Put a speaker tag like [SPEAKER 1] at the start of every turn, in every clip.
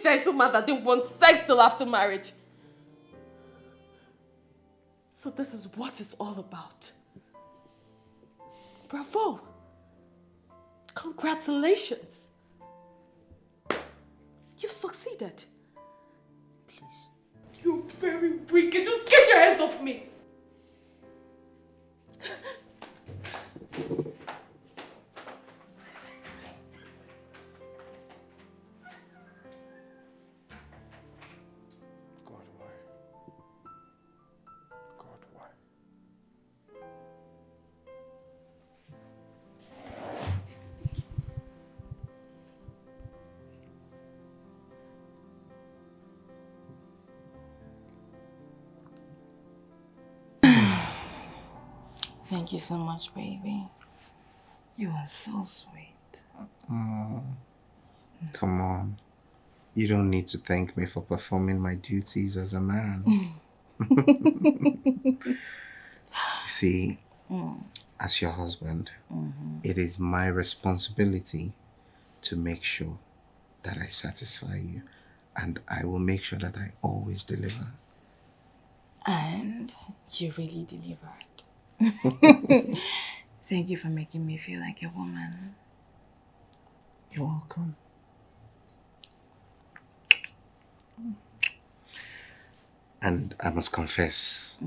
[SPEAKER 1] gentleman that didn't want sex till after marriage. So this is what it's all about. Bravo. Congratulations. You've succeeded.
[SPEAKER 2] Please.
[SPEAKER 1] You're very wicked. Just get your hands off me.
[SPEAKER 2] God, why? God, why?
[SPEAKER 3] Thank you so much, baby. You are so sweet.
[SPEAKER 4] Come on. You don't need to thank me for performing my duties as a man. See, as your husband, it is my responsibility to make sure that I satisfy you. And I will make sure that I always deliver.
[SPEAKER 3] And you really delivered. Thank you for making me feel like a woman.
[SPEAKER 4] You're welcome. And I must confess,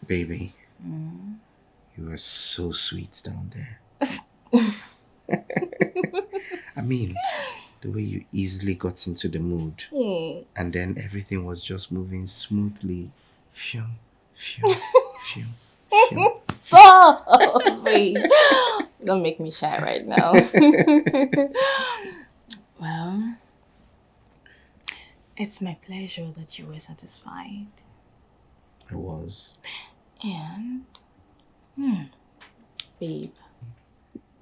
[SPEAKER 4] baby, you were so sweet down there. I mean, the way you easily got into the mood, and then everything was just moving smoothly. Phew, phew, phew, phew.
[SPEAKER 3] Oh, babe. Don't make me shy right now. Well, it's my pleasure that you were satisfied.
[SPEAKER 4] I was.
[SPEAKER 3] And, babe,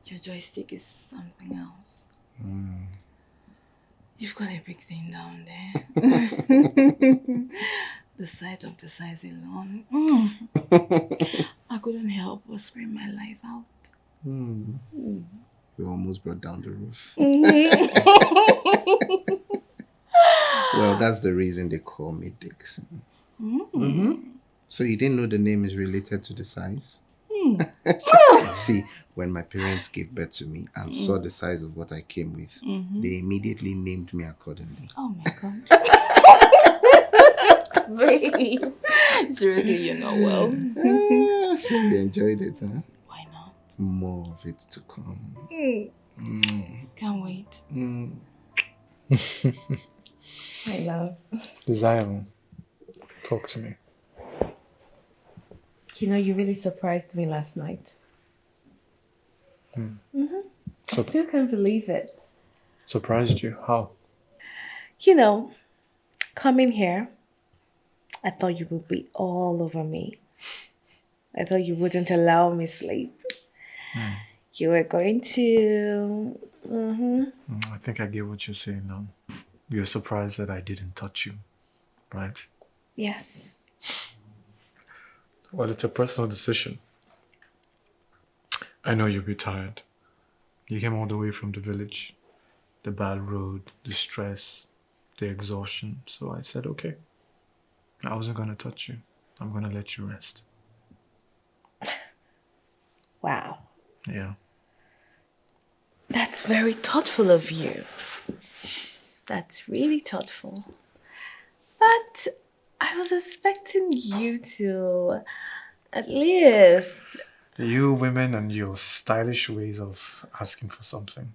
[SPEAKER 3] your joystick is something else. You've got a big thing down there. The sight of the size alone. I couldn't help but scream my life out.
[SPEAKER 4] We almost brought down the roof. Well, that's the reason they call me Dixon. So you didn't know the name is related to the size? See, when my parents gave birth to me and saw the size of what I came with, they immediately named me accordingly.
[SPEAKER 3] Oh my God. Babe. Seriously, you know well.
[SPEAKER 4] So you enjoyed it, huh?
[SPEAKER 3] Why not?
[SPEAKER 4] More of it to come.
[SPEAKER 3] Can't wait.
[SPEAKER 1] My love.
[SPEAKER 2] Desire, talk to me.
[SPEAKER 1] You know, you really surprised me last night. I still can't believe it.
[SPEAKER 2] Surprised you? How?
[SPEAKER 1] You know, coming here, I thought you would be all over me. I thought you wouldn't allow me sleep. You were going to...
[SPEAKER 2] I think I get what you're saying now. You're surprised that I didn't touch you, right?
[SPEAKER 1] Yes.
[SPEAKER 2] Well, it's a personal decision. I know you'll be tired. You came all the way from the village. The bad road, the stress, the exhaustion. So I said, okay. I wasn't going to touch you. I'm going to let you rest.
[SPEAKER 1] Wow.
[SPEAKER 2] Yeah.
[SPEAKER 1] That's very thoughtful of you. That's really thoughtful. But I was expecting you to at least...
[SPEAKER 2] You women and your stylish ways of asking for something.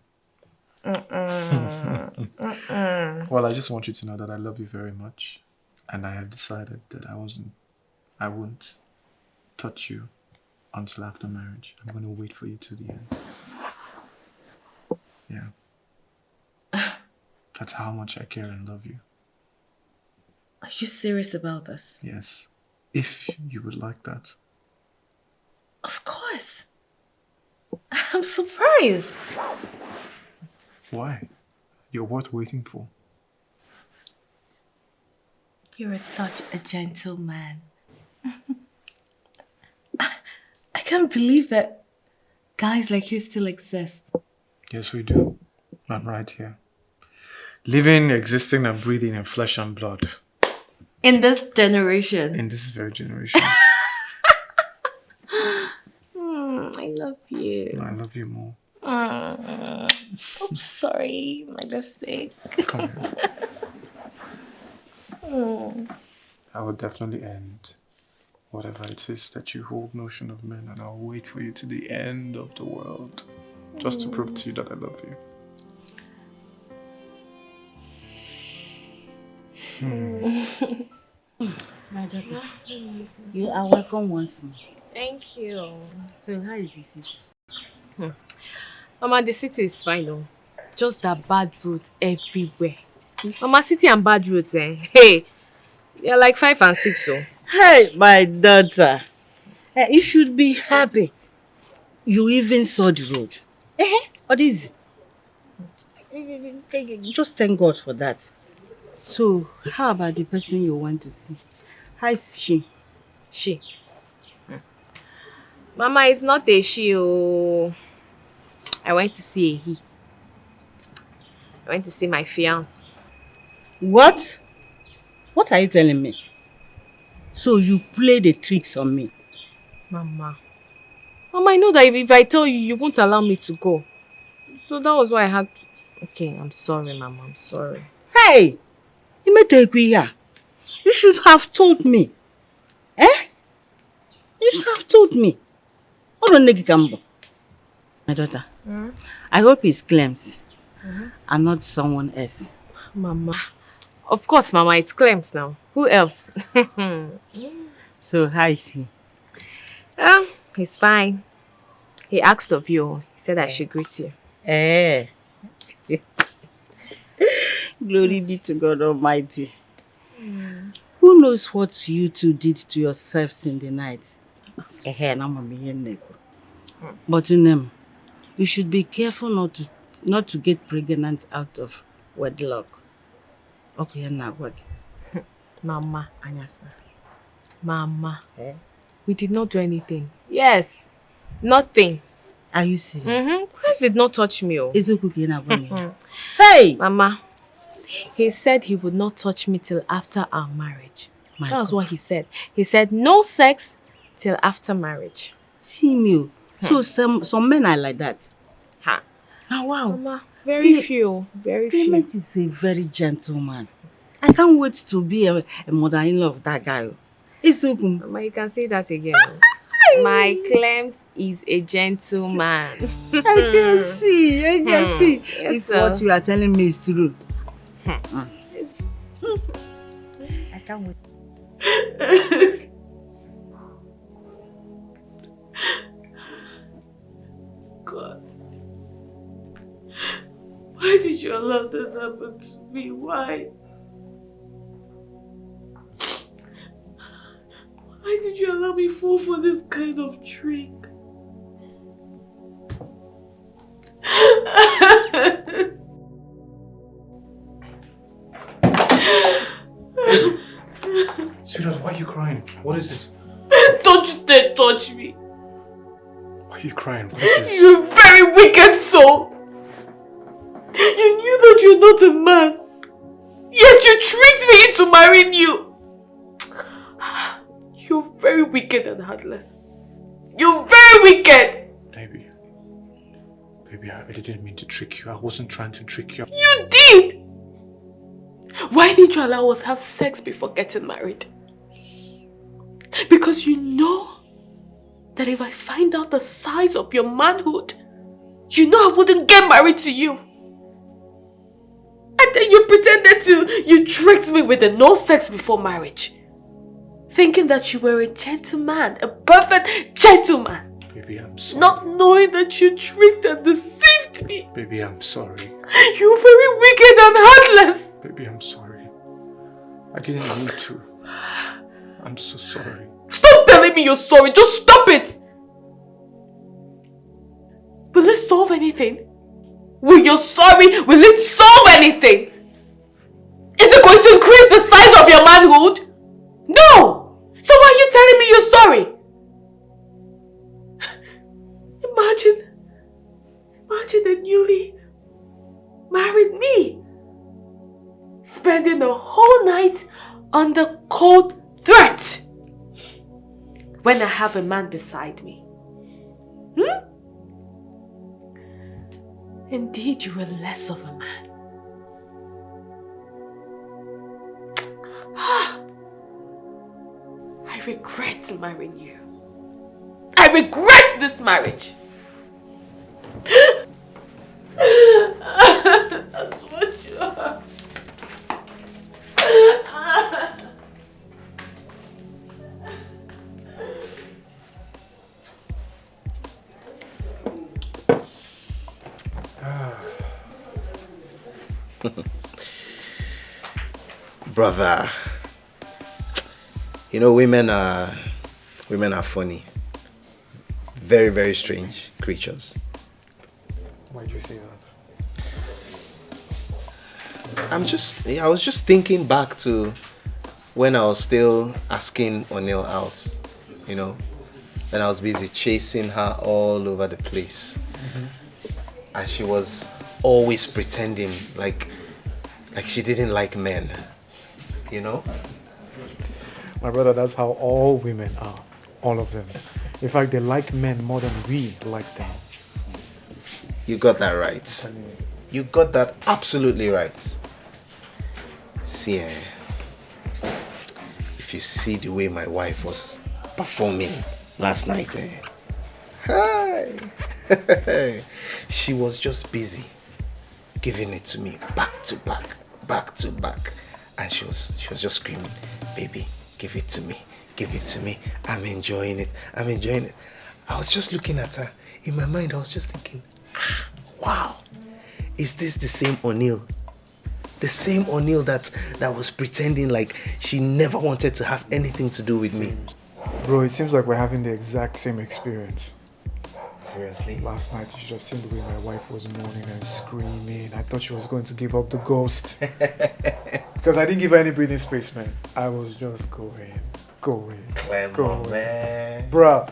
[SPEAKER 2] Well, I just want you to know that I love you very much. And I have decided that I won't touch you until after marriage. I'm going to wait for you to the end. Yeah. That's how much I care and love you.
[SPEAKER 1] Are you serious about this?
[SPEAKER 2] Yes. If you would like that.
[SPEAKER 1] Of course. I'm surprised.
[SPEAKER 2] Why? You're worth waiting for.
[SPEAKER 1] You're such a gentleman. I can't believe that guys like you still exist.
[SPEAKER 2] Yes, we do. I'm right here. living, existing, and breathing in flesh and blood.
[SPEAKER 1] In this generation.
[SPEAKER 2] In this very generation.
[SPEAKER 1] I love you.
[SPEAKER 2] I love you more.
[SPEAKER 1] I'm sorry, my mistake.
[SPEAKER 2] Come here. I will definitely end whatever it is that you hold notion of men, and I'll wait for you to the end of the world, just to prove to you that I love you.
[SPEAKER 3] My daughter, you are welcome once more.
[SPEAKER 1] Thank you.
[SPEAKER 3] So how is the city?
[SPEAKER 1] Mama, the city is fine though. Just that bad roads everywhere. Mama, city and bad roads, eh? Hey, they're like 5 and 6, so.
[SPEAKER 3] Hey, my daughter. You should be happy. You even saw the road. What is it? Just thank God for that. So, how about the person you want to see? How is she?
[SPEAKER 1] She? Mama, it's not a she. Oh. I went to see a he. I went to see my fiance.
[SPEAKER 3] What? What are you telling me? So you play the tricks on me?
[SPEAKER 1] Mama, I know that if I tell you, you won't allow me to go. So that was why I had to... Okay, I'm sorry, Mama, I'm sorry.
[SPEAKER 3] Hey! You should have told me. You should have told me. My daughter, I hope it's Clems and not someone else.
[SPEAKER 1] Mama, of course, Mama, it's Clems now. Who else?
[SPEAKER 3] So how is he?
[SPEAKER 1] He's fine. He asked of you. He said I should greet you.
[SPEAKER 3] Glory be to God Almighty. Who knows what you two did to yourselves in the night? But in them, you should be careful not to get pregnant out of wedlock. Okay, now what?
[SPEAKER 1] Mama, Anyasa. Mama, we did not do anything. Yes, nothing.
[SPEAKER 3] Are you serious?
[SPEAKER 1] Clems did not touch me. Oh.
[SPEAKER 3] Hey!
[SPEAKER 1] Mama, he said he would not touch me till after our marriage. That was what he said. He said no sex till after marriage.
[SPEAKER 3] See me. So some men are like that.
[SPEAKER 1] Now wow. Mama, very few.
[SPEAKER 3] Clement is a very gentleman. I can't wait to be a mother-in-law of that guy.
[SPEAKER 1] Mama, you can say that again. My Clem is a gentleman.
[SPEAKER 3] I can see. Yes, if what you are telling me is true. I can't wait.
[SPEAKER 1] God. Why did you allow this happen to me? Why? Why did you allow me fall for this kind of trick?
[SPEAKER 2] Sweetheart, why are you crying? What is it?
[SPEAKER 1] Don't you dare touch me.
[SPEAKER 2] Why are you crying? What is this?
[SPEAKER 1] You very wicked soul. You knew that you're not a man. Yet you tricked me into marrying you. You're very wicked and heartless. You're very wicked.
[SPEAKER 2] Baby, I really didn't mean to trick you. I wasn't trying to trick you.
[SPEAKER 1] You did. Why didn't you allow us to have sex before getting married? Because you know that if I find out the size of your manhood, you know I wouldn't get married to you. And then you pretended you tricked me with the no sex before marriage. Thinking that you were a gentleman, a perfect gentleman.
[SPEAKER 2] Baby, I'm sorry.
[SPEAKER 1] Not knowing that you tricked and deceived me.
[SPEAKER 2] Baby, I'm sorry.
[SPEAKER 1] You're very wicked and heartless.
[SPEAKER 2] Baby, I'm sorry. I didn't mean to. I'm so sorry.
[SPEAKER 1] Stop telling me you're sorry. Just stop it. Will it solve anything? Will your sorry, will it solve anything? Is it going to increase the size of your manhood? No! So why are you telling me you're sorry? Imagine a newly married me under cold threat when I have a man beside me. Indeed, you are less of a man. I regret marrying you. I regret this marriage. That's what you are.
[SPEAKER 4] Brother, you know, women are funny. Very, very strange creatures.
[SPEAKER 2] Why'd you say that?
[SPEAKER 4] I was just thinking back to when I was still asking O'Neill out, you know, when I was busy chasing her all over the place. And she was always pretending like she didn't like men, you know?
[SPEAKER 2] My brother, that's how all women are. All of them. In fact, they like men more than we like them.
[SPEAKER 4] You got that right. You got that absolutely right. See, if you see the way my wife was performing last night, hi. She was just busy giving it to me back to back, and she was just screaming, "Baby, give it to me, give it to me. I'm enjoying it. I was just looking at her. In my mind, I was just thinking, wow, is this the same O'Neill? The same O'Neill that was pretending like she never wanted to have anything to do with me."
[SPEAKER 2] Bro, it seems like we're having the exact same experience.
[SPEAKER 4] Seriously?
[SPEAKER 2] Last night, you should have seen the way my wife was moaning and screaming. I thought she was going to give up the ghost. Because I didn't give her any breathing space, man. I was just going.
[SPEAKER 4] Clement, man.
[SPEAKER 2] Bruh.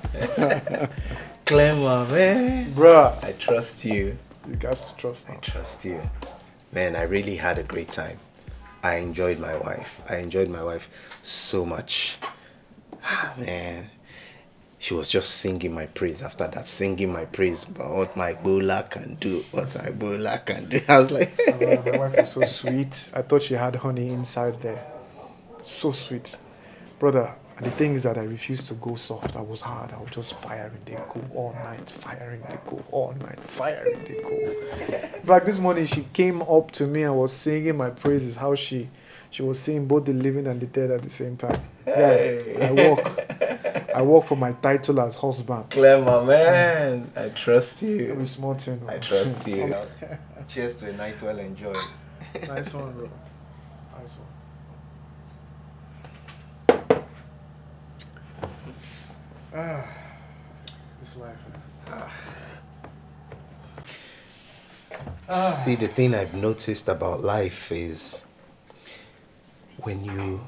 [SPEAKER 4] Clement, man.
[SPEAKER 2] Bruh.
[SPEAKER 4] I trust you.
[SPEAKER 2] You got to trust her.
[SPEAKER 4] I trust you. Man, I really had a great time. I enjoyed my wife. So much. Man. She was just singing my praise after that. Singing my praise about what my bola can do. I was like...
[SPEAKER 2] My wife was so sweet. I thought she had honey inside there. So sweet. Brother, the thing is that I refused to go soft. I was hard. I was just firing. They go all night. Firing. They go all night. Firing. They go. In fact, this morning she came up to me and was singing my praises. How she was seeing both the living and the dead at the same time.
[SPEAKER 4] Hey.
[SPEAKER 2] Yeah, I work for my title as husband.
[SPEAKER 4] Clement, man. I trust you.
[SPEAKER 2] Every small thing.
[SPEAKER 4] I trust you. Cheers to a night well enjoyed.
[SPEAKER 2] Nice one, bro. Nice one. This life.
[SPEAKER 4] See, the thing I've noticed about life is when you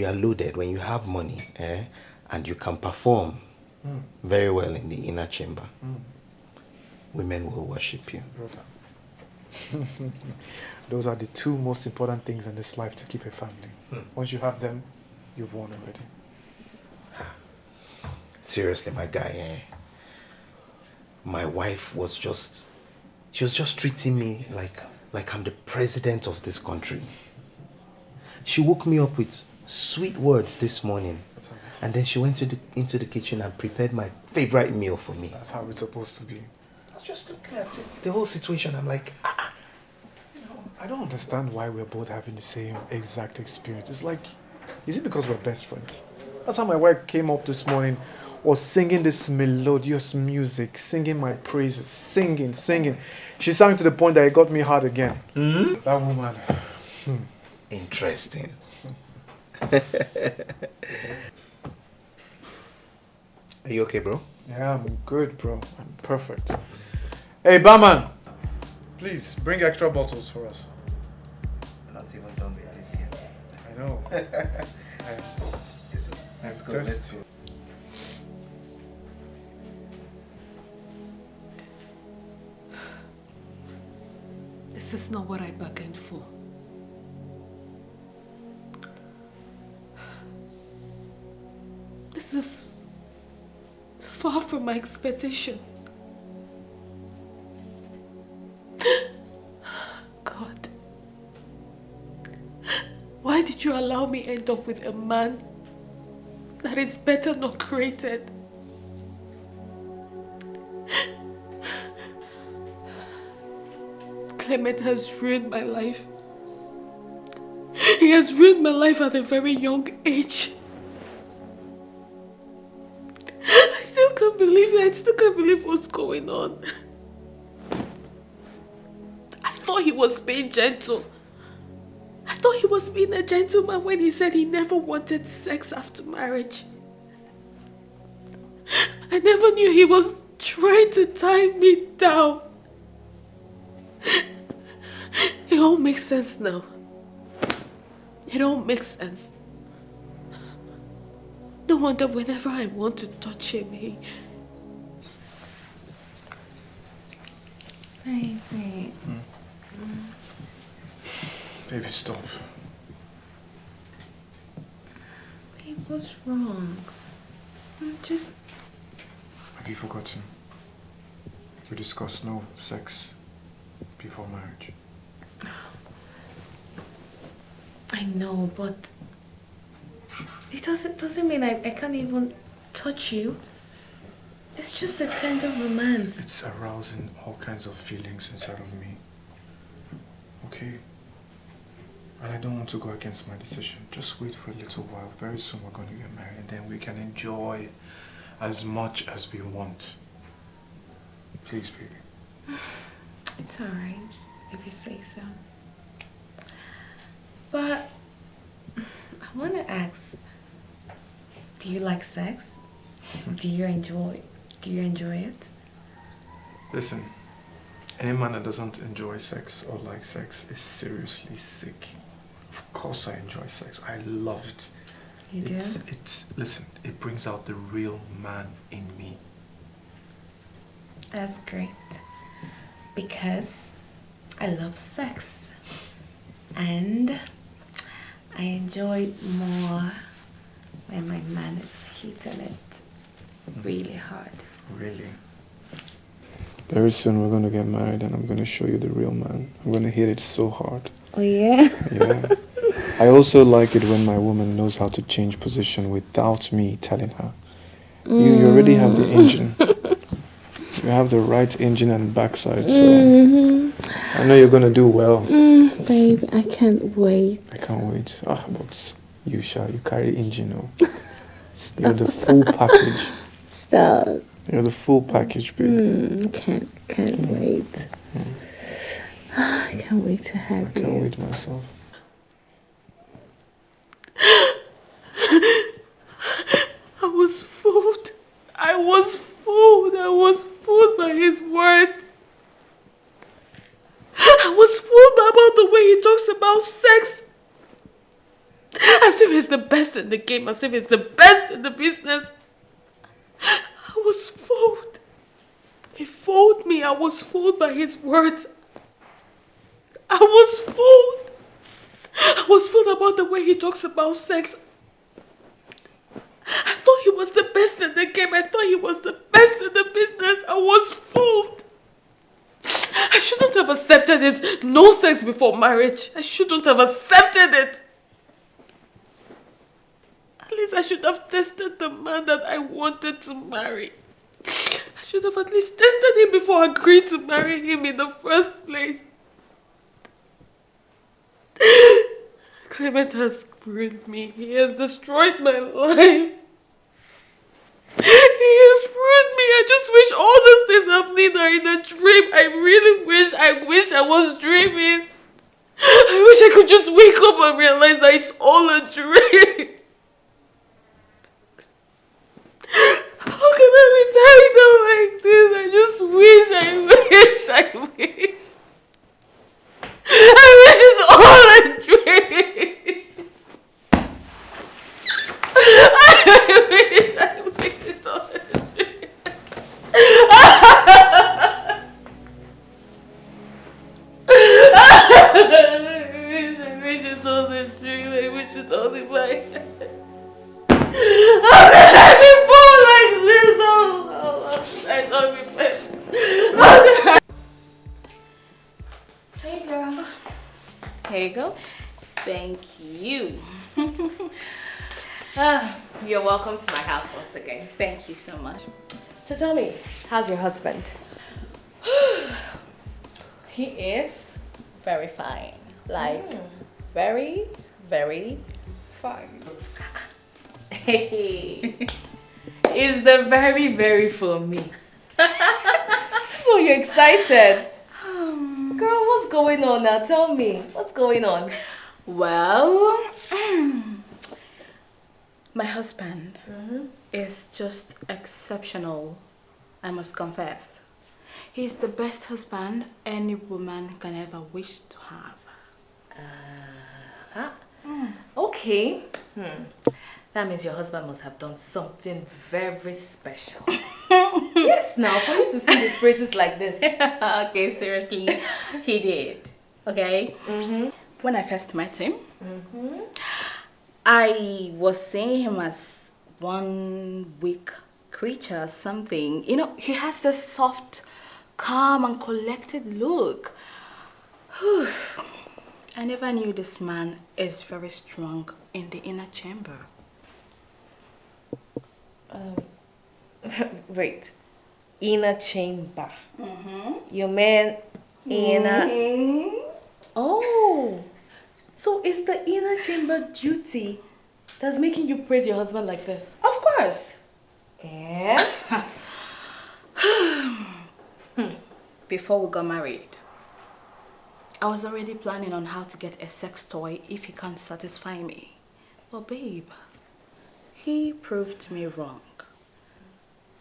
[SPEAKER 4] are loaded, when you have money, and you can perform very well in the inner chamber, women will worship you.
[SPEAKER 2] Brother. Those are the two most important things in this life to keep a family. Once you have them, you've won already.
[SPEAKER 4] Seriously, my guy, my wife was just treating me like I'm the president of this country. She woke me up with sweet words this morning, and then she went into the kitchen and prepared my favorite meal for me.
[SPEAKER 2] That's how it's supposed to be.
[SPEAKER 4] I was just looking at it, the whole situation. I'm like,
[SPEAKER 2] I don't understand why we're both having the same exact experience. It's like, is it because we're best friends? That's how my wife came up this morning, was singing this melodious music, singing my praises, singing. She sang to the point that it got me hard again. That woman.
[SPEAKER 4] Interesting. Are you okay, bro?
[SPEAKER 2] Yeah, I'm good, bro. I'm perfect. Hey, barman, please bring extra bottles for us.
[SPEAKER 4] We're not even done with this yet.
[SPEAKER 2] I know.
[SPEAKER 4] Let's go.
[SPEAKER 3] This is not what I bargained for.
[SPEAKER 1] This is far from my expectations. God, why did you allow me end up with a man that is better not created? Clement has ruined my life. He has ruined my life at a very young age. I still can't believe it. I still can't believe what's going on. I thought he was being gentle. I thought he was being a gentleman when he said he never wanted sex after marriage. I never knew he was trying to tie me down. It all makes sense now. It all makes sense. No wonder whenever I want to touch him, he...
[SPEAKER 3] Baby.
[SPEAKER 2] Baby, stop.
[SPEAKER 3] Babe, what's wrong? Just...
[SPEAKER 2] Have you forgotten? We discussed no sex before marriage.
[SPEAKER 3] I know, but it doesn't mean I can't even touch you. It's just a tender romance.
[SPEAKER 2] It's arousing all kinds of feelings inside of me. Okay? And I don't want to go against my decision. Just wait for a little while. Very soon we're going to get married, and then we can enjoy as much as we want. Please, baby.
[SPEAKER 3] It's alright, if you say so. But I want to ask, do you like sex? Do you enjoy it?
[SPEAKER 2] Listen, any man that doesn't enjoy sex or like sex is seriously sick. Of course I enjoy sex. I love it.
[SPEAKER 3] You do?
[SPEAKER 2] Listen, it brings out the real man in me.
[SPEAKER 3] That's great. Because I love sex. And I enjoy it more when my man is hitting it really hard.
[SPEAKER 2] Really? Very soon we're going to get married and I'm going to show you the real man. I'm going to hit it so hard.
[SPEAKER 3] Oh yeah?
[SPEAKER 2] Yeah. I also like it when my woman knows how to change position without me telling her. You already have the engine. You have the right engine and backside, so I know you're going to do well.
[SPEAKER 3] Babe, I can't wait.
[SPEAKER 2] I can't wait. But you carry engine, oh. You're the full package.
[SPEAKER 3] Stop.
[SPEAKER 2] You're the full package, babe.
[SPEAKER 3] Can't wait. I can't wait to have you.
[SPEAKER 2] I can't wait myself.
[SPEAKER 1] I was fooled. I was fooled by his words. I was fooled about the way he talks about sex. As if he's the best in the game, as if he's the best in the business. I was fooled. He fooled me. I was fooled by his words. I was fooled. I was fooled about the way he talks about sex. I thought he was the best in the game. I thought he was the best in the business. I was fooled. I shouldn't have accepted this no sex before marriage. I shouldn't have accepted it. At least I should have tested the man that I wanted to marry. I should have at least tested him before I agreed to marry him in the first place. Clement has ruined me. He has destroyed my life. He has ruined me. I just wish all these things happening are in a dream. I really wish I was dreaming. I wish I could just wake up and realize that it's all a dream. How can I be tied down like this? I just wish. I wish it's all a dream. I wish it's all a dream. I wish it's all a dream. I wish it's all in my head. How can I
[SPEAKER 3] Thank you.
[SPEAKER 1] You're welcome to my house once again.
[SPEAKER 3] Thank you so much.
[SPEAKER 1] So tell me, how's your husband?
[SPEAKER 3] He is very fine. Like, very, very fine.
[SPEAKER 1] Hey, is the very, very for me? So you're excited. Girl, what's going on now? Tell me, what's going on?
[SPEAKER 3] Well, my husband is just exceptional, I must confess. He's the best husband any woman can ever wish to have.
[SPEAKER 1] Okay. That means your husband must have done something very special. Yes, now, for you to sing his praises like this.
[SPEAKER 3] Okay, seriously, he did. Okay? When I first met him, I was seeing him as one weak creature or something. You know, he has this soft, calm and collected look. I never knew this man is very strong in the inner chamber.
[SPEAKER 1] Wait, inner chamber. You mean inner? Oh, so it's the inner chamber duty that's making you praise your husband like this?
[SPEAKER 3] Of course.
[SPEAKER 1] And
[SPEAKER 3] before we got married, I was already planning on how to get a sex toy if he can't satisfy me. But babe, he proved me wrong.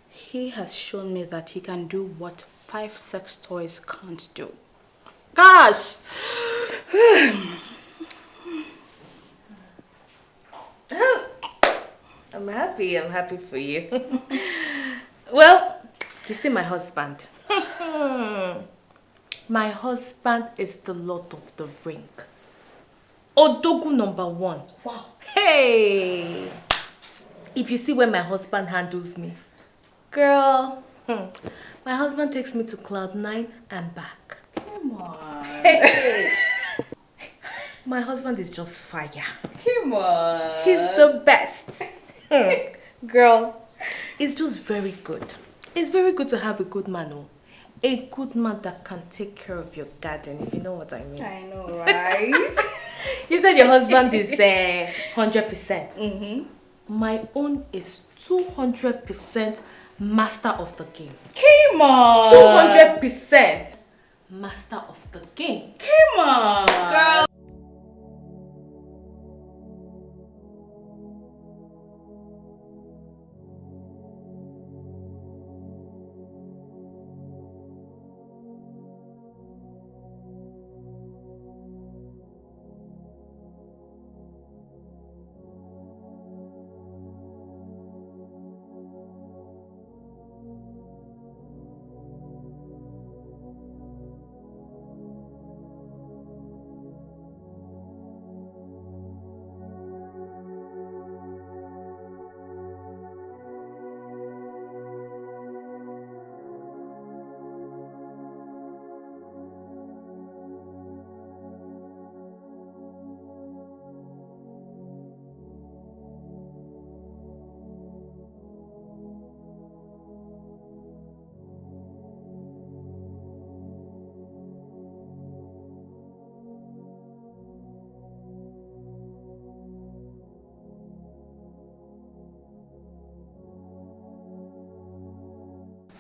[SPEAKER 3] He has shown me that he can do what 5 sex toys can't do. Gosh!
[SPEAKER 1] I'm happy for you. Well, you see my husband. My husband is the Lord of the Ring. Odogu #1.
[SPEAKER 3] Wow.
[SPEAKER 1] Hey! If you see when my husband handles me, girl, my husband takes me to cloud 9 and back.
[SPEAKER 3] Come on.
[SPEAKER 1] Hey! My husband is just fire.
[SPEAKER 3] Come on.
[SPEAKER 1] He's the best. Girl, it's just very good. It's very good to have a good man, oh. A good man that can take care of your garden, if you know what I mean.
[SPEAKER 3] I know, right?
[SPEAKER 1] You said your husband is 100%. My own is 200% master of the game.
[SPEAKER 3] Come on.
[SPEAKER 1] 200% master of the game.
[SPEAKER 3] Come on. Girl.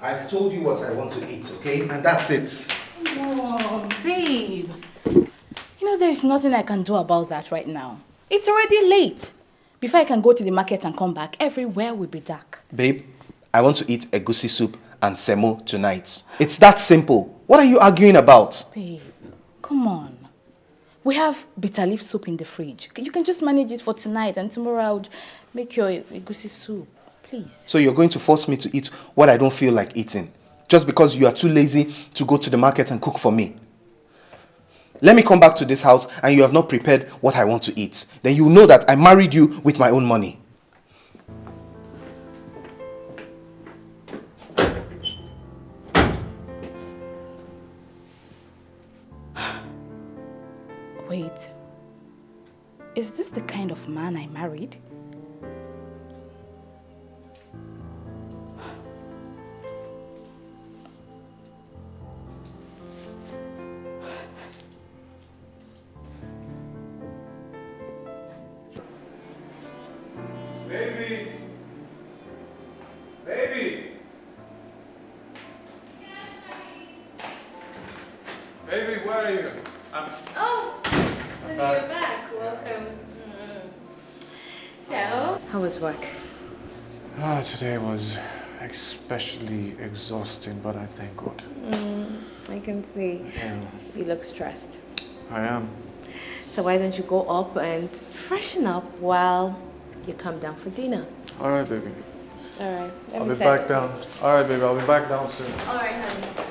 [SPEAKER 4] I've told you what I want to eat, okay? And that's it.
[SPEAKER 3] Oh, babe. You know, there's nothing I can do about that right now. It's already late. Before I can go to the market and come back, everywhere will be dark.
[SPEAKER 4] Babe, I want to eat egusi soup and semo tonight. It's that simple. What are you arguing about?
[SPEAKER 3] Babe, come on. We have bitter leaf soup in the fridge. You can just manage it for tonight, and tomorrow I would make your egusi soup. Please.
[SPEAKER 4] So you're going to force me to eat what I don't feel like eating, just because you are too lazy to go to the market and cook for me? Let me come back to this house and you have not prepared what I want to eat. Then you know that I married you with my own money.
[SPEAKER 3] Wait. man I married.
[SPEAKER 2] Baby! Baby! Baby, where are you?
[SPEAKER 1] Oh, you're back. Welcome. So, how was work?
[SPEAKER 2] Today was especially exhausting, but I thank God.
[SPEAKER 1] I can see.
[SPEAKER 2] Yeah.
[SPEAKER 1] You look stressed.
[SPEAKER 2] I am.
[SPEAKER 1] So why don't you go up and freshen up while you come down for dinner?
[SPEAKER 2] Alright, baby.
[SPEAKER 1] Alright.
[SPEAKER 2] I'll be back down. Alright, baby, I'll be back down soon.
[SPEAKER 1] Alright, honey.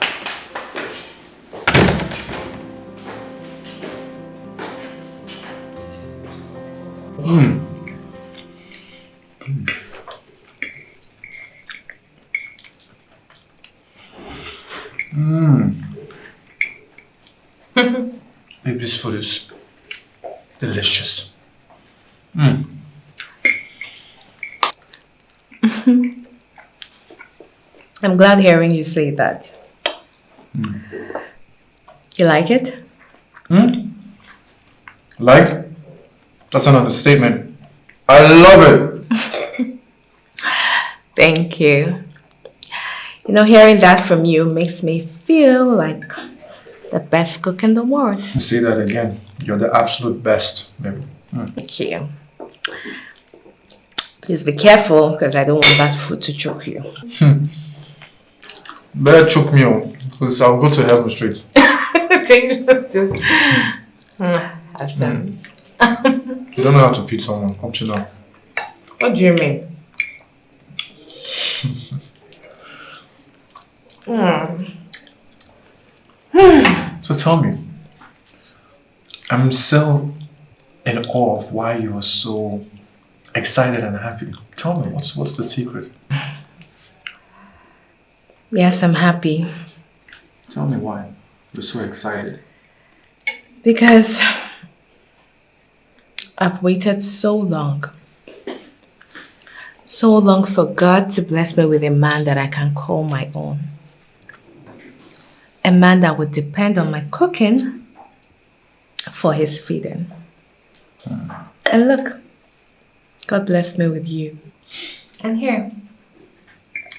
[SPEAKER 2] Baby, this food is delicious.
[SPEAKER 1] I'm glad hearing you say that. You like it?
[SPEAKER 2] Like? That's an understatement. I love it.
[SPEAKER 1] Thank you. You know, hearing that from you makes me feel like the best cook in the world.
[SPEAKER 2] Say that again. You're the absolute best, baby.
[SPEAKER 1] Thank you. Please be careful, because I don't want that food to choke you.
[SPEAKER 2] Better choke me on, because I'll go to heaven straight. You don't know how to feed someone up to now.
[SPEAKER 1] What do you mean?
[SPEAKER 2] So tell me, I'm so in awe of why you are so excited and happy. Tell me, what's the secret?
[SPEAKER 1] Yes, I'm happy.
[SPEAKER 2] Tell me why you're so excited.
[SPEAKER 1] Because I've waited so long for God to bless me with a man that I can call my own. A man that would depend on my cooking for his feeding. And look, God blessed me with you. And here,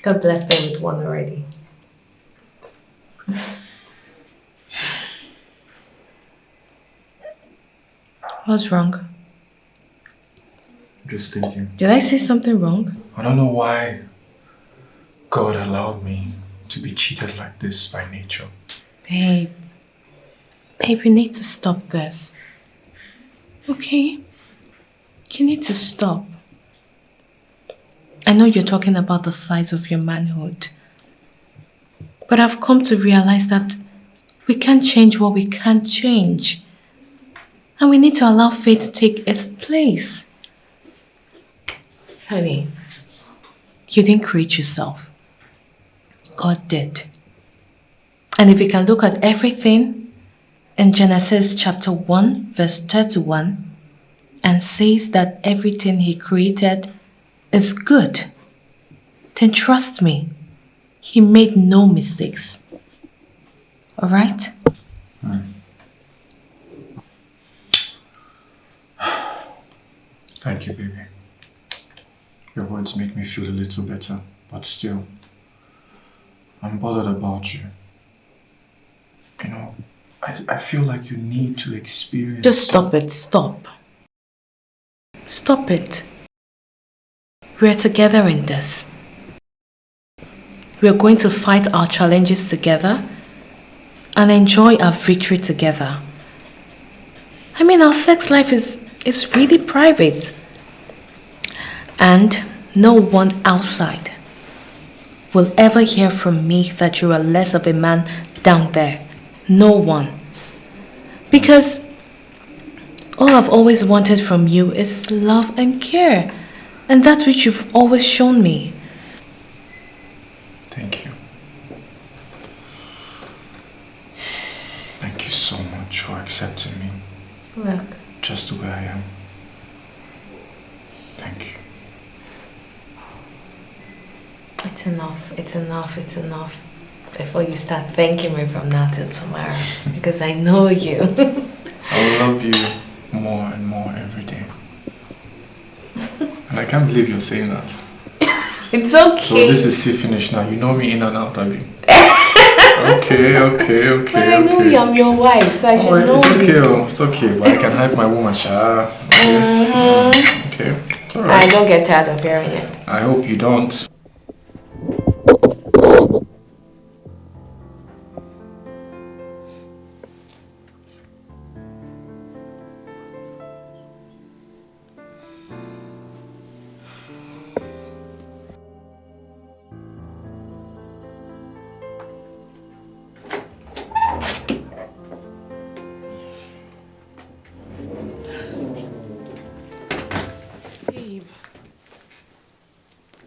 [SPEAKER 1] God blessed me with one already. What's wrong?
[SPEAKER 2] Just thinking.
[SPEAKER 1] Did I say something wrong?
[SPEAKER 2] I don't know why God allowed me to be cheated like this by nature.
[SPEAKER 1] Babe, you need to stop this. Okay? You need to stop. I know you're talking about the size of your manhood. But I've come to realize that we can't change what we can't change. And we need to allow faith to take its place. Honey, you didn't create yourself. God did. And if you can look at everything in Genesis chapter 1 verse 31 and says that everything he created is good, then trust me, he made no mistakes. Alright?
[SPEAKER 2] Thank you, baby. Your words make me feel a little better, but still, I'm bothered about you. You know, I feel like you need to experience...
[SPEAKER 1] Just stop it, stop. Stop it. We're together in this. We're going to fight our challenges together and enjoy our victory together. I mean, our sex life is really private. And no one outside will ever hear from me that you are less of a man down there. No one. Because all I've always wanted from you is love and care. And that's which you've always shown me.
[SPEAKER 2] Thank you. Thank you so much for accepting me.
[SPEAKER 1] Look.
[SPEAKER 2] Just the way I am.
[SPEAKER 1] It's enough, it's enough, it's enough. Before you start thanking me from now till tomorrow. Because I know you.
[SPEAKER 2] I will love you more and more every day. And I can't believe you're saying that.
[SPEAKER 1] It's okay.
[SPEAKER 2] So this is still finished now. You know me in and out, have you? Okay.
[SPEAKER 1] But I know you, I'm your wife, so I should know you.
[SPEAKER 2] It's okay. But I can hype my woman, Sha. Okay. It's alright.
[SPEAKER 1] I don't get tired of hearing it.
[SPEAKER 2] I hope you don't.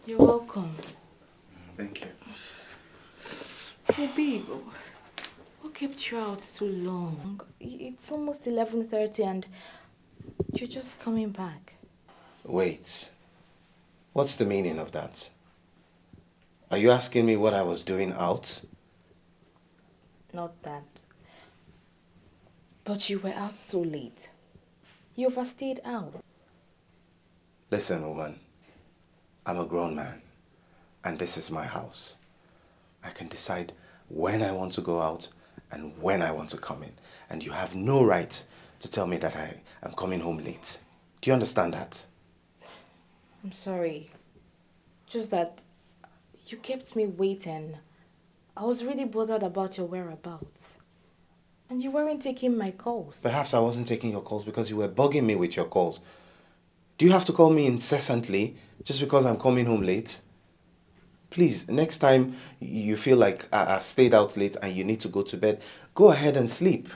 [SPEAKER 1] You're welcome.
[SPEAKER 4] Thank you.
[SPEAKER 1] Hey babe, what kept you out so long? It's almost 11:30 and you're just coming back.
[SPEAKER 4] Wait. What's the meaning of that? Are you asking me what I was doing out?
[SPEAKER 1] Not that. But you were out so late. You overstayed out.
[SPEAKER 4] Listen, woman. I'm a grown man. And this is my house. I can decide when I want to go out and when I want to come in. And you have no right to tell me that I am coming home late. Do you understand that?
[SPEAKER 1] I'm sorry. Just that you kept me waiting. I was really bothered about your whereabouts. And you weren't taking my calls.
[SPEAKER 4] Perhaps I wasn't taking your calls because you were bugging me with your calls. Do you have to call me incessantly just because I'm coming home late? Please, next time you feel like I've stayed out late and you need to go to bed, go ahead and sleep.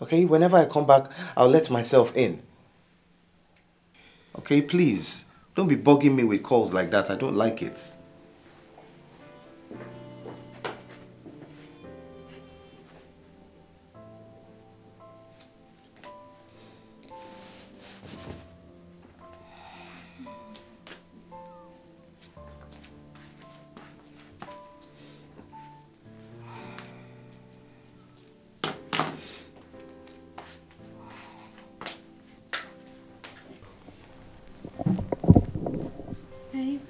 [SPEAKER 4] Okay, whenever I come back, I'll let myself in. Okay, please, don't be bugging me with calls like that. I don't like it.
[SPEAKER 1] Babe,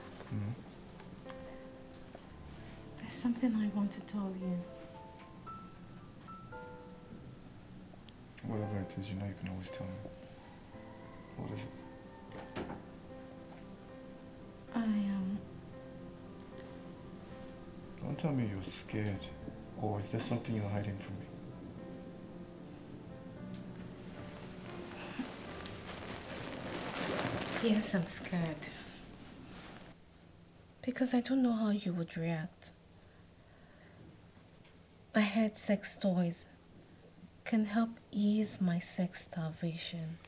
[SPEAKER 1] there's something I want to tell you.
[SPEAKER 2] Whatever it is, you know you can always tell me. What is it? Don't tell me you're scared. Or is there something you're hiding from me?
[SPEAKER 1] Yes, I'm scared. Because I don't know how you would react. I heard sex toys can help ease my sex starvation.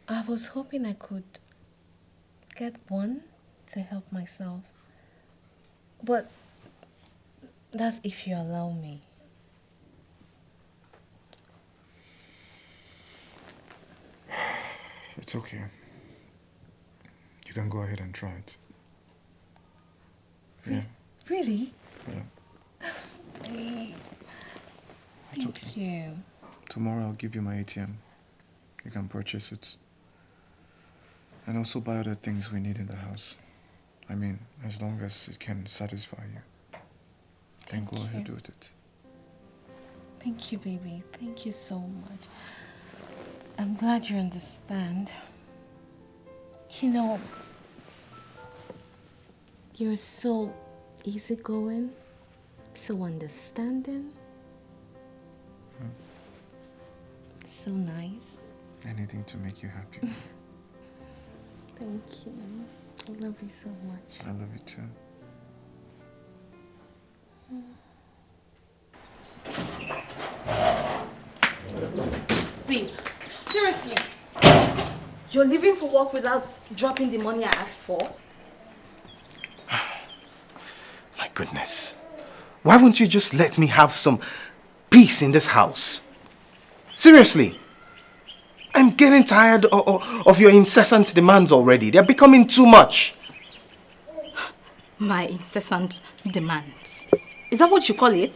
[SPEAKER 1] I was hoping I could get one to help myself. But that's if you allow me.
[SPEAKER 2] It's okay. You can go ahead and try it. Yeah.
[SPEAKER 1] Really?
[SPEAKER 2] Yeah.
[SPEAKER 1] Thank you.
[SPEAKER 2] Tomorrow I'll give you my ATM. You can purchase it. And also buy other things we need in the house. I mean, as long as it can satisfy you. Then go ahead with it.
[SPEAKER 1] Thank you, baby. Thank you so much. I'm glad you understand. You know, you're so easygoing, so understanding, so nice.
[SPEAKER 2] Anything to make you happy.
[SPEAKER 1] Thank you. I love you so much.
[SPEAKER 2] I love you too.
[SPEAKER 3] Babe, seriously? You're leaving for work without dropping the money I asked for?
[SPEAKER 4] My goodness. Why won't you just let me have some peace in this house? Seriously. I'm getting tired of your incessant demands already. They're becoming too much.
[SPEAKER 3] My incessant demands. Is that what you call it?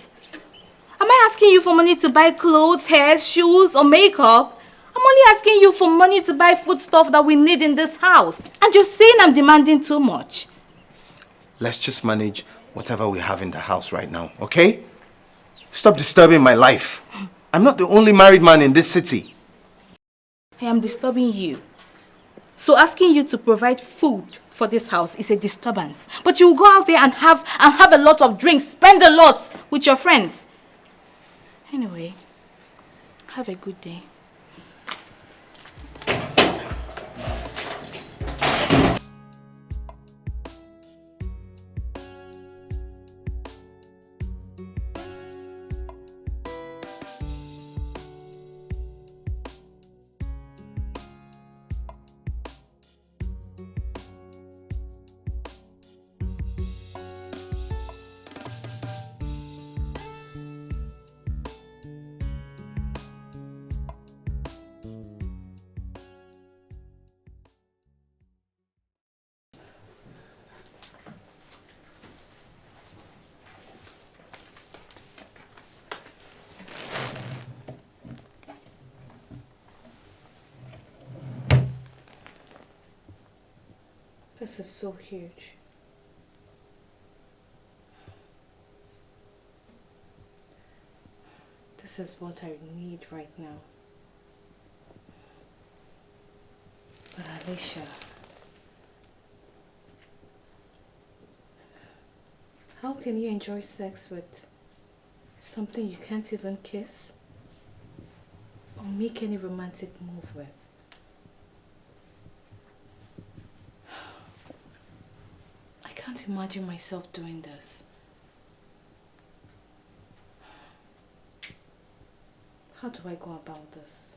[SPEAKER 3] Am I asking you for money to buy clothes, hair, shoes, or makeup? I'm only asking you for money to buy food stuff that we need in this house. And you're saying I'm demanding too much.
[SPEAKER 5] Let's just manage whatever we have in the house right now, okay? Stop disturbing my life. I'm not the only married man in this city.
[SPEAKER 3] I am disturbing you. So asking you to provide food for this house is a disturbance. But you will go out there and have a lot of drinks, spend a lot with your friends. Anyway, have a good day.
[SPEAKER 1] This is so huge. This is what I need right now. But Alicia, how can you enjoy sex with something you can't even kiss or make any romantic move with? I can't imagine myself doing this. How do I go about this?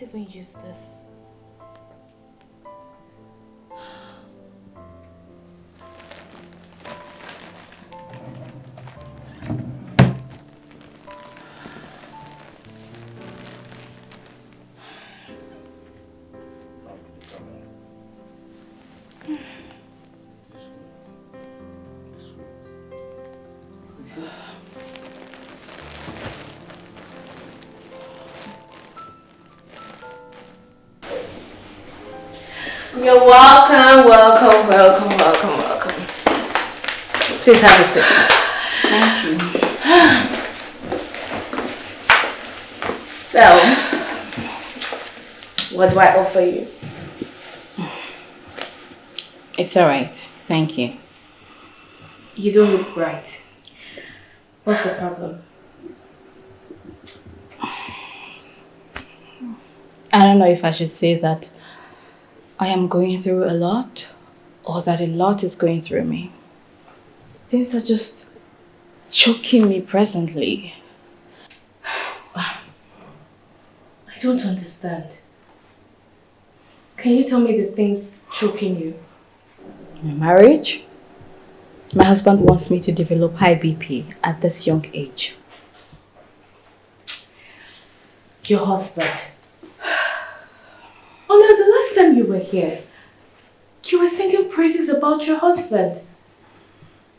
[SPEAKER 1] Even use this. You're welcome, welcome. Please have a seat.
[SPEAKER 3] Thank you.
[SPEAKER 1] So, what do I offer you?
[SPEAKER 3] It's alright. Thank you.
[SPEAKER 1] You don't look right. What's the problem?
[SPEAKER 3] I don't know if I should say that I am going through a lot or that a lot is going through me. Things are just choking me presently.
[SPEAKER 1] I don't understand. Can you tell me the things choking you?
[SPEAKER 3] My marriage. My husband wants me to develop high BP at this young age.
[SPEAKER 1] Your husband? Oh no, the last time you were here, you were singing praises about your husband.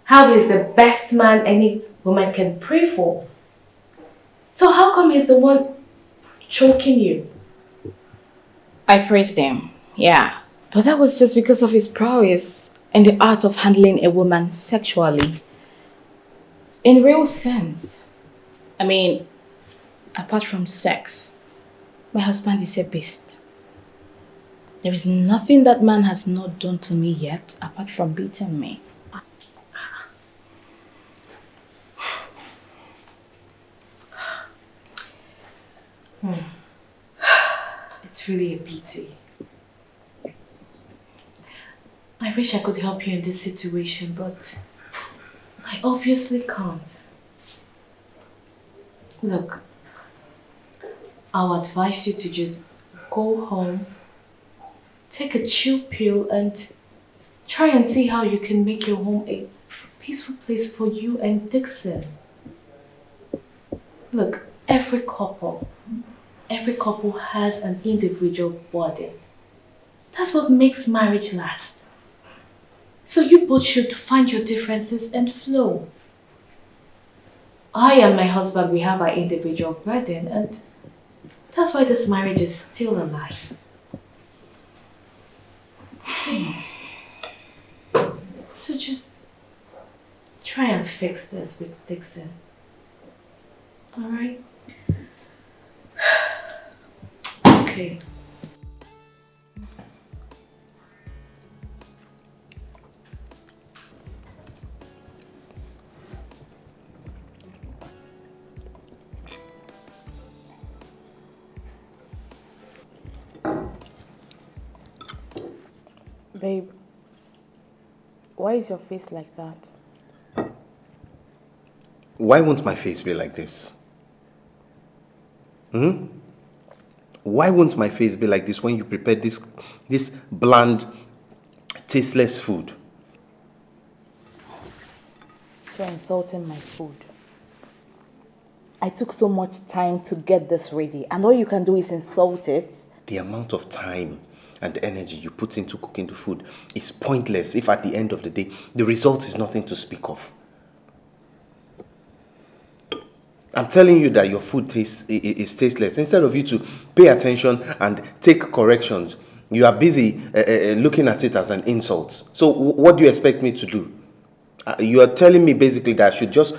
[SPEAKER 1] How he's the best man any woman can pray for. So how come he's the one choking you?
[SPEAKER 3] I praised him, yeah. But that was just because of his prowess in the art of handling a woman sexually. In real sense. I mean, apart from sex, my husband is a beast. There is nothing that man has not done to me yet, apart from beating me.
[SPEAKER 1] It's really a pity. I wish I could help you in this situation, but I obviously can't. Look, I'll advise you to just go home, take a chill pill, and try and see how you can make your home a peaceful place for you and Dixon. Look, every couple has an individual body. That's what makes marriage last. So you both should find your differences and flow. I and my husband, we have our individual burden, and that's why this marriage is still alive. So just try and fix this with Dixon. Alright? Okay. Babe, why is your face like that?
[SPEAKER 5] Why won't my face be like this? Why won't my face be like this when you prepare this bland, tasteless food?
[SPEAKER 3] You're insulting my food. I took so much time to get this ready, and all you can do is insult it.
[SPEAKER 5] The amount of time and energy you put into cooking the food is pointless if at the end of the day, the result is nothing to speak of. I'm telling you that your food is tasteless. Instead of you to pay attention and take corrections, you are busy looking at it as an insult. So what do you expect me to do? You are telling me basically that I should just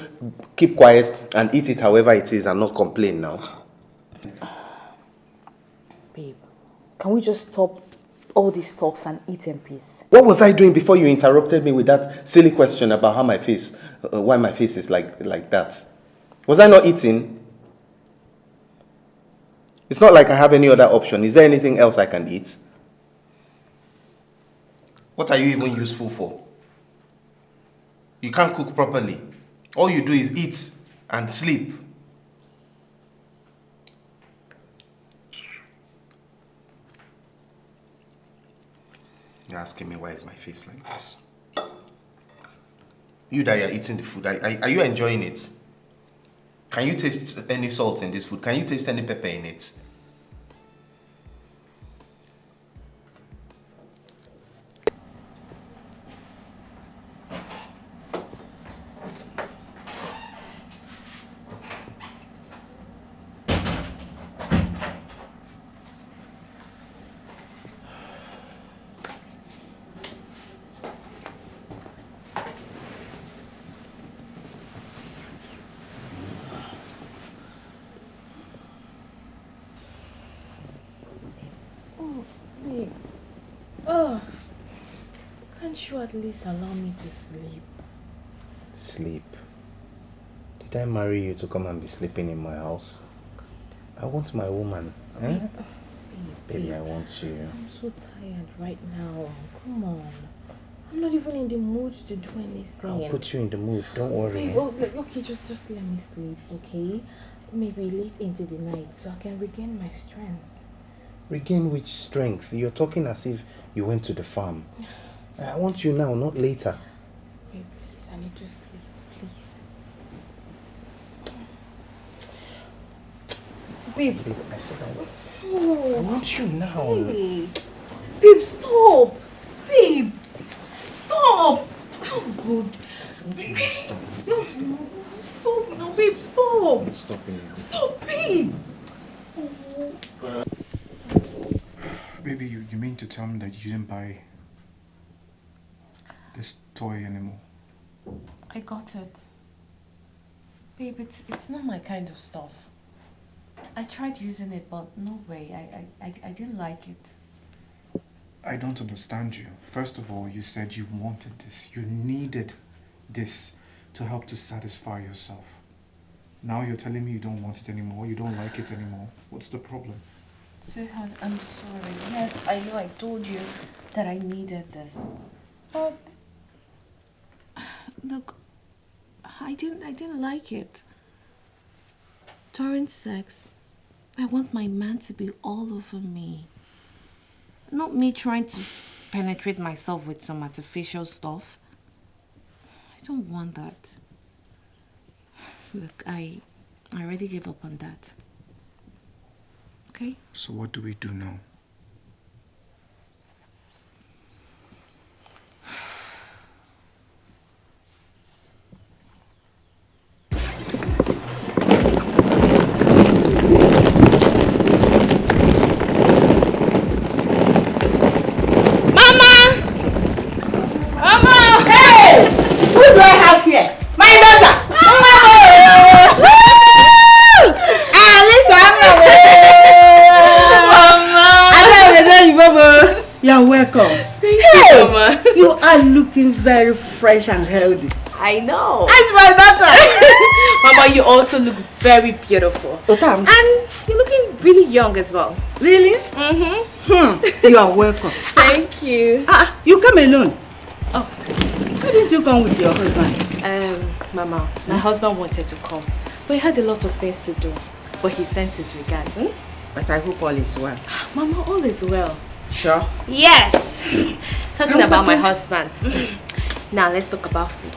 [SPEAKER 5] keep quiet and eat it however it is and not complain now.
[SPEAKER 3] Babe, can we just stop all these talks and eat in peace?
[SPEAKER 5] What was I doing before you interrupted me with that silly question about how my face, why my face is like that? Was I not eating? It's not like I have any other option. Is there anything else I can eat? What are you even useful for? You can't cook properly. All you do is eat and sleep. You're asking me why is my face like this? You that you're eating the food, are you enjoying it? Can you taste any salt in this food? Can you taste any pepper in it?
[SPEAKER 1] Can't you at least allow me to sleep?
[SPEAKER 5] Sleep? Did I marry you to come and be sleeping in my house? I want my woman. Baby, I want you.
[SPEAKER 1] I'm so tired right now. Come on. I'm not even in the mood to do anything.
[SPEAKER 5] I'll put you in the mood. Don't worry.
[SPEAKER 1] Babe, okay, just let me sleep, okay? Maybe late into the night so I can regain my strength.
[SPEAKER 5] Regain which strength? You're talking as if you went to the farm. I want you now, not later.
[SPEAKER 1] Babe, please, I need to sleep, please. Babe,
[SPEAKER 5] I said
[SPEAKER 1] no.
[SPEAKER 5] I want you now.
[SPEAKER 1] Babe, stop. Babe, stop. Oh, good. Babe, no, stop. No, babe, stop. Stop, babe.
[SPEAKER 2] Baby, you mean to tell me that you didn't buy this toy anymore?
[SPEAKER 1] I got it. Babe, it's not my kind of stuff. I tried using it, but no way. I didn't like it.
[SPEAKER 2] I don't understand you. First of all, you said you wanted this. You needed this to help to satisfy yourself. Now you're telling me you don't want it anymore, you don't like it anymore. What's the problem?
[SPEAKER 1] Sweetheart, I'm sorry. Yes, I know I told you that I needed this. But look, I didn't like it. During sex, I want my man to be all over me. Not me trying to penetrate myself with some artificial stuff. I don't want that. Look, I already gave up on that. Okay?
[SPEAKER 2] So what do we do now?
[SPEAKER 6] You're welcome.
[SPEAKER 1] Hey, Mama.
[SPEAKER 6] You are looking very fresh and healthy.
[SPEAKER 1] I know.
[SPEAKER 6] That's my daughter.
[SPEAKER 1] Mama, you also look very beautiful.
[SPEAKER 6] Otam.
[SPEAKER 1] And you're looking really young as well.
[SPEAKER 6] Really?
[SPEAKER 1] Mm-hmm.
[SPEAKER 6] You are welcome.
[SPEAKER 1] Thank you.
[SPEAKER 6] You come alone.
[SPEAKER 1] Oh.
[SPEAKER 6] Why didn't you come with your husband?
[SPEAKER 1] Mama, my husband wanted to come, but he had a lot of things to do. But he sent his regards.
[SPEAKER 6] But I hope all is well.
[SPEAKER 1] Mama, all is well.
[SPEAKER 6] Sure?
[SPEAKER 1] Yes. Talking about my husband. Now let's talk about food.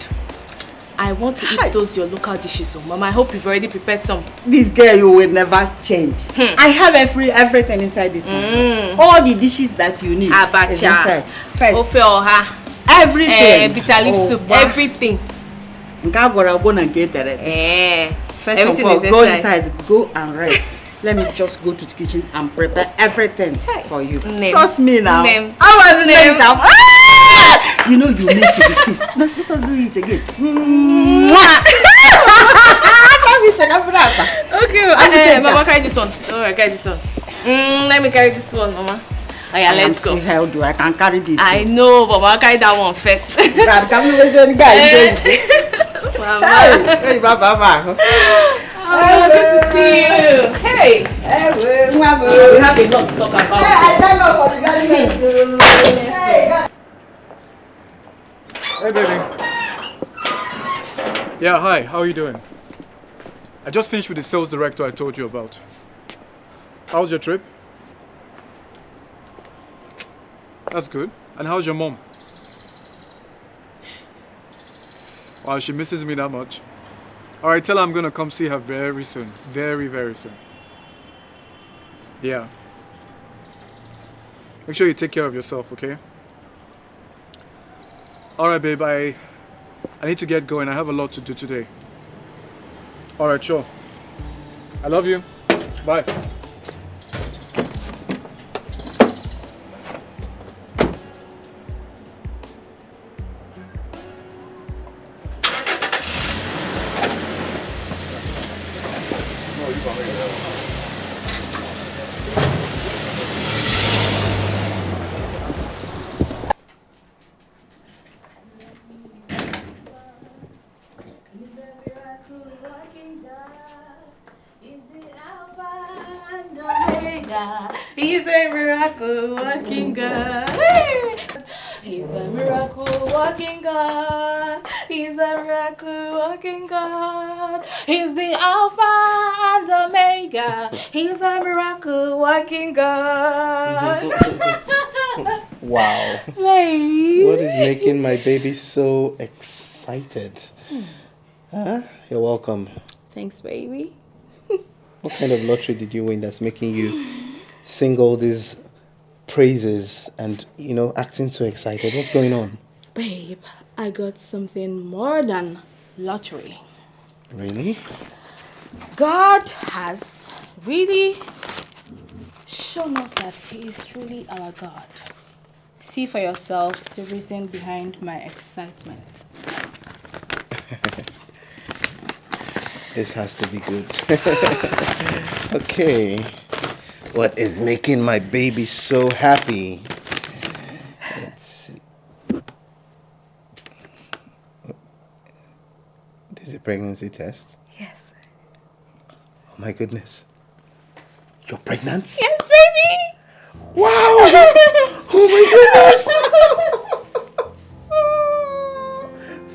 [SPEAKER 1] I want to eat those your local dishes. So, Mama, I hope you've already prepared some.
[SPEAKER 6] This girl, you will never change. I have everything inside this one. All the dishes that you need.
[SPEAKER 1] Abacha, ofe oha,
[SPEAKER 6] everything.
[SPEAKER 1] bitter leaf soup, everything.
[SPEAKER 6] First of all, go inside, go and rest. Let me just go to the kitchen and prepare everything for you. Trust me now. I was name. You know you need to be kissed. Let us do it again.
[SPEAKER 1] Okay, Mama, carry this one. Alright, carry this one. Let me carry this one, Mama. Oh yeah, let's go.
[SPEAKER 6] How do I can carry this?
[SPEAKER 1] I know, but I'll carry that one first.
[SPEAKER 6] Mama.
[SPEAKER 1] Oh, good to see you. Hey. We have a lot to talk about.
[SPEAKER 2] Hey, baby. Yeah, hi. How are you doing? I just finished with the sales director I told you about. How's your trip? That's good. And how's your mom? Wow, she misses me that much. Alright, tell her I'm gonna come see her very soon. Very, very soon. Yeah. Make sure you take care of yourself, okay? Alright, babe, I need to get going. I have a lot to do today. Alright, sure. I love you. Bye.
[SPEAKER 1] He's a miracle working God. He's a miracle working God. He's a miracle working God. He's the Alpha and Omega. He's a miracle working God.
[SPEAKER 4] Wow.
[SPEAKER 1] Babe.
[SPEAKER 4] What is making my baby so excited? Huh? You're welcome.
[SPEAKER 1] Thanks, baby.
[SPEAKER 4] What kind of lottery did you win that's making you sing all these praises and, you know, acting so excited? What's going on?
[SPEAKER 3] Babe, I got something more than lottery.
[SPEAKER 4] Really?
[SPEAKER 3] God has really shown us that He is truly our God. See for yourself the reason behind my excitement.
[SPEAKER 4] This has to be good. Okay. What is making my baby so happy? Let's see. This is a pregnancy test?
[SPEAKER 3] Yes.
[SPEAKER 5] my goodness. You're pregnant?
[SPEAKER 1] Yes, baby.
[SPEAKER 5] Wow! Oh my goodness!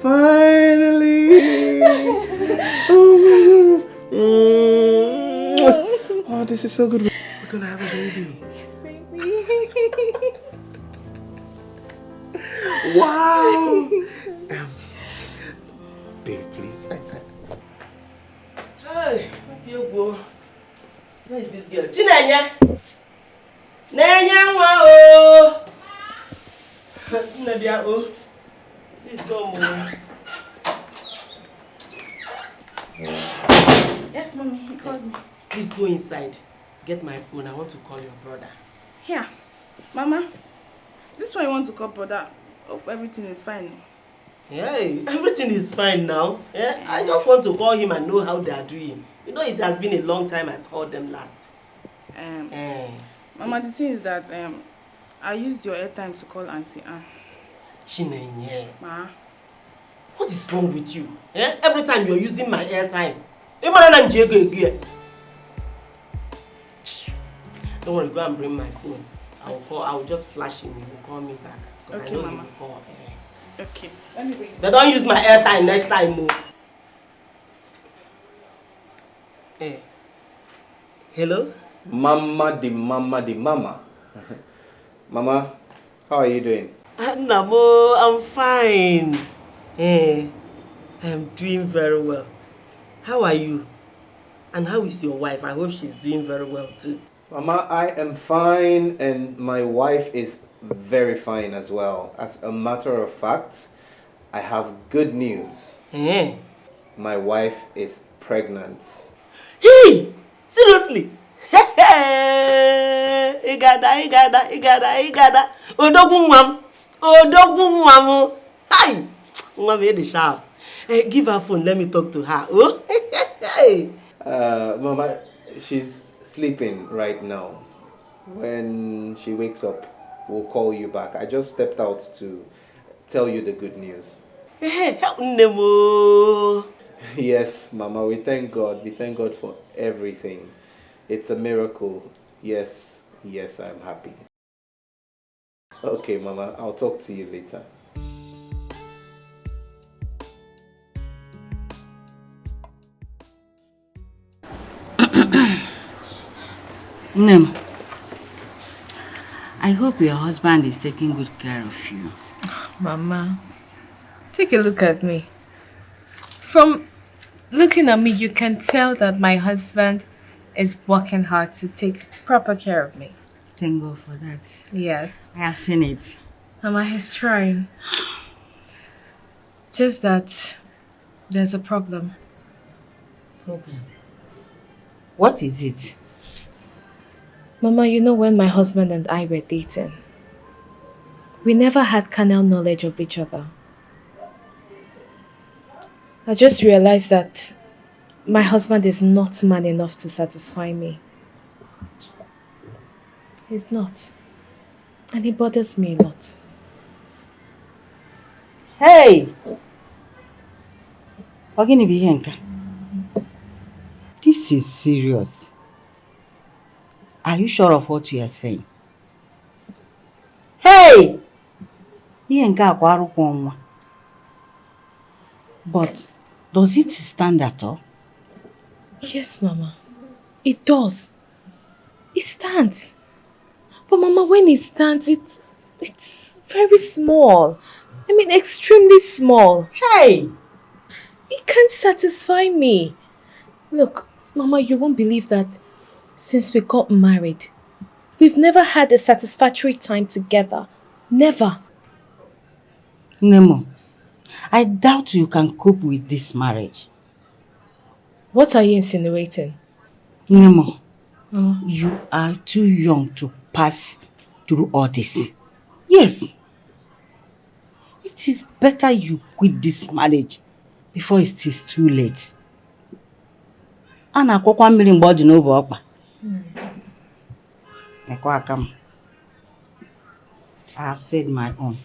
[SPEAKER 5] Finally! Oh my goodness! Oh, this is so good. We're gonna have a baby.
[SPEAKER 1] Yes, baby.
[SPEAKER 5] Wow! Baby, please.
[SPEAKER 7] Hey, what you go? Where is this girl? Chinanya! Nanya wow! Nadia oh. Please come on.
[SPEAKER 3] Yes, mommy, he called me.
[SPEAKER 7] Please go inside. Get my phone. I want to call your brother.
[SPEAKER 3] Here. Mama, this one you want to call brother. Hope everything is fine.
[SPEAKER 7] Hey, everything is fine now. Yeah? I just want to call him and know how they are doing. You know, it has been a long time I called them last.
[SPEAKER 3] Mama, the thing is that I used your airtime to call Auntie Anne.
[SPEAKER 7] Chinenye.
[SPEAKER 3] Ma.
[SPEAKER 7] What is wrong with you? Eh? Every time you're using my airtime. Don't worry, go and bring my phone. I will just flash him. He will call me back.
[SPEAKER 3] Okay,
[SPEAKER 7] I know
[SPEAKER 3] Mama.
[SPEAKER 7] he will call.
[SPEAKER 3] Okay. Let me wait.
[SPEAKER 7] But don't use my airtime next time, Mo. Hey. Hello?
[SPEAKER 5] Mama the mama. Mama, how are you doing?
[SPEAKER 7] Namo, I'm fine. Hey, I'm doing very well. How are you? And how is your wife? I hope she's doing very well too.
[SPEAKER 5] Mama, I am fine and my wife is very fine as well. As a matter of fact, I have good news. My wife is pregnant.
[SPEAKER 7] Hey! Seriously? Igada. Odogunwam. Hi! Mama, the sharp. Hey, give her phone. Let me talk to her. Oh? Hey!
[SPEAKER 5] Mama, she's sleeping right now. When she wakes up, we'll call you back. I just stepped out to tell you the good news.
[SPEAKER 7] Hey, help Nemo.
[SPEAKER 5] Yes, Mama, we thank God. We thank God for everything. It's a miracle. Yes, I'm happy. Okay, Mama, I'll talk to you later.
[SPEAKER 6] Nem, I hope your husband is taking good care of you.
[SPEAKER 1] Mama, take a look at me. From looking at me, you can tell that my husband is working hard to take proper care of me.
[SPEAKER 6] Thank God for that.
[SPEAKER 1] Yes.
[SPEAKER 6] I have seen it.
[SPEAKER 1] Mama, he's trying. Just that there's a problem.
[SPEAKER 6] Problem? What is it?
[SPEAKER 1] Mama, you know when my husband and I were dating, we never had carnal knowledge of each other. I just realized that my husband is not man enough to satisfy me. He's not. And he bothers me a lot.
[SPEAKER 6] Hey! This is serious. Are you sure of what you are saying? Hey! But does it stand at all?
[SPEAKER 1] Yes, Mama. It does. It stands. But Mama, when it stands, it's very small. I mean, extremely small.
[SPEAKER 7] Hey!
[SPEAKER 1] It can't satisfy me. Look, Mama, you won't believe that since we got married, we've never had a satisfactory time together. Never.
[SPEAKER 6] Nemo, I doubt you can cope with this marriage.
[SPEAKER 1] What are you insinuating?
[SPEAKER 6] Nemo, you are too young to pass through all this. Yes. It is better you quit this marriage before it is too late. I have said my own.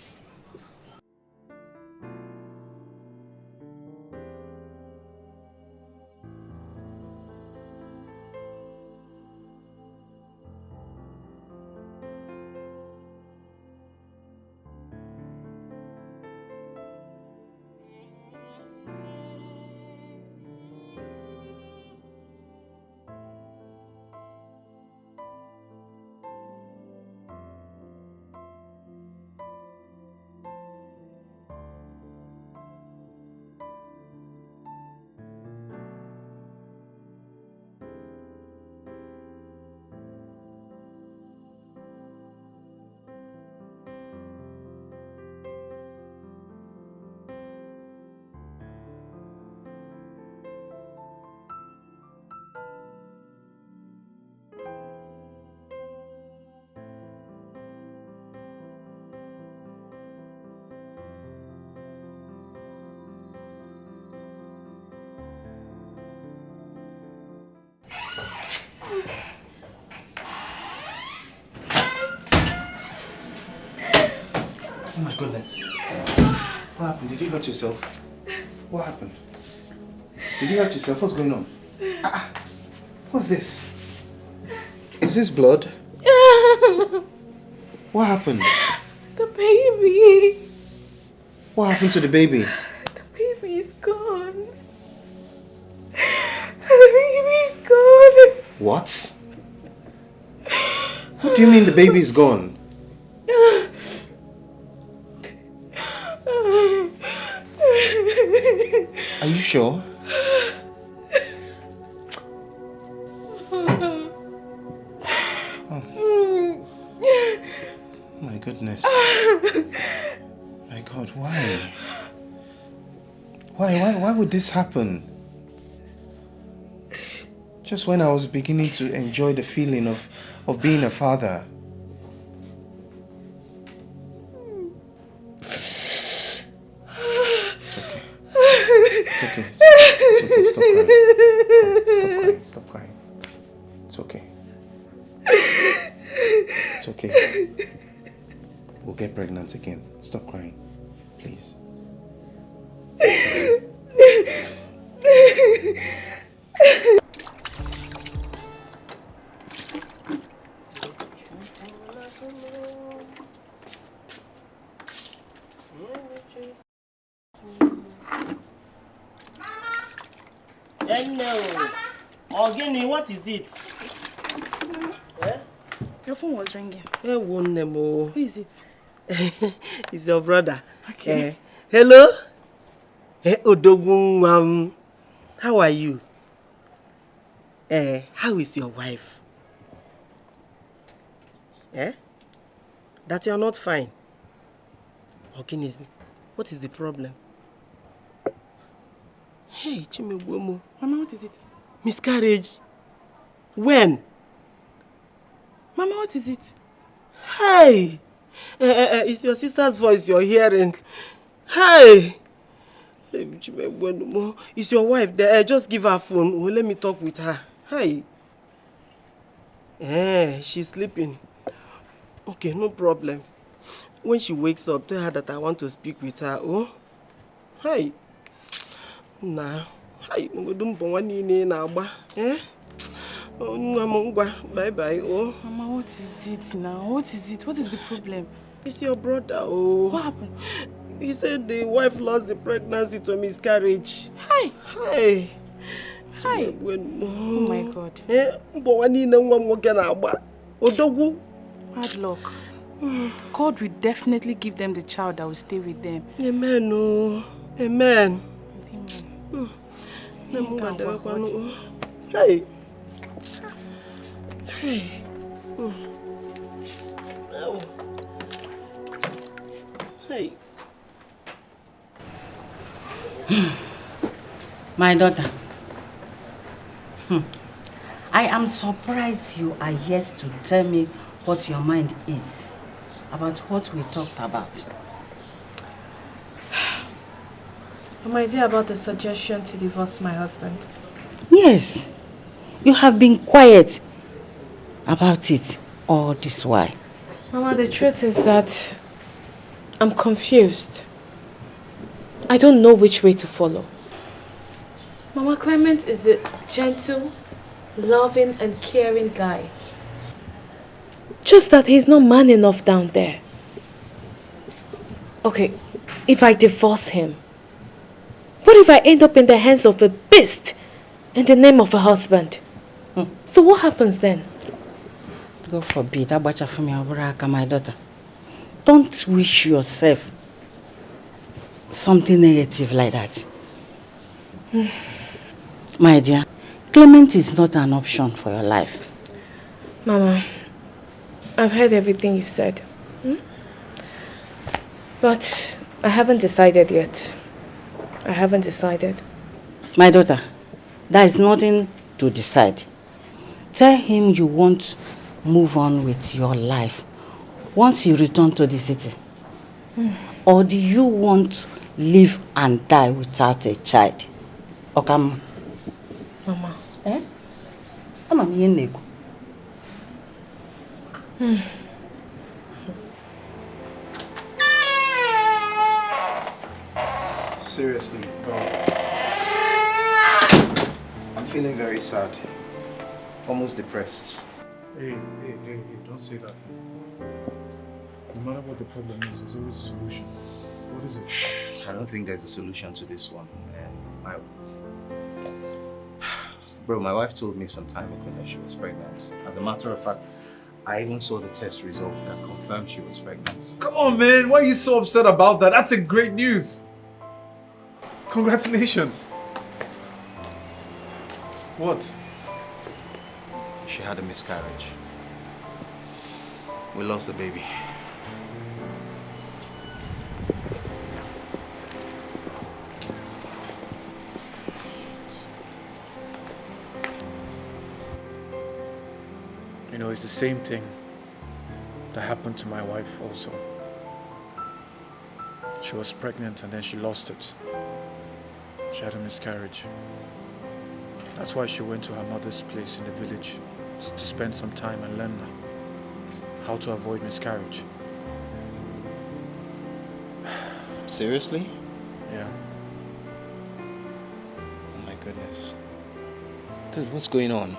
[SPEAKER 5] goodness. What happened? Did you hurt yourself? What happened? Did you hurt yourself? What's going on? What's this? Is this blood? What happened?
[SPEAKER 1] The baby.
[SPEAKER 5] What happened to the baby?
[SPEAKER 1] The baby is gone. The baby is gone.
[SPEAKER 5] What? What do you mean the baby is gone? Are you sure? My goodness. My God, why? Why would this happen? Just when I was beginning to enjoy the feeling of being a father. It's okay. It's okay. Stop crying. It's okay. It's okay. We'll get pregnant again. Stop crying. Please.
[SPEAKER 7] Hello. Ogini, what is it?
[SPEAKER 3] Your phone was ringing.
[SPEAKER 7] Who
[SPEAKER 3] is it?
[SPEAKER 7] It's your brother.
[SPEAKER 3] Okay.
[SPEAKER 7] Hello? Odogun, how are you? How is your wife? That you are not fine. Ogini, what is the problem? Hey, Chimegbomo.
[SPEAKER 3] Mama, what is it?
[SPEAKER 7] Miscarriage. When?
[SPEAKER 3] Mama, what is it?
[SPEAKER 7] Hey! It's your sister's voice you're hearing. Hey! It's your wife there. Just give her phone. Oh, let me talk with her. Hey! She's sleeping. Okay, no problem. When she wakes up, tell her that I want to speak with her. Oh? Hey! Nah. Hey, bye bye. Oh,
[SPEAKER 3] Mama, what is it now? What is it? What is the problem?
[SPEAKER 7] It's your brother. Oh,
[SPEAKER 3] what happened?
[SPEAKER 7] He said the wife lost the pregnancy to miscarriage.
[SPEAKER 3] Hi.
[SPEAKER 7] Hi.
[SPEAKER 3] Hi. Oh my God. Bad luck. God will definitely give them the child that will stay with them.
[SPEAKER 7] Amen. Oh, amen. Hey. Hey. Oh. Hey.
[SPEAKER 6] My daughter. I am surprised you are yet to tell me what your mind is about what we talked about.
[SPEAKER 1] Mama, is it about the suggestion to divorce my husband?
[SPEAKER 6] Yes. You have been quiet about it all this while.
[SPEAKER 1] Mama, the truth is that I'm confused. I don't know which way to follow. Mama, Clement is a gentle, loving and caring guy. Just that he's not man enough down there. Okay, if I divorce him, what if I end up in the hands of a beast in the name of a husband? So what happens then?
[SPEAKER 6] God forbid, Abacha from your braka, my daughter. Don't wish yourself something negative like that. My dear, Clement is not an option for your life.
[SPEAKER 1] Mama, I've heard everything you've said. But I haven't decided yet. I haven't decided.
[SPEAKER 6] My daughter, there is nothing to decide. Tell him you want to move on with your life once you return to the city. Or do you want to live and die without a child? Okay.
[SPEAKER 1] Mama.
[SPEAKER 4] Seriously, bro. I'm feeling very sad. Almost depressed.
[SPEAKER 2] Hey, don't say that. No matter what the problem is, there's always a solution. What is it?
[SPEAKER 4] I don't think there's a solution to this one. Bro, my wife told me some time ago that she was pregnant. As a matter of fact, I even saw the test results that confirmed she was pregnant.
[SPEAKER 2] Come on, man. Why are you so upset about that? That's a great news. Congratulations. What?
[SPEAKER 4] She had a miscarriage. We lost the baby.
[SPEAKER 2] You know, it's the same thing that happened to my wife also. She was pregnant and then she lost it. She had a miscarriage. That's why she went to her mother's place in the village to spend some time and learn how to avoid miscarriage.
[SPEAKER 4] Seriously?
[SPEAKER 2] Yeah.
[SPEAKER 4] Oh my goodness. Dude, what's going on?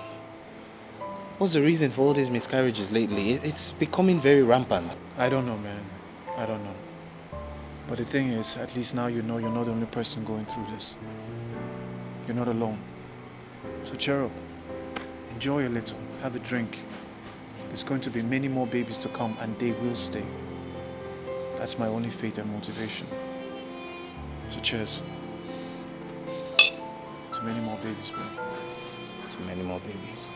[SPEAKER 4] What's the reason for all these miscarriages lately? It's becoming very rampant.
[SPEAKER 2] I don't know, man. I don't know. But the thing is, at least now you know you're not the only person going through this. You're not alone. So cheer up. Enjoy a little. Have a drink. There's going to be many more babies to come and they will stay. That's my only faith and motivation. So cheers. To many more babies, bro.
[SPEAKER 4] To many more babies.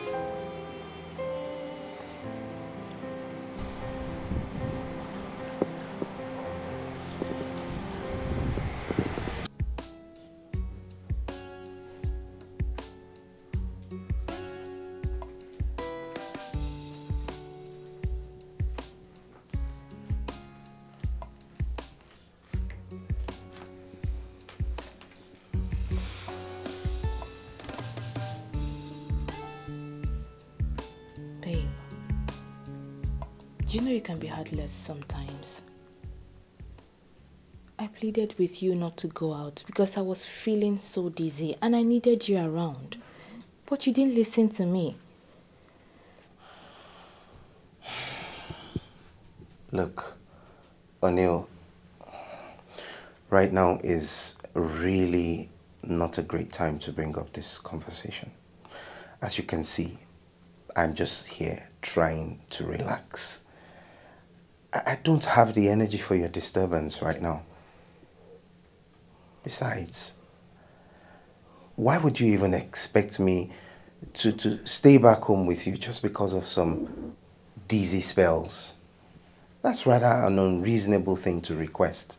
[SPEAKER 1] Babe, you know you can be heartless sometimes. I pleaded with you not to go out because I was feeling so dizzy and I needed you around. But you didn't listen to me.
[SPEAKER 4] Look, O'Neill, right now is really not a great time to bring up this conversation. As you can see, I'm just here trying to relax. I don't have the energy for your disturbance right now. Besides, why would you even expect me to stay back home with you just because of some dizzy spells? That's rather an unreasonable thing to request.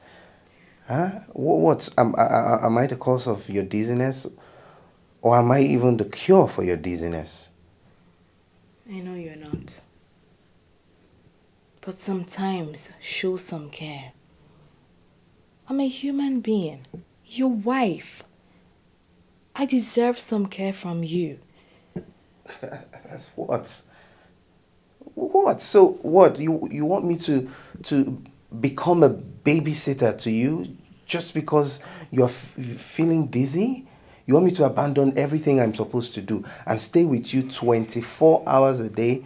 [SPEAKER 4] Huh? Am I the cause of your dizziness? Or am I even the cure for your dizziness?
[SPEAKER 1] I know you're not. But sometimes show some care. I'm a human being. Your wife. I deserve some care from you.
[SPEAKER 4] That's what? What? So what? You want me to become a babysitter to you just because you're feeling dizzy? You want me to abandon everything I'm supposed to do and stay with you 24 hours a day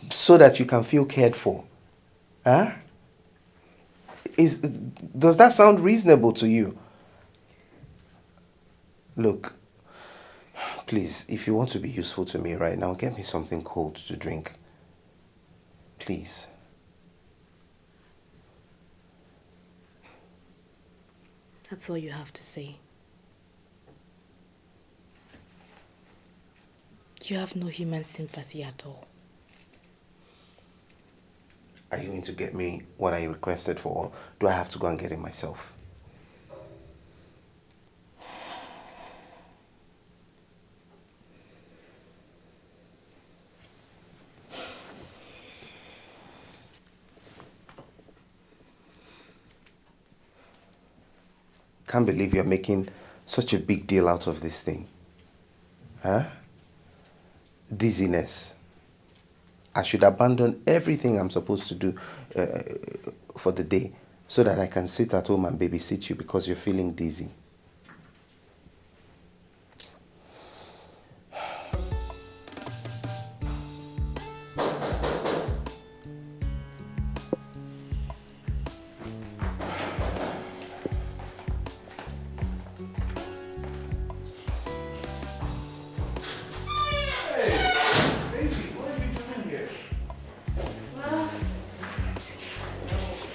[SPEAKER 4] so that you can feel cared for? Huh? Does that sound reasonable to you? Look, please, if you want to be useful to me right now, get me something cold to drink. Please.
[SPEAKER 1] That's all you have to say. You have no human sympathy at all.
[SPEAKER 4] Are you going to get me what I requested for, or do I have to go and get it myself? Can't believe you're making such a big deal out of this thing. Huh? Dizziness. I should abandon everything I'm supposed to do for the day
[SPEAKER 5] so that I can sit at home and babysit you because you're feeling dizzy.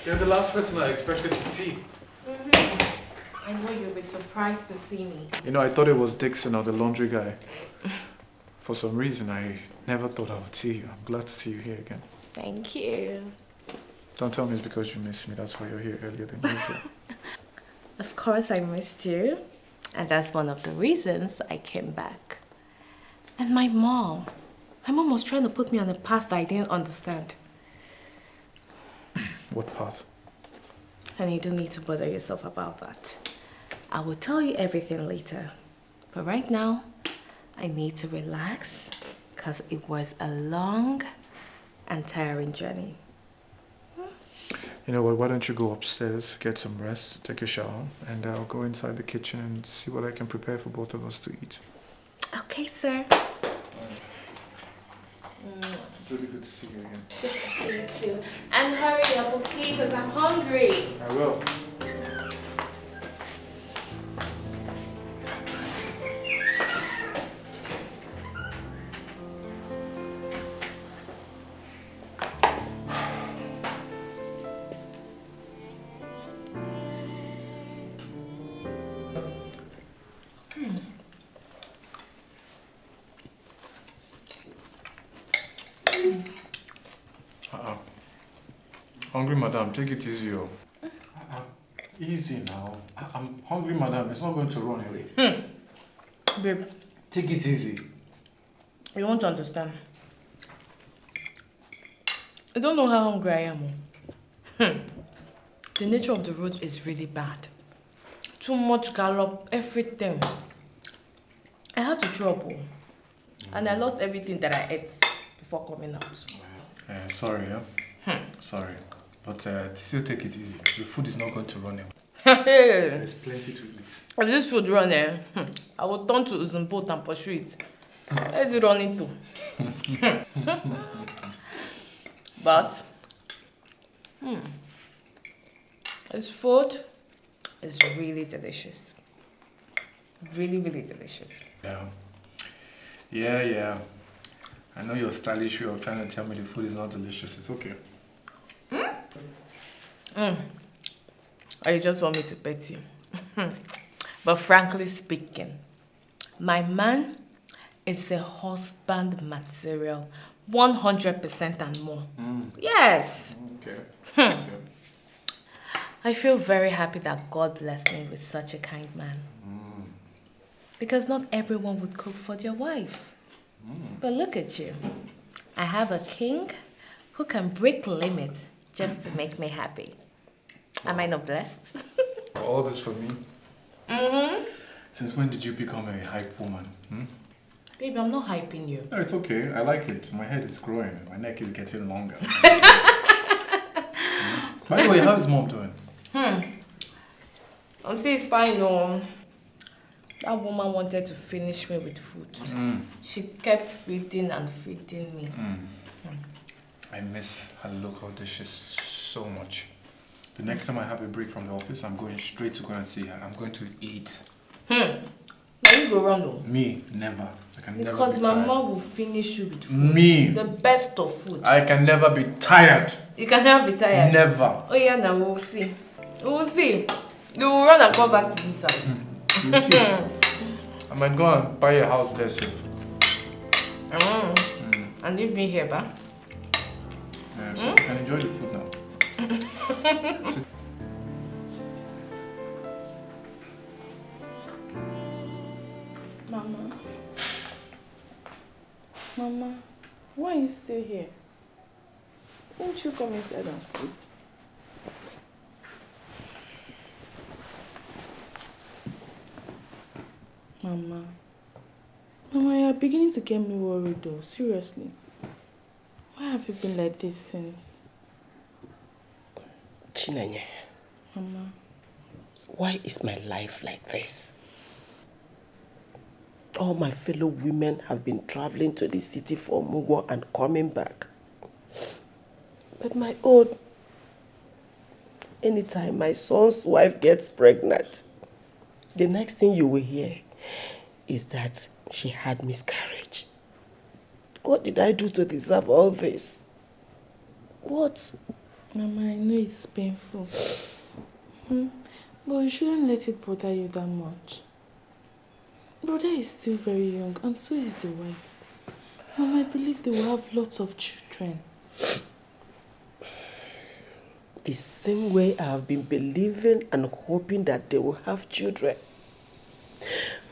[SPEAKER 2] You're the last person I expected to see.
[SPEAKER 1] I know you'll be surprised to see me.
[SPEAKER 2] You know, I thought it was Dixon or the laundry guy. For some reason, I never thought I would see you. I'm glad to see you here again.
[SPEAKER 1] Thank you.
[SPEAKER 2] Don't tell me it's because you missed me. That's why you're here earlier than usual.
[SPEAKER 1] Of course I missed you. And that's one of the reasons I came back. And my mom was trying to put me on a path that I didn't understand.
[SPEAKER 2] What path?
[SPEAKER 1] And you don't need to bother yourself about that. I will tell you everything later. But right now, I need to relax because it was a long and tiring journey.
[SPEAKER 2] You know what, why don't you go upstairs, get some rest, take a shower, and I'll go inside the kitchen and see what I can prepare for both of us to eat.
[SPEAKER 1] Okay, sir.
[SPEAKER 2] It's really good to see you again.
[SPEAKER 1] Good to see you too. And hurry up, okay, because I'm hungry.
[SPEAKER 2] I will. Hungry, madam. Take it easy. Easy now. I'm hungry, madam. It's not going to run away.
[SPEAKER 1] Babe.
[SPEAKER 2] Take it easy.
[SPEAKER 1] You won't understand. I don't know how hungry I am. The nature of the road is really bad. Too much gallop, everything. I had to throw up. And I lost everything that I ate before coming out.
[SPEAKER 2] Sorry, Sorry. But still take it easy. The food is not going to run away. There's plenty to eat.
[SPEAKER 1] If this food run, I will turn to Uzumboat and pursue it. Where is it running to? But this food is really delicious. Really, really delicious.
[SPEAKER 2] Yeah. I know you're stylish. You're trying to tell me the food is not delicious. It's okay.
[SPEAKER 1] Or you just want me to pet you? But frankly speaking, my man is a husband material, 100% and more. Yes.
[SPEAKER 2] Okay.
[SPEAKER 1] I feel very happy that God blessed me with such a kind man. Because not everyone would cook for their wife. But look at you. I have a king who can break limits just to make me happy. Am I not blessed?
[SPEAKER 2] All this for me? Since when did you become a hype woman?
[SPEAKER 1] Baby, I'm not hyping you.
[SPEAKER 2] No, it's okay. I like it. My head is growing. My neck is getting longer. By the way, how's mom doing?
[SPEAKER 1] Auntie is fine, no. That woman wanted to finish me with food. She kept feeding and feeding me.
[SPEAKER 2] I miss her local dishes so much. The next time I have a break from the office, I'm going straight to go and see her. I'm going to eat.
[SPEAKER 1] Now you go run though.
[SPEAKER 2] Me, never. I can never be
[SPEAKER 1] because my
[SPEAKER 2] tired.
[SPEAKER 1] mom will finish you with food.
[SPEAKER 2] Me.
[SPEAKER 1] The best of food.
[SPEAKER 2] I can never be tired.
[SPEAKER 1] You can never be tired.
[SPEAKER 2] Never.
[SPEAKER 1] Oh yeah, now we will see. We will see. You will run and come back to this house.
[SPEAKER 2] You'll see. I might go and buy a house there, safe.
[SPEAKER 1] And leave me here, ba?
[SPEAKER 2] Yeah, so you can enjoy the food now.
[SPEAKER 1] Mama, why are you still here? Won't you come inside and sleep? Mama, you're beginning to get me worried though, seriously. Why have you been like this since?
[SPEAKER 7] Chinenye,
[SPEAKER 1] Mama.
[SPEAKER 7] Why is my life like this? All my fellow women have been traveling to the city for Mugo and coming back. But my own, anytime my son's wife gets pregnant, the next thing you will hear is that she had miscarriage. What did I do to deserve all this? What?
[SPEAKER 1] Mama, I know it's painful. But you shouldn't let it bother you that much. Brother is still very young, and so is the wife. Mama, I believe they will have lots of children.
[SPEAKER 7] The same way I have been believing and hoping that they will have children.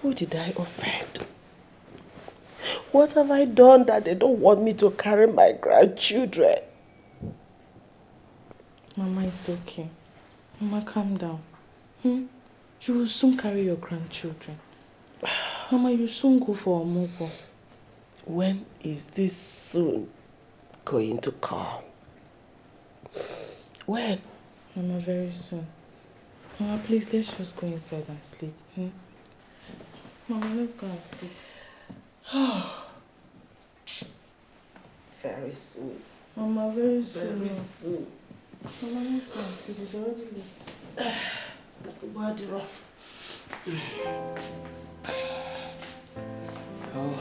[SPEAKER 7] Who did I offend? What have I done that they don't want me to carry my grandchildren?
[SPEAKER 1] Mama, it's okay. Mama, calm down. You will soon carry your grandchildren. Mama, you soon go for a mobile.
[SPEAKER 7] When is this soon going to come? When?
[SPEAKER 1] Mama, very soon. Mama, please, let's just go inside and sleep. Mama, let's go and sleep.
[SPEAKER 7] Very soon.
[SPEAKER 1] Mama, very soon.
[SPEAKER 7] Very soon.
[SPEAKER 1] Mama, let's go and sleep. It's already late.
[SPEAKER 7] Let's go back to rough. Oh.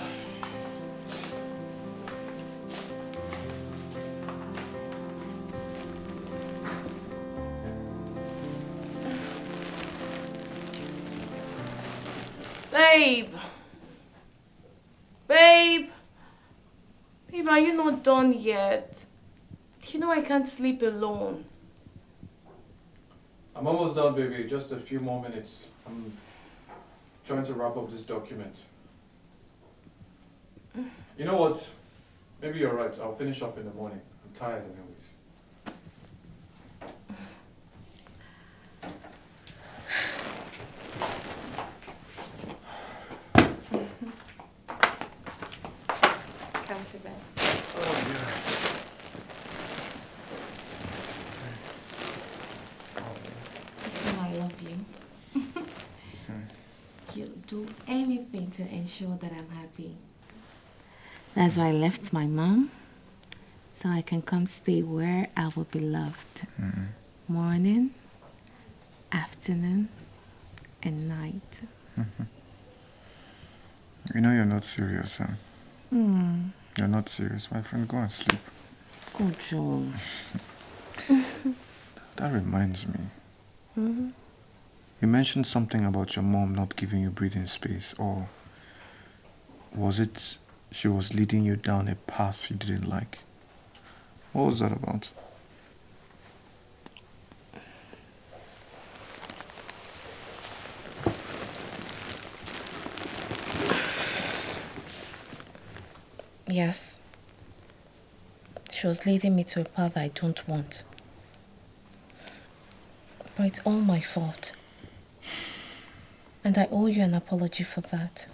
[SPEAKER 1] Babe! Babe! Babe, are you not done yet? You know I can't sleep alone.
[SPEAKER 2] I'm almost done, baby. Just a few more minutes. I'm trying to wrap up this document. You know what? Maybe you're right. I'll finish up in the morning. I'm tired anyways.
[SPEAKER 1] Come to bed.
[SPEAKER 2] Oh, yeah.
[SPEAKER 1] You know I love you. You'll do anything to ensure that I'm happy. That's why I left my mom, so I can come stay where I will be loved. Morning, afternoon, and night.
[SPEAKER 2] You know you're not serious, huh? You're not serious, my friend. Go and sleep.
[SPEAKER 1] Good job.
[SPEAKER 2] That reminds me. You mentioned something about your mom not giving you breathing space, or was it she was leading you down a path you didn't like? What was that about?
[SPEAKER 1] Yes. She was leading me to a path I don't want. But it's all my fault. And I owe you an apology for that.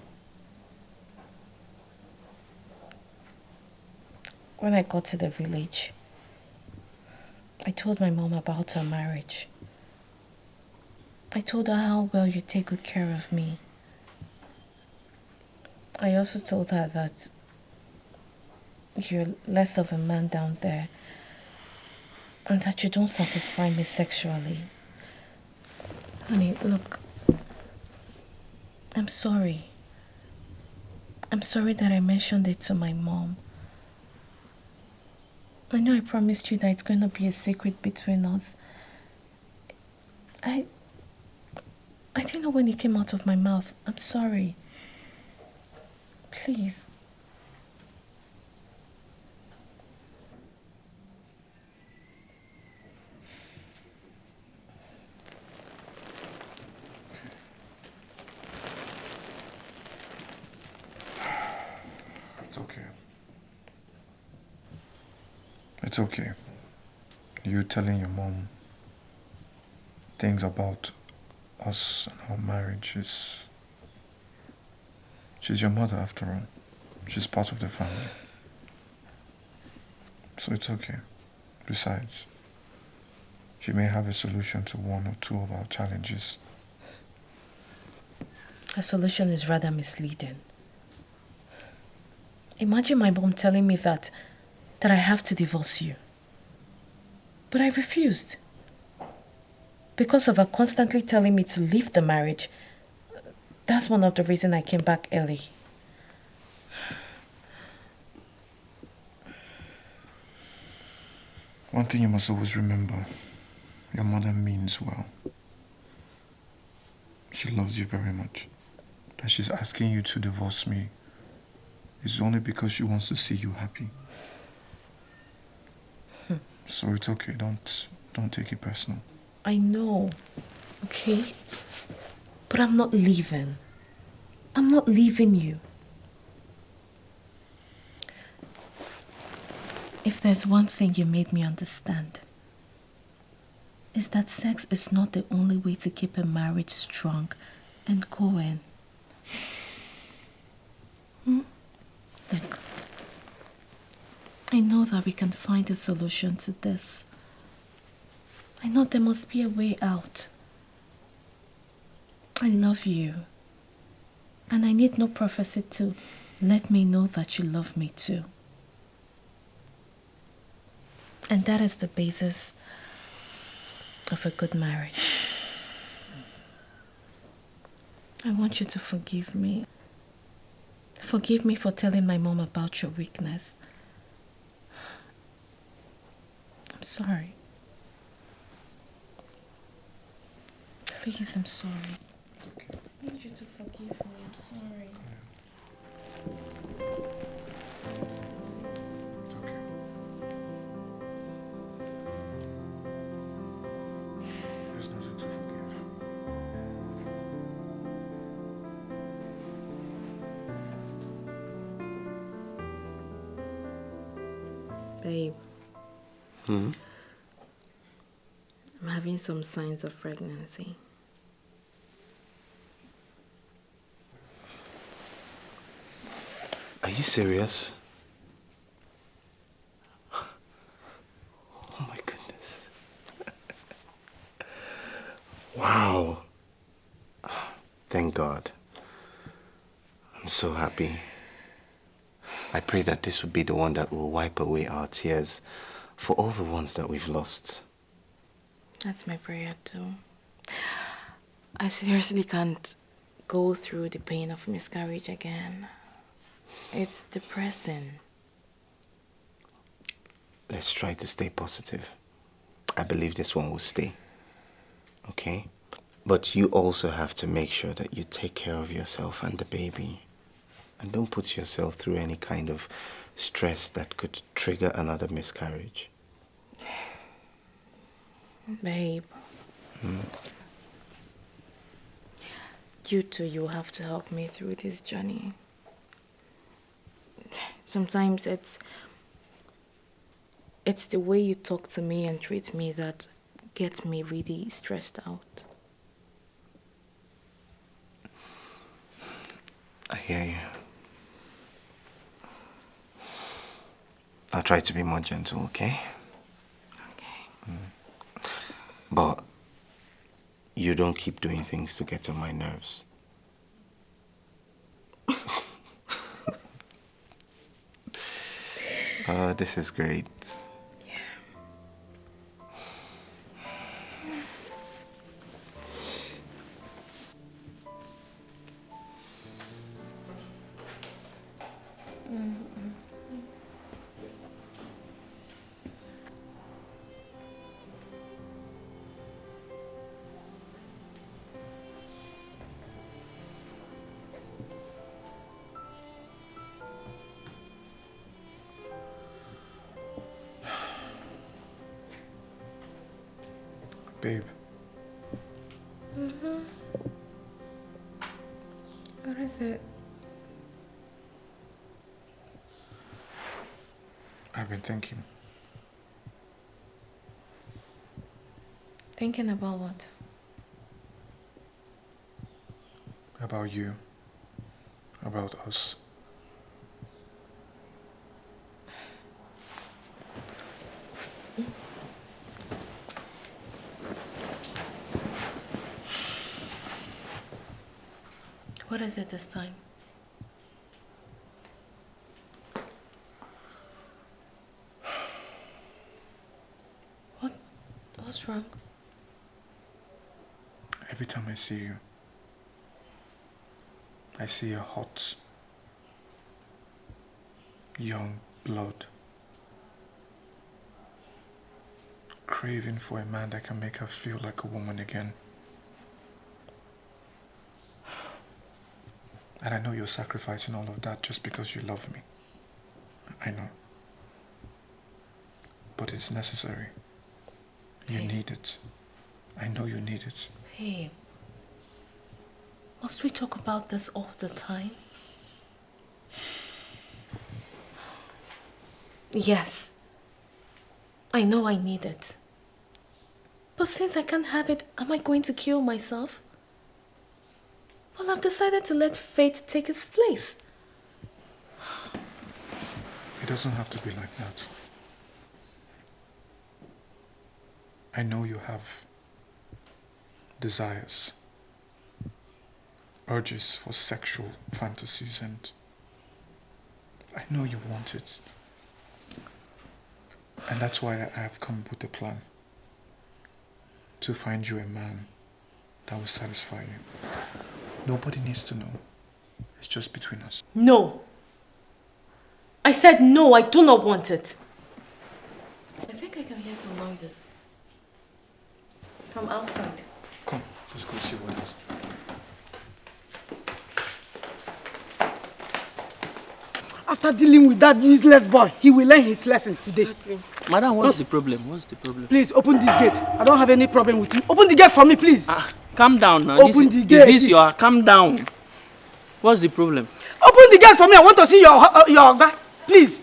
[SPEAKER 1] When I got to the village, I told my mom about our marriage. I told her how well you take good care of me. I also told her that you're less of a man down there and that you don't satisfy me sexually. Honey, look, I'm sorry. I'm sorry that I mentioned it to my mom. I know I promised you that it's going to be a secret between us. I didn't know when it came out of my mouth. I'm sorry. Please.
[SPEAKER 2] It's okay. It's okay. You telling your mom things about us and our marriage is... She's your mother after all. She's part of the family. So it's okay. Besides, she may have a solution to one or two of our challenges.
[SPEAKER 1] A solution is rather misleading. Imagine my mom telling me that I have to divorce you. But I refused. Because of her constantly telling me to leave the marriage, that's one of the reasons I came back early.
[SPEAKER 2] One thing you must always remember, your mother means well. She loves you very much. That she's asking you to divorce me is only because she wants to see you happy. So it's okay, don't take it personal.
[SPEAKER 1] I know, okay? But I'm not leaving. I'm not leaving you. If there's one thing you made me understand, is that sex is not the only way to keep a marriage strong and going. Look, I know that we can find a solution to this. I know there must be a way out. I love you. And I need no prophecy to let me know that you love me too. And that is the basis of a good marriage. I want you to forgive me. Forgive me for telling my mom about your weakness. I'm sorry. Please, I'm sorry. I need you to forgive me. I'm sorry.
[SPEAKER 2] It's okay. There's nothing to forgive.
[SPEAKER 3] Babe. I'm having some signs of pregnancy.
[SPEAKER 5] Are you serious? Oh my goodness. Wow. Thank God. I'm so happy. I pray that this will be the one that will wipe away our tears for all the ones that we've lost.
[SPEAKER 3] That's my prayer too. I seriously can't go through the pain of miscarriage again. It's depressing.
[SPEAKER 5] Let's try to stay positive. I believe this one will stay. Okay? But you also have to make sure that you take care of yourself and the baby. And don't put yourself through any kind of stress that could trigger another miscarriage.
[SPEAKER 3] Babe. You too, you have to help me through this journey. Sometimes it's the way you talk to me and treat me that gets me really stressed out.
[SPEAKER 5] I hear you. I'll try to be more gentle, okay?
[SPEAKER 3] Okay.
[SPEAKER 5] But you don't keep doing things to get on my nerves. Oh, this is great.
[SPEAKER 2] Babe.
[SPEAKER 3] What is it?
[SPEAKER 2] I've been thinking.
[SPEAKER 3] Thinking about what?
[SPEAKER 2] About you. About us.
[SPEAKER 1] What is it this time? What's wrong?
[SPEAKER 2] Every time I see you, I see a hot, young blood, craving for a man that can make her feel like a woman again. And I know you're sacrificing all of that just because you love me. I know. But it's necessary. You need it. I know you need it.
[SPEAKER 1] Hey, must we talk about this all the time? Yes, I know I need it. But since I can't have it, am I going to kill myself? Well, I've decided to let fate take its place.
[SPEAKER 2] It doesn't have to be like that. I know you have desires, urges for sexual fantasies, and I know you want it. And that's why I have come up with a plan to find you a man that will satisfy you. Nobody needs to know. It's just between us.
[SPEAKER 1] No. I said no, I do not want it. I think I can hear some noises. From outside.
[SPEAKER 2] Come, let's go see what it is.
[SPEAKER 8] After dealing with that useless boy, he will learn his lessons today.
[SPEAKER 9] Madam, what's the problem? What's the problem?
[SPEAKER 8] Please, open this gate. I don't have any problem with you. Open the gate for me, please.
[SPEAKER 9] Calm down now.
[SPEAKER 8] Open the gate.
[SPEAKER 9] Is this your... Calm down. What's the problem?
[SPEAKER 8] Open the gate for me. I want to see your guy. Please.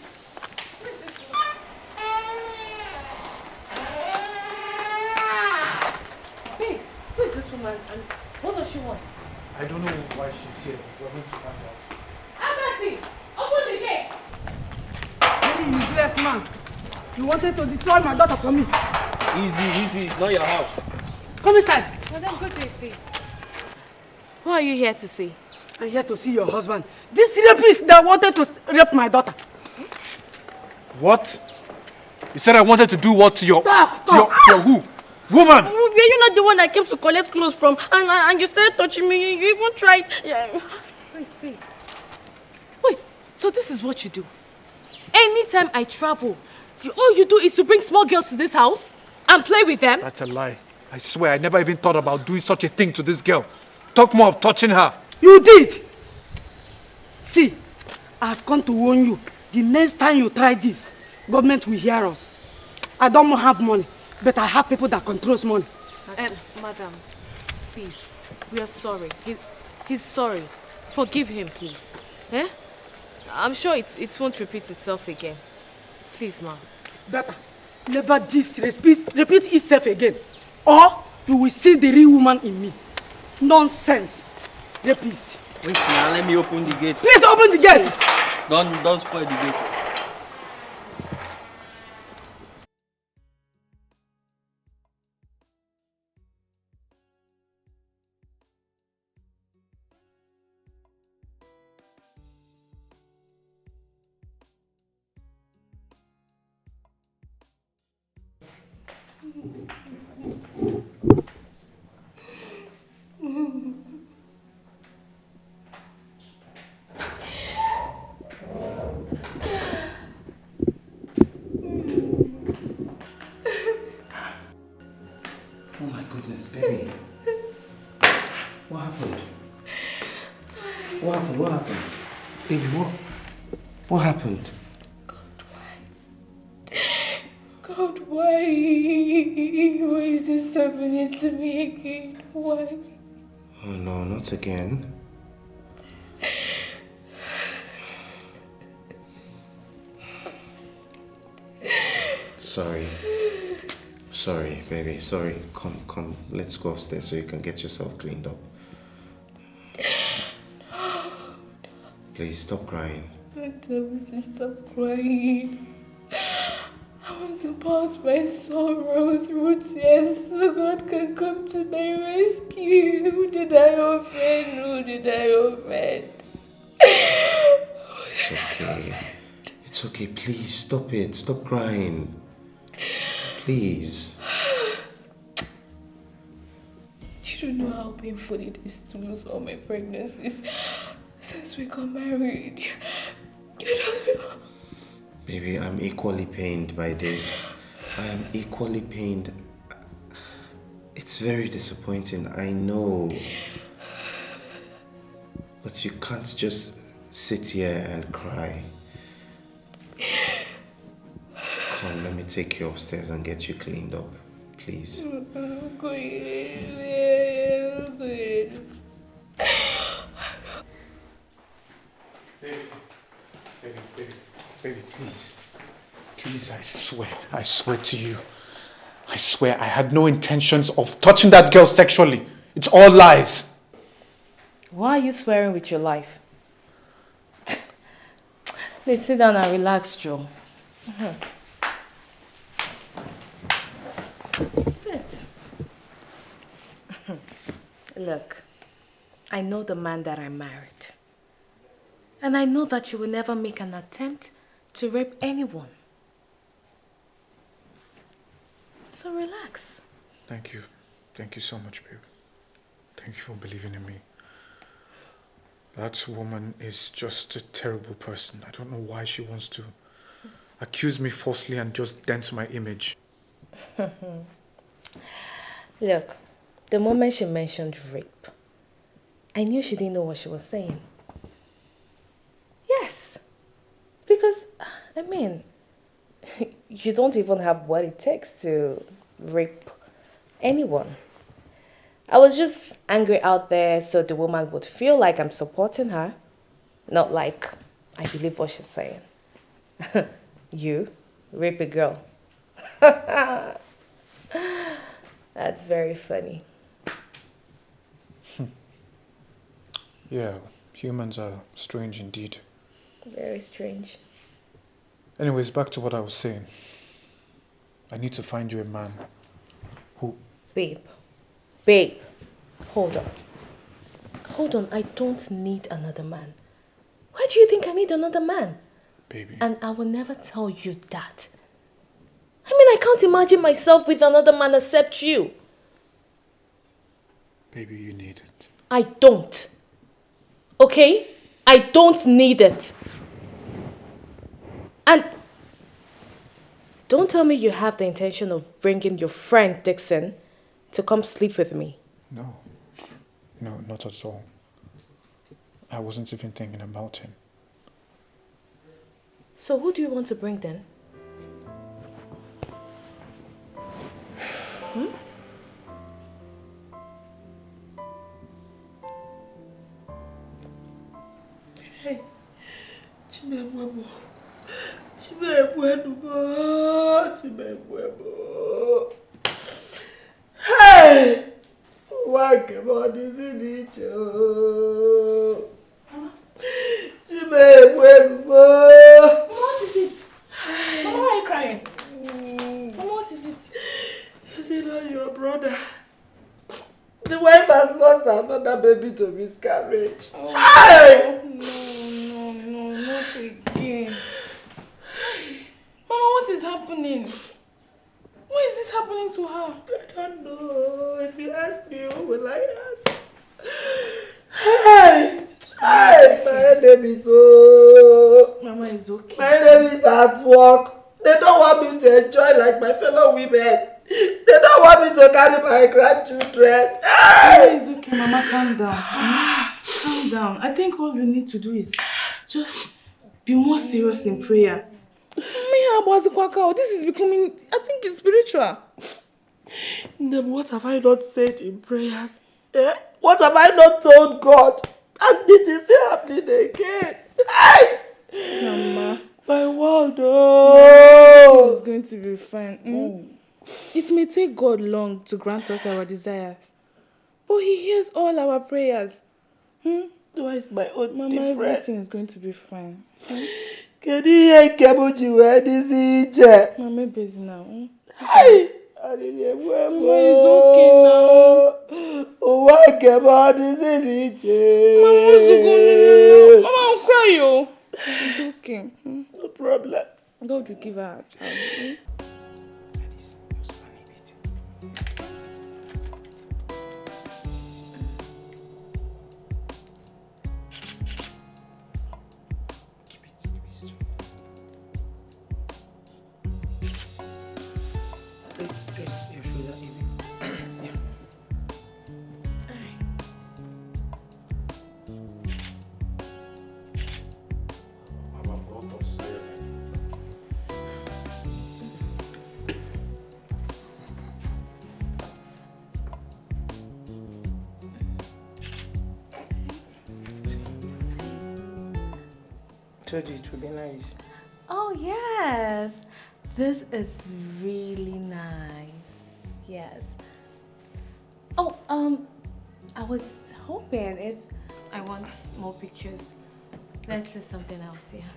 [SPEAKER 1] Hey, who is this woman and what does she want?
[SPEAKER 2] I don't know why she's here. We're going to find out.
[SPEAKER 1] Agatha, open the gate!
[SPEAKER 8] Very useless man. You wanted to destroy my daughter for me.
[SPEAKER 9] Easy. It's not your house.
[SPEAKER 8] Come inside.
[SPEAKER 1] Madam, good day, please. Who are you here to see?
[SPEAKER 8] I'm here to see your husband. This rapist that wanted to rape my daughter.
[SPEAKER 2] What? You said I wanted to do what to your...
[SPEAKER 8] Stop!
[SPEAKER 2] Your who? Woman!
[SPEAKER 1] Were you not the one I came to collect clothes from and you started touching me? You even tried... Wait, so this is what you do? Anytime I travel, all you do is to bring small girls to this house and play with them?
[SPEAKER 2] That's a lie. I swear I never even thought about doing such a thing to this girl. Talk more of touching her.
[SPEAKER 8] You did! See, I've come to warn you. The next time you try this, government will hear us. I don't have money, but I have people that controls money.
[SPEAKER 1] Madam, please, we are sorry. He's sorry. Forgive him, please. Eh? I'm sure it won't repeat itself again. Please, ma'am.
[SPEAKER 8] Better never this repeat itself again, or you will see the real woman in me. Nonsense. Rapist.
[SPEAKER 9] Wait now, let me open the gate.
[SPEAKER 8] Please open the gate.
[SPEAKER 9] Don't spoil the gate.
[SPEAKER 5] Oh my goodness, baby. What happened? What happened? Baby, what happened?
[SPEAKER 1] God, why? Why is this happening to me again? Why?
[SPEAKER 5] Oh no, not again. Sorry, baby, sorry. Come, let's go upstairs so you can get yourself cleaned up. Please stop crying.
[SPEAKER 1] Don't tell me to stop crying. I want to pass my sorrows through tears so God can come to my rescue. Who did I offend? Who did I offend?
[SPEAKER 5] It's okay. It's okay. Please, stop it. Stop crying. Please.
[SPEAKER 1] You don't know how painful it is to lose all my pregnancies since we got married. You don't know.
[SPEAKER 5] Baby, I'm equally pained by this. I am equally pained. It's very disappointing, I know. But you can't just sit here and cry. Come, let me take you upstairs and get you cleaned up, please.
[SPEAKER 2] Baby, please. Please, I swear to you. I swear I had no intentions of touching that girl sexually. It's all lies.
[SPEAKER 1] Why are you swearing with your life? Please sit down and relax, Joe. Sit. Look, I know the man that I married. And I know that you will never make an attempt to rape anyone. So relax.
[SPEAKER 2] Thank you. Thank you so much, babe. Thank you for believing in me. That woman is just a terrible person. I don't know why she wants to accuse me falsely and just dent my image.
[SPEAKER 1] Look, the moment she mentioned rape, I knew she didn't know what she was saying. Yes. Because, I mean, you don't even have what it takes to rape anyone. I was just angry out there so the woman would feel like I'm supporting her, not like I believe what she's saying. You rape a girl. That's very funny.
[SPEAKER 2] Yeah, humans are strange indeed.
[SPEAKER 1] Very strange.
[SPEAKER 2] Anyways, back to what I was saying. I need to find you a man who...
[SPEAKER 1] Babe, hold on, I don't need another man. Why do you think I need another man?
[SPEAKER 2] Baby.
[SPEAKER 1] And I will never tell you that. I mean, I can't imagine myself with another man except you.
[SPEAKER 2] Baby, you need it.
[SPEAKER 1] I don't. Okay? I don't need it. And don't tell me you have the intention of bringing your friend Dixon to come sleep with me.
[SPEAKER 2] No, not at all. I wasn't even thinking about him.
[SPEAKER 1] So who do you want to bring then?
[SPEAKER 7] Hey, Chimemwebo. Hey! What about this in each other? Chimemwebo.
[SPEAKER 1] What is it? Mama, why are you crying? Mama, what is it?
[SPEAKER 7] Is it not your brother? The wife has lost another baby to miscarriage.
[SPEAKER 1] Oh,
[SPEAKER 7] hey!
[SPEAKER 1] No, not again. Mama, what is happening? Why is this happening to her?
[SPEAKER 7] I don't know. If you ask me, who will I ask? Hey! My name is
[SPEAKER 1] Mama is okay.
[SPEAKER 7] My name is at work. They don't want me to enjoy like my fellow women. They don't want me to carry my grandchildren.
[SPEAKER 1] Mama is okay, Mama, calm down. Calm down. I think all you need to do is just be more serious in prayer. This is becoming, I think it's spiritual.
[SPEAKER 7] Then what have I not said in prayers? Eh? What have I not told God? And this is happening again. Hey!
[SPEAKER 1] Mama.
[SPEAKER 7] My world, oh!
[SPEAKER 1] It's going to be fine. It may take God long to grant us our desires, but He hears all our prayers.
[SPEAKER 7] Why is my own
[SPEAKER 1] Mama,
[SPEAKER 7] different?
[SPEAKER 1] everything is going to be fine.
[SPEAKER 7] Can you come to where this is?
[SPEAKER 1] Mama busy now.
[SPEAKER 7] Hi. Mama
[SPEAKER 1] is okay now.
[SPEAKER 7] What about this is?
[SPEAKER 1] Mama, I'll cry you. It's okay.
[SPEAKER 7] No problem.
[SPEAKER 1] God will give her a child.
[SPEAKER 7] Told you it would be nice.
[SPEAKER 1] Oh yes, this is really nice. Yes. Oh, I was hoping if I want more pictures, let's do something else here.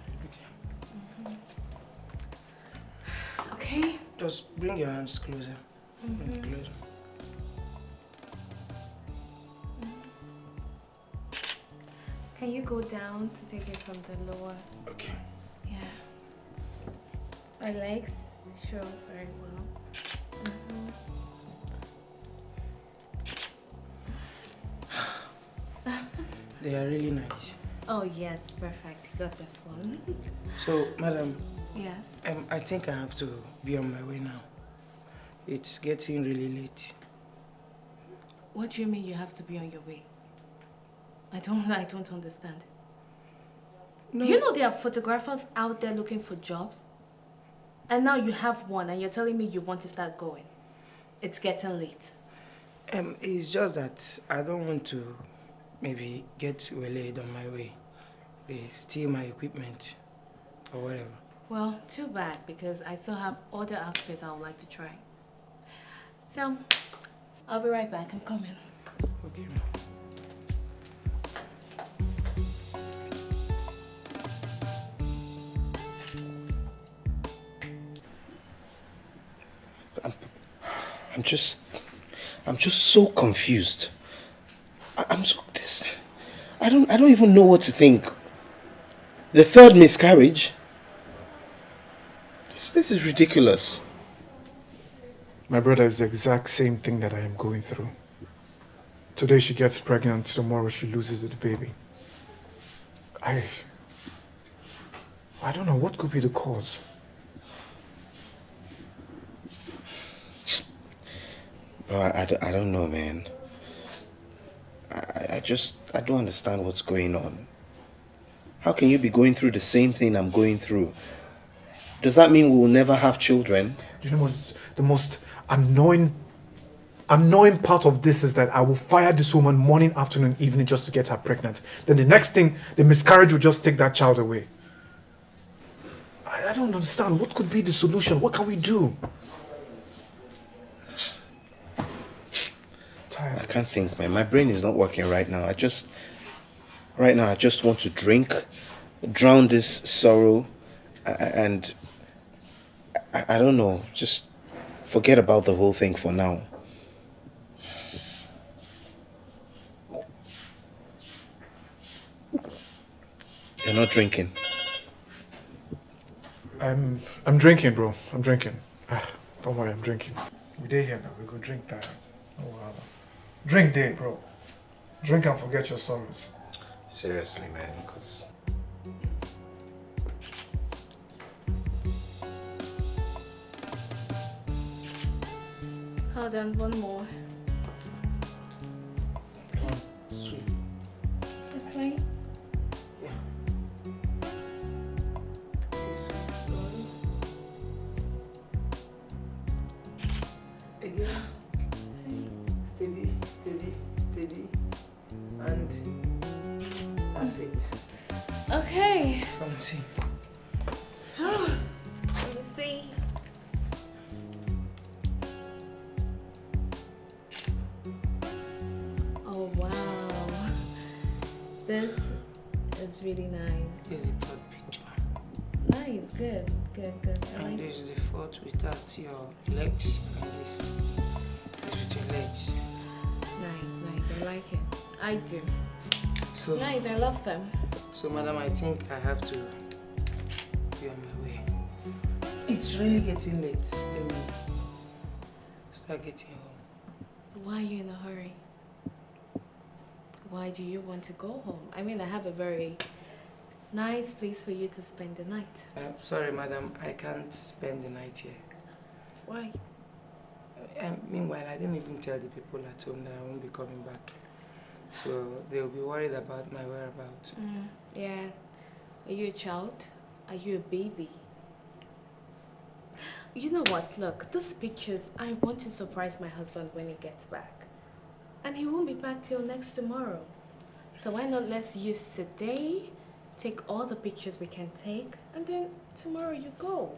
[SPEAKER 1] Okay.
[SPEAKER 7] Just bring your hands closer. Closer.
[SPEAKER 1] Can you go down to take it from the lower?
[SPEAKER 7] Okay.
[SPEAKER 1] Yeah. My legs show very well.
[SPEAKER 7] They are really nice.
[SPEAKER 1] Oh yes, perfect. Got this one.
[SPEAKER 7] So, madam.
[SPEAKER 1] Yes.
[SPEAKER 7] I think I have to be on my way now. It's getting really late.
[SPEAKER 1] What do you mean you have to be on your way? I don't understand.
[SPEAKER 7] No.
[SPEAKER 1] Do you know there are photographers out there looking for jobs? And now you have one and you're telling me you want to start going. It's getting late.
[SPEAKER 7] It's just that I don't want to maybe get waylaid on my way. They steal my equipment or whatever.
[SPEAKER 1] Well, too bad because I still have other outfits I would like to try. So, I'll be right back. I'm coming.
[SPEAKER 7] Okay.
[SPEAKER 5] I'm just so confused. I'm so this. I don't even know what to think. The third miscarriage. This is ridiculous.
[SPEAKER 2] My brother, is the exact same thing that I am going through. Today she gets pregnant, tomorrow she loses the baby. I don't know what could be the cause.
[SPEAKER 5] Bro, I don't know, man. I don't understand what's going on. How can you be going through the same thing I'm going through? Does that mean we will never have children?
[SPEAKER 2] Do you know what's the most annoying part of this is that I will fire this woman morning, afternoon, evening just to get her pregnant. Then the next thing, the miscarriage will just take that child away. I don't understand. What could be the solution? What can we do?
[SPEAKER 5] I can't think, man. My brain is not working right now. I just want to drink, drown this sorrow, and I don't know, just forget about the whole thing for now. You're not drinking.
[SPEAKER 2] I'm drinking, bro. I'm drinking. Don't worry, I'm drinking. We day here now. We go drink that. Oh wow. Drink day, bro. Drink and forget your sorrows.
[SPEAKER 5] Seriously, man, because...
[SPEAKER 1] Hold on, one more.
[SPEAKER 7] Sweet.
[SPEAKER 1] That's right.
[SPEAKER 7] Yeah. Again. Steady, steady, steady. And that's it.
[SPEAKER 1] Okay.
[SPEAKER 7] Come and see.
[SPEAKER 1] Let me see. Oh wow. This is really nice.
[SPEAKER 7] Here's the third picture.
[SPEAKER 1] Nice, good.
[SPEAKER 10] And this is the fourth without your legs, and this is with your legs.
[SPEAKER 1] Nice, I like it. I do.
[SPEAKER 10] So
[SPEAKER 1] nice, I love them.
[SPEAKER 10] So madam, I think I have to be on my way. It's really getting late. Let me start getting home.
[SPEAKER 1] Why are you in a hurry? Why do you want to go home? I mean, I have a very nice place for you to spend the night.
[SPEAKER 10] Sorry, madam, I can't spend the night here.
[SPEAKER 1] Why?
[SPEAKER 10] Meanwhile, I didn't even tell the people at home that I won't be coming back. So they'll be worried about my whereabouts.
[SPEAKER 1] Yeah. Are you a child? Are you a baby? You know what? Look, these pictures, I want to surprise my husband when he gets back. And he won't be back till next tomorrow. So why not let's use today, take all the pictures we can take, and then tomorrow you go.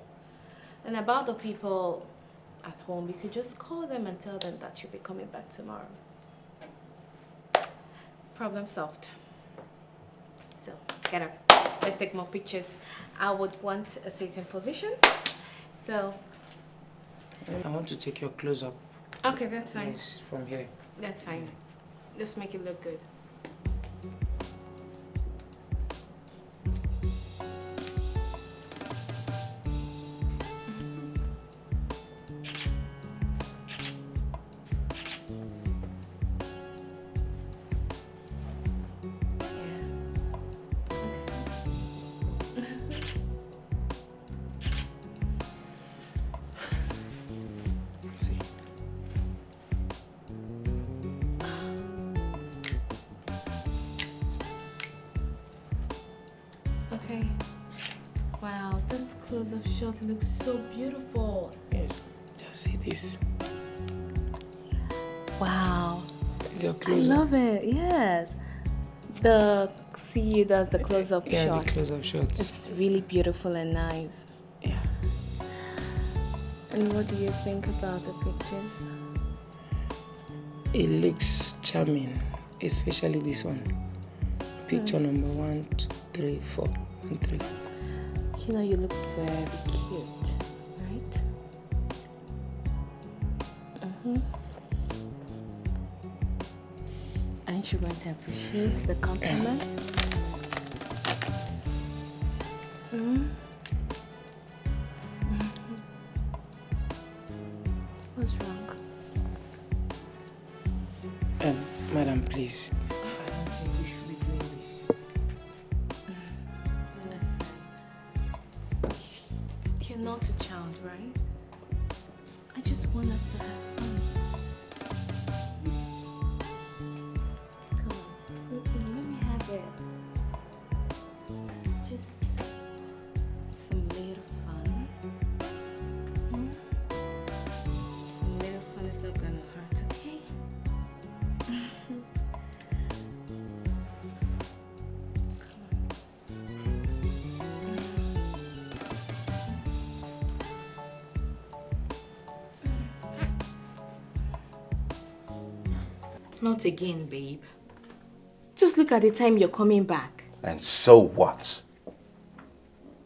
[SPEAKER 1] And about the people at home, you could just call them and tell them that you'll be coming back tomorrow. Problem solved. So, get up. Let's take more pictures. I would want a sitting position. So,
[SPEAKER 10] I want to take your close up.
[SPEAKER 1] Okay, that's fine.
[SPEAKER 10] Yes, from here.
[SPEAKER 1] That's fine. Just make it look good. Okay. Wow, this close-up shot looks so beautiful.
[SPEAKER 10] Yes, just see this.
[SPEAKER 1] Wow.
[SPEAKER 10] This is your
[SPEAKER 1] I
[SPEAKER 10] close-up.
[SPEAKER 1] love it. Yes. That's the close-up shot.
[SPEAKER 10] Yeah, the close-up shots.
[SPEAKER 1] It's really beautiful and nice.
[SPEAKER 10] Yeah.
[SPEAKER 1] And what do you think about the pictures?
[SPEAKER 10] It looks charming, especially this one. Picture number 1, 2, 3, 4, and 3.
[SPEAKER 1] You know, you look very cute, right? Aren't you going to appreciate the compliment? What's wrong?
[SPEAKER 10] Madam, please.
[SPEAKER 1] You're not a child, right? I just want us to have fun. Come on, let me have it. Just some little fun. Some little fun is not gonna hurt, okay? Not again, babe. Just look at the time you're coming back.
[SPEAKER 5] And so what?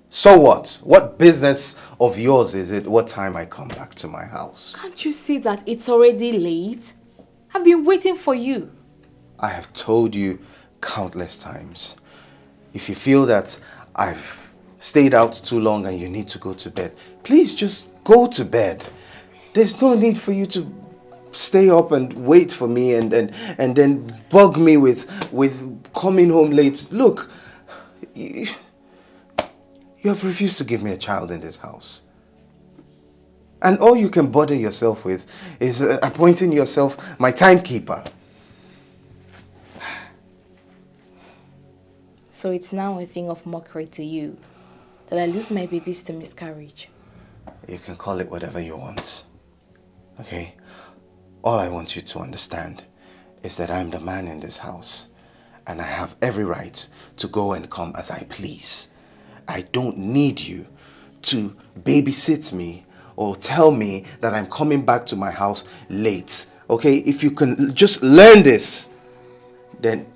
[SPEAKER 5] So what? What business of yours is it what time I come back to my house?
[SPEAKER 1] Can't you see that it's already late? I've been waiting for you.
[SPEAKER 5] I have told you countless times. If you feel that I've stayed out too long and you need to go to bed, please just go to bed. There's no need for you to stay up and wait for me and then bug me with coming home late. Look, you have refused to give me a child in this house. And all you can bother yourself with is appointing yourself my timekeeper.
[SPEAKER 1] So it's now a thing of mockery to you that I lose my babies to miscarriage.
[SPEAKER 5] You can call it whatever you want. Okay? All I want you to understand is that I'm the man in this house. And I have every right to go and come as I please. I don't need you to babysit me or tell me that I'm coming back to my house late. Okay? If you can just learn this, then...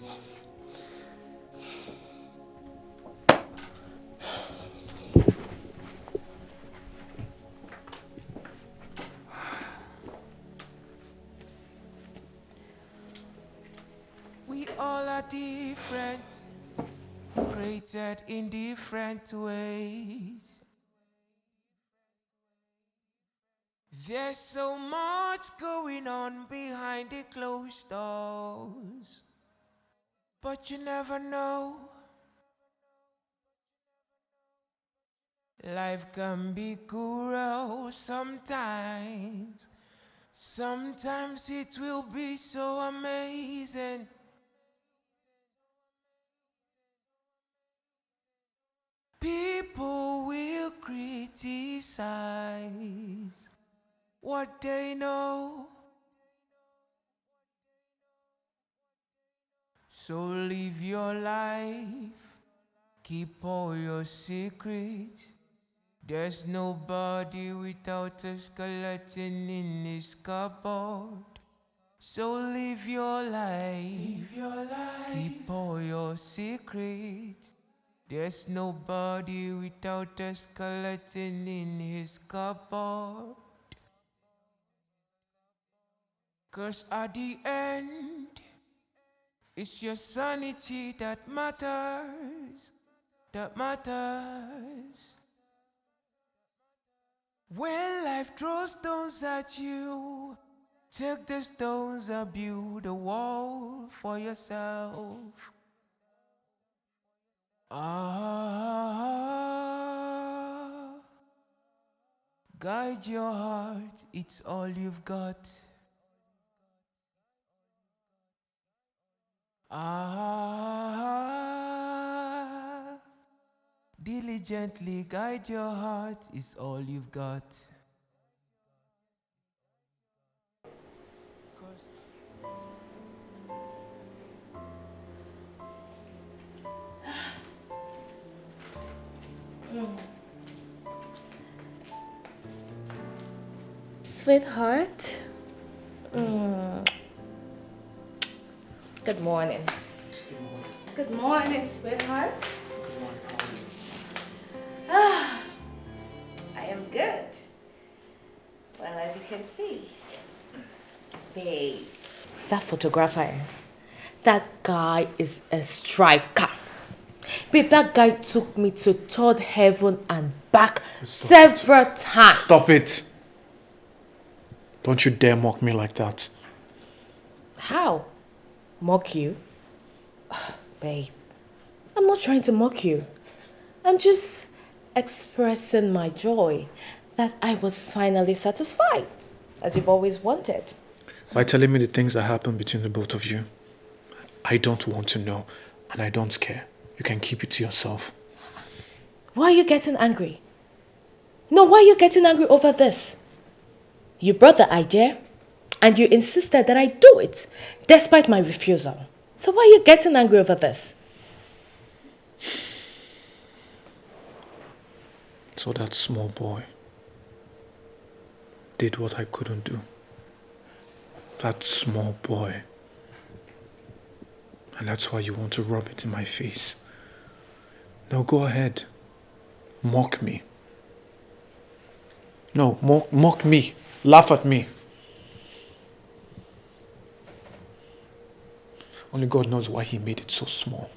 [SPEAKER 11] created in different ways. There's so much going on behind the closed doors, but you never know. Life can be cruel sometimes. Sometimes it will be so amazing. People will criticize what they know. So live your life, keep all your secrets. There's nobody without a skeleton in his cupboard. So live your life, keep all your secrets. There's nobody without a skeleton in his cupboard. 'Cause at the end, it's your sanity that matters, that matters. When life throws stones at you, take the stones and build a wall for yourself. Guide your heart, it's all you've got. Diligently guide your heart, it's all you've got.
[SPEAKER 1] Sweetheart. Good morning. Good morning, sweetheart.
[SPEAKER 2] Good morning. How are you?
[SPEAKER 1] I am good. Well, as you can see, babe, that photographer, that guy is a striker. Babe, that guy took me to third heaven and back several times.
[SPEAKER 2] Stop it. Don't you dare mock me like that.
[SPEAKER 1] How? Mock you? Babe, I'm not trying to mock you. I'm just expressing my joy that I was finally satisfied, as you've always wanted.
[SPEAKER 2] By telling me the things that happened between the both of you, I don't want to know, and I don't care. You can keep it to yourself.
[SPEAKER 1] Why are you getting angry? No, why are you getting angry over this? You brought the idea, and you insisted that I do it, despite my refusal. So why are you getting angry over this?
[SPEAKER 2] So that small boy did what I couldn't do. That small boy. And that's why you want to rub it in my face. Now go ahead. Mock me. No, mock me. Laugh at me. Only God knows why He made it so small.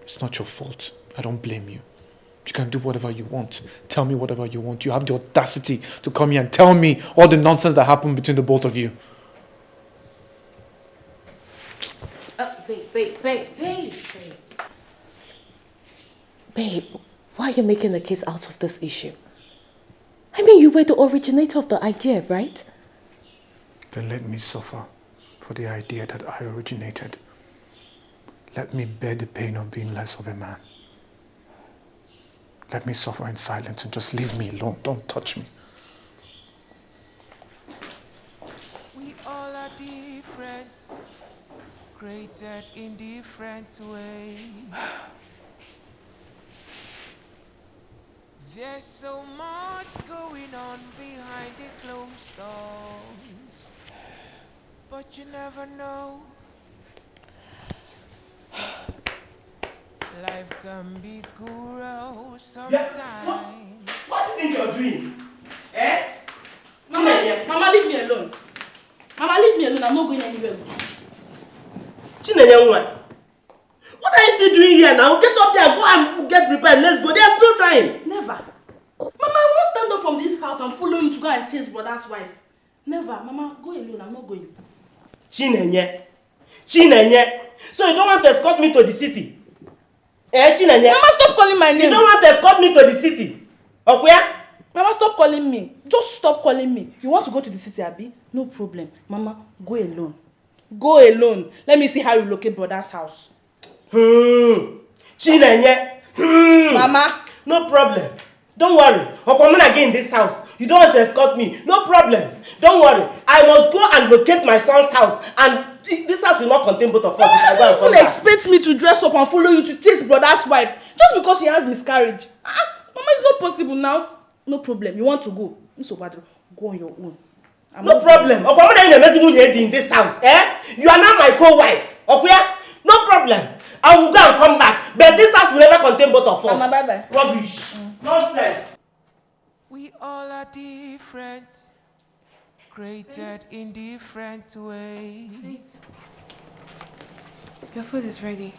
[SPEAKER 2] It's not your fault. I don't blame you. You can do whatever you want. Tell me whatever you want. You have the audacity to come here and tell me all the nonsense that happened between the both of you.
[SPEAKER 1] Babe, why are you making a case out of this issue? I mean, you were the originator of the idea, right?
[SPEAKER 2] Then let me suffer for the idea that I originated. Let me bear the pain of being less of a man. Let me suffer in silence and just leave me alone. Don't touch me.
[SPEAKER 11] We all are different, created in different ways. There's so much going on behind the closed doors, but you never know. Life can be cruel sometimes.
[SPEAKER 8] What do you think you're doing? Eh? Mama, leave me alone. Mama, leave me alone. I'm not going anywhere. Chinenye,
[SPEAKER 7] What are you still doing here now? Get up there, go and get prepared. Let's go. There's no time.
[SPEAKER 8] Never. Mama, I won't stand up from this house and follow you to go and chase brother's wife. Never. Mama, go alone. I'm not going.
[SPEAKER 7] Chinenye. So you don't want to escort me to the city? Chinenye.
[SPEAKER 8] Mama, stop calling my name.
[SPEAKER 7] You don't want to escort me to the city? Okuya?
[SPEAKER 8] Mama, stop calling me. Just stop calling me. You want to go to the city, Abi? No problem. Mama, go alone. Go alone. Let me see how you locate brother's house.
[SPEAKER 7] Chinenye.
[SPEAKER 8] Mama.
[SPEAKER 7] No problem. Don't worry. Upon again in this house. You don't want to escort me. No problem. Don't worry. I must go and locate my son's house. And this house will not contain both of us.
[SPEAKER 8] Mama, you expect me to dress up and follow you to chase brother's wife just because she has miscarriage? Mama, it's not possible now. No problem. You want to go? Go on your own.
[SPEAKER 7] No problem. In this house. You are now my co-wife. Okay? No problem. I will go and come back. But this house will never contain both of us.
[SPEAKER 8] Mama, bye-bye.
[SPEAKER 7] Rubbish. Nonsense.
[SPEAKER 11] We all are different, created in different ways.
[SPEAKER 1] Your food is ready.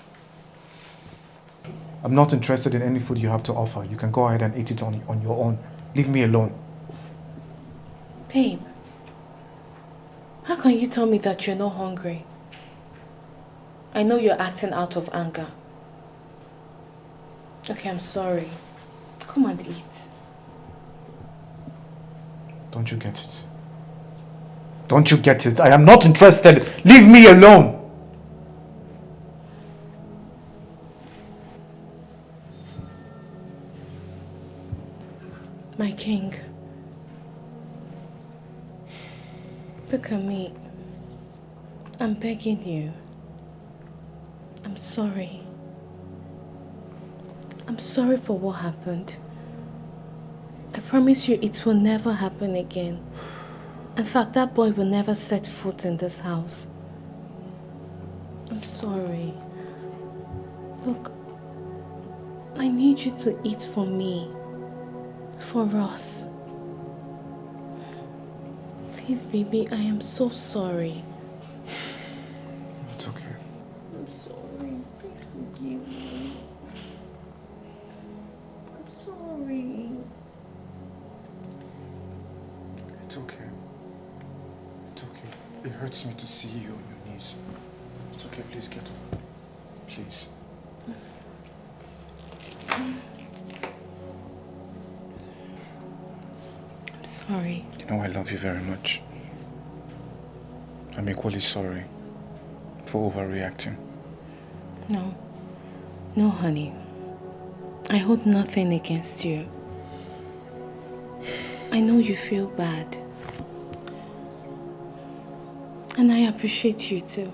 [SPEAKER 2] I'm not interested in any food you have to offer. You can go ahead and eat it on your own. Leave me alone.
[SPEAKER 1] Babe, how can you tell me that you're not hungry? I know you're acting out of anger. Okay, I'm sorry. Come and eat.
[SPEAKER 2] Don't you get it? Don't you get it? I am not interested. Leave me alone.
[SPEAKER 1] My king. Look at me. I'm begging you. I'm sorry. I'm sorry for what happened. I promise you it will never happen again. In fact, that boy will never set foot in this house. I'm sorry. Look, I need you to eat for me. For us. Please, baby, I am so sorry.
[SPEAKER 2] It's okay.
[SPEAKER 1] I'm sorry. Please forgive me. I'm sorry.
[SPEAKER 2] It's okay. It's okay. It hurts me to see you on your knees. It's okay. Please get up. Please.
[SPEAKER 1] Sorry.
[SPEAKER 2] You know I love you very much. I'm equally sorry for overreacting.
[SPEAKER 1] No. No, honey. I hold nothing against you. I know you feel bad. And I appreciate you too.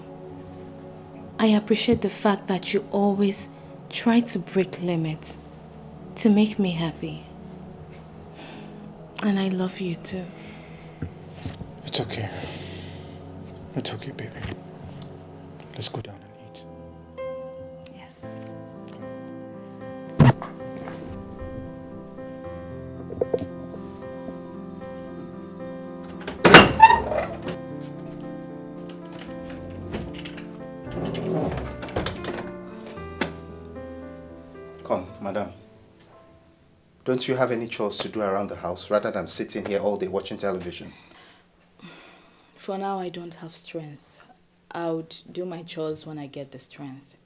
[SPEAKER 1] I appreciate the fact that you always try to break limits to make me happy. And I love you too.
[SPEAKER 2] It's okay. It's okay, baby. Let's go down and eat.
[SPEAKER 1] Yes.
[SPEAKER 4] Come, madam. Don't you have any chores to do around the house rather than sitting here all day watching television?
[SPEAKER 3] For now, I don't have strength. I would do my chores when I get the strength.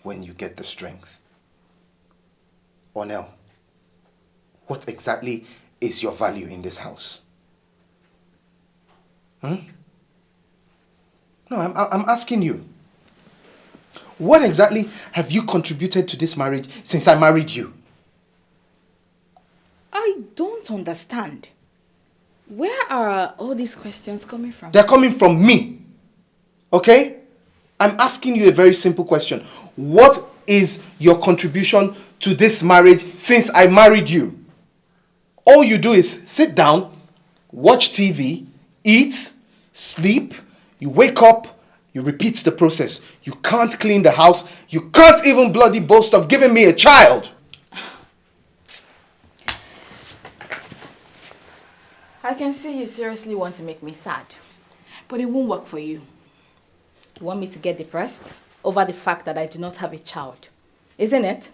[SPEAKER 4] When you get the strength? Ornell, what exactly is your value in this house? No, I'm asking you. What exactly have you contributed to this marriage since I married you?
[SPEAKER 3] I don't understand. Where are all these questions coming from?
[SPEAKER 4] They're coming from me. Okay? I'm asking you a very simple question. What is your contribution to this marriage since I married you? All you do is sit down, watch TV, eat, sleep, you wake up, you repeat the process. You can't clean the house. You can't even bloody boast of giving me a child.
[SPEAKER 3] I can see you seriously want to make me sad. But it won't work for you. You want me to get depressed? over the fact that I do not have a child. Isn't it?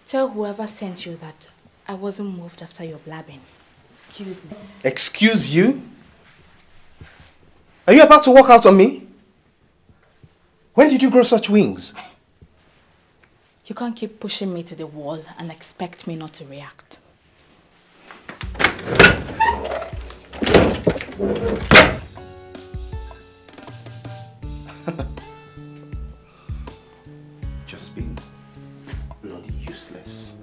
[SPEAKER 3] Tell whoever sent you that I wasn't moved after your blabbing. Excuse me.
[SPEAKER 5] Excuse you? Are you about to walk out on me? When did you grow such wings?
[SPEAKER 3] You can't keep pushing me to the wall and expect me not to react.
[SPEAKER 5] Just being bloody useless.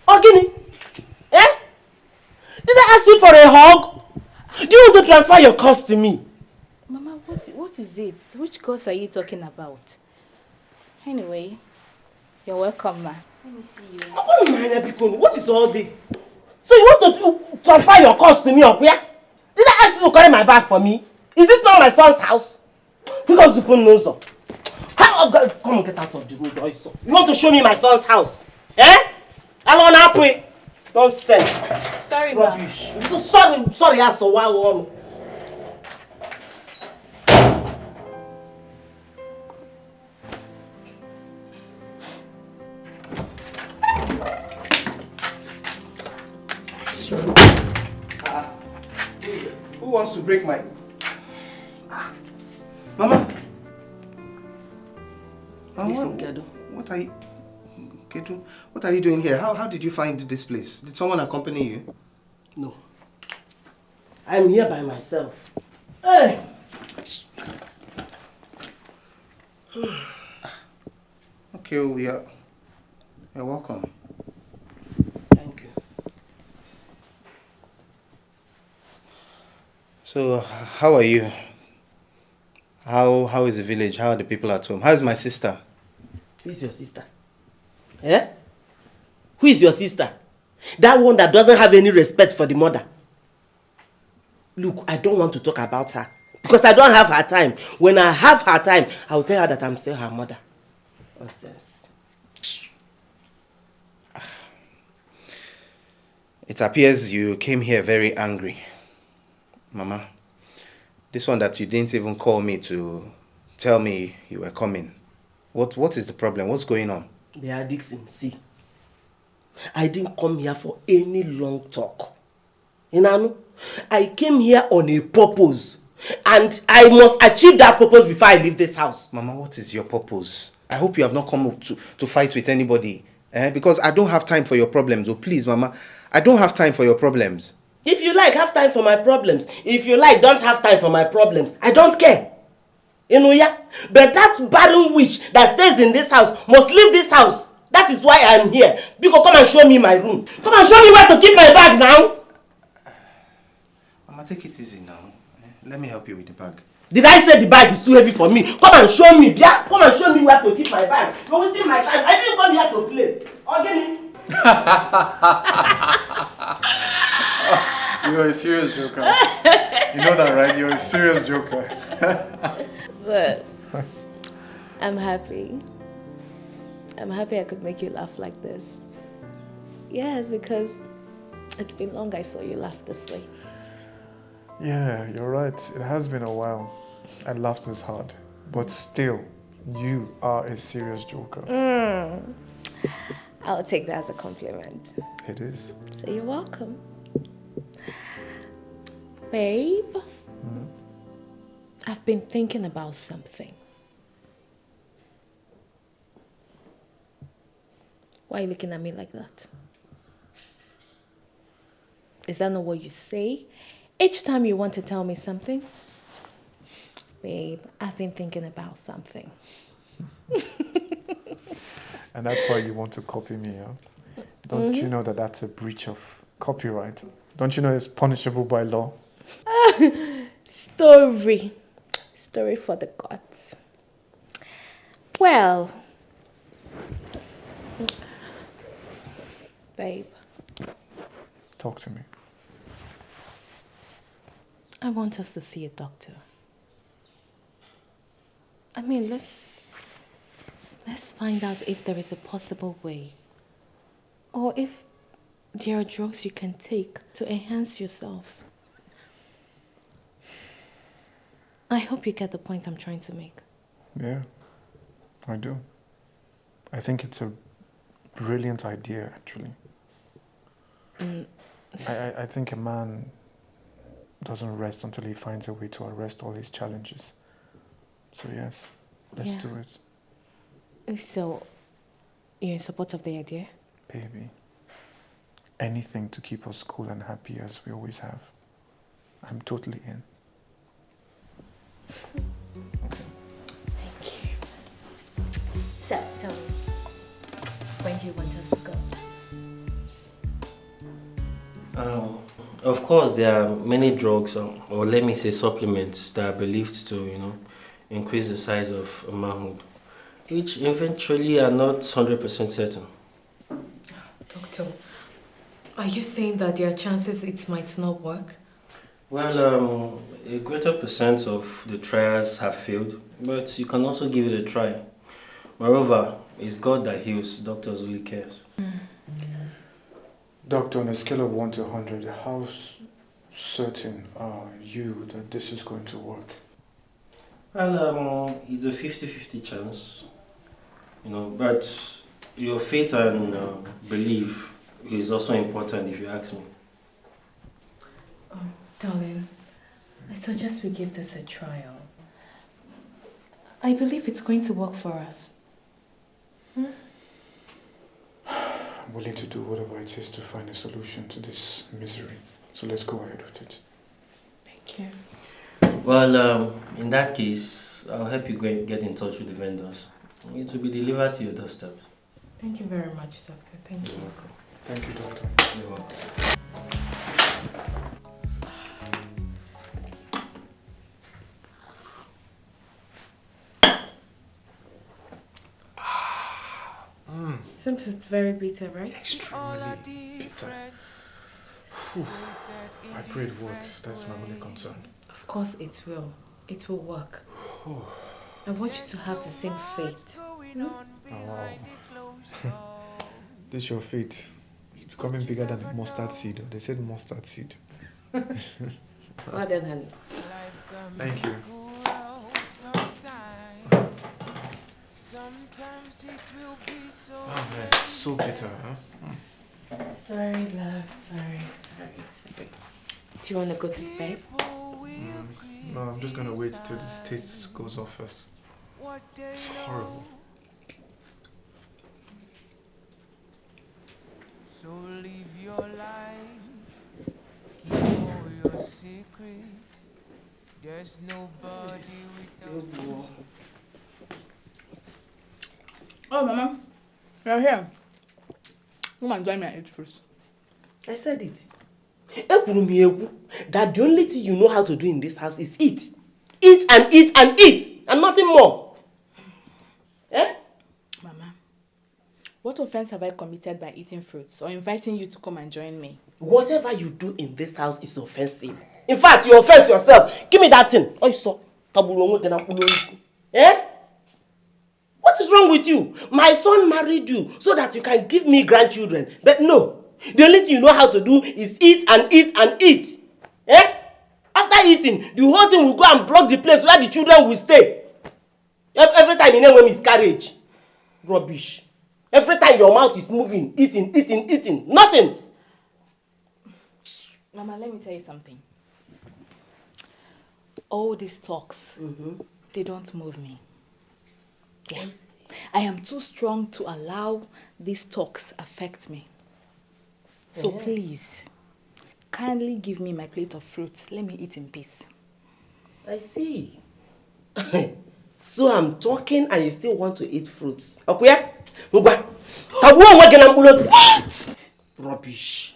[SPEAKER 7] Ogini, eh? Did I ask you for a hug? Do you want to transfer your cost to me?
[SPEAKER 3] Mama, what is it? Which course are you talking about? Anyway, you're welcome, ma. Let me see you.
[SPEAKER 7] What is all this? So you want to transfer your cost to me, or where? Did I ask you to carry my bag for me? Is this not my son's house? Because you put nose up. Come and get out of the road, also. You want to show me my son's house? Eh? I'm on happy. Don't send.
[SPEAKER 3] Sorry,
[SPEAKER 7] rubbish. Sorry, I saw one.
[SPEAKER 5] Who wants to break my... Mama? What are you... Kedu, what are you doing here? How did you find this place? Did someone accompany you?
[SPEAKER 7] No. I'm here by myself. Hey!
[SPEAKER 5] Okay, well, you're welcome.
[SPEAKER 7] Thank you.
[SPEAKER 5] So, how are you? How is the village? How are the people at home? How is my sister?
[SPEAKER 7] Who is your sister? Eh? Who is your sister? That one that doesn't have any respect for the mother. Look, I don't want to talk about her because I don't have her time. When I have her time, I will tell her that I'm still her mother. Nonsense.
[SPEAKER 5] It appears you came here very angry. Mama, this one that you didn't even call me to tell me you were coming. What is the problem? What's going on?
[SPEAKER 7] Bear Dixon, see. I didn't come here for any long talk. You know, I came here on a purpose. And I must achieve that purpose before I leave this house.
[SPEAKER 5] Mama, what is your purpose? I hope you have not come to fight with anybody. Because I don't have time for your problems. Oh, please, Mama. I don't have time for your problems.
[SPEAKER 7] If you like, have time for my problems. If you like, don't have time for my problems. I don't care. You know, yeah? But that barren witch that stays in this house must leave this house. That is why I am here. Because come and show me my room. Come and show me where to keep my bag now.
[SPEAKER 5] Mama, take it easy now. Let me help you with the bag.
[SPEAKER 7] Did I say the bag is too heavy for me? Come and show me, yeah? Come and show me where to keep my bag. You're wasting my time. I didn't come here to play. Okay?
[SPEAKER 2] You're a serious joker. You know that, right? You're a serious joker.
[SPEAKER 1] But I'm happy. I'm happy I could make you laugh like this. Yes, because it's been long I saw you laugh this way.
[SPEAKER 2] Yeah, you're right. It has been a while. I laughed this hard. But still, you are a serious joker.
[SPEAKER 1] I'll take that as a compliment.
[SPEAKER 2] It is.
[SPEAKER 1] So you're welcome. Babe, I've been thinking about something. Why are you looking at me like that? Is that not what you say each time you want to tell me something? Babe, I've been thinking about something.
[SPEAKER 2] And that's why you want to copy me, huh? Don't you know that that's a breach of copyright? Don't you know it's punishable by law?
[SPEAKER 1] Story for the gods. Well, babe.
[SPEAKER 2] Talk to me.
[SPEAKER 1] I want us to see a doctor. I mean, let's find out if there is a possible way. Or if there are drugs you can take to enhance yourself. I hope you get the point I'm trying to make.
[SPEAKER 2] Yeah, I do. I think it's a brilliant idea, actually. I think a man doesn't rest until he finds a way to arrest all his challenges. So yes, let's do it.
[SPEAKER 1] So, you're in support of the idea?
[SPEAKER 2] Baby, anything to keep us cool and happy as we always have. I'm totally in. Okay.
[SPEAKER 1] Thank you. So, tell me, when do you want us to go?
[SPEAKER 9] Of course, there are many drugs, or let me say supplements, that are believed to, increase the size of a manhood, which eventually are not 100% certain.
[SPEAKER 1] Doctor, are you saying that there are chances it might not work?
[SPEAKER 9] Well, a greater percent of the trials have failed, but you can also give it a try. Moreover, it's God that heals, doctors really cares.
[SPEAKER 2] Doctor, on a scale of 1 to 100, how certain are you that this is going to work?
[SPEAKER 9] Well, it's a 50-50 chance, but your faith and belief is also important, if you ask me.
[SPEAKER 1] Darling, I suggest we give this a trial. I believe it's going to work for us.
[SPEAKER 2] I'm willing to do whatever it takes to find a solution to this misery. So let's go ahead with it.
[SPEAKER 1] Thank you.
[SPEAKER 9] Well, in that case, I'll help you get in touch with the vendors. It will be delivered to your doorstep.
[SPEAKER 1] Thank you very much, Doctor. Thank you.
[SPEAKER 9] You're welcome.
[SPEAKER 2] Thank you, Doctor.
[SPEAKER 9] You're welcome.
[SPEAKER 1] Seems it's very bitter, right?
[SPEAKER 2] Extremely bitter. I pray it works. That's my only concern.
[SPEAKER 1] Of course it will. It will work. I want you to have the same faith.
[SPEAKER 2] Oh, wow. This is your faith. It's becoming bigger than a mustard seed. They said mustard seed.
[SPEAKER 1] Well done, honey.
[SPEAKER 2] Thank you. Oh man, so bitter, huh?
[SPEAKER 1] Sorry, love. Sorry. Do you want to go to bed?
[SPEAKER 2] No, I'm just gonna wait till this taste goes off first. It's horrible.
[SPEAKER 11] So live your life, keep all your secrets. There's nobody without you.
[SPEAKER 3] Oh, Mama, you're here. Come and join me and eat first.
[SPEAKER 7] I said it. That the only thing you know how to do in this house is eat. Eat and eat and eat, and nothing more. Eh?
[SPEAKER 3] Mama, what offense have I committed by eating fruits or inviting you to come and join me?
[SPEAKER 7] Whatever you do in this house is offensive. In fact, you offense yourself. Give me that thing. Eh? What is wrong with you? My son married you so that you can give me grandchildren. But no. The only thing you know how to do is eat and eat and eat. Eh? After eating, the whole thing will go and block the place where the children will stay. Every time you know when miscarriage. Rubbish. Every time your mouth is moving, eating, eating, eating. Nothing.
[SPEAKER 3] Mama, let me tell you something. All these talks, they don't move me. Yeah. I am too strong to allow these talks affect me. So please, kindly give me my plate of fruits. Let me eat in peace.
[SPEAKER 7] I see. So I'm talking and you still want to eat fruits. Okay? What? Rubbish.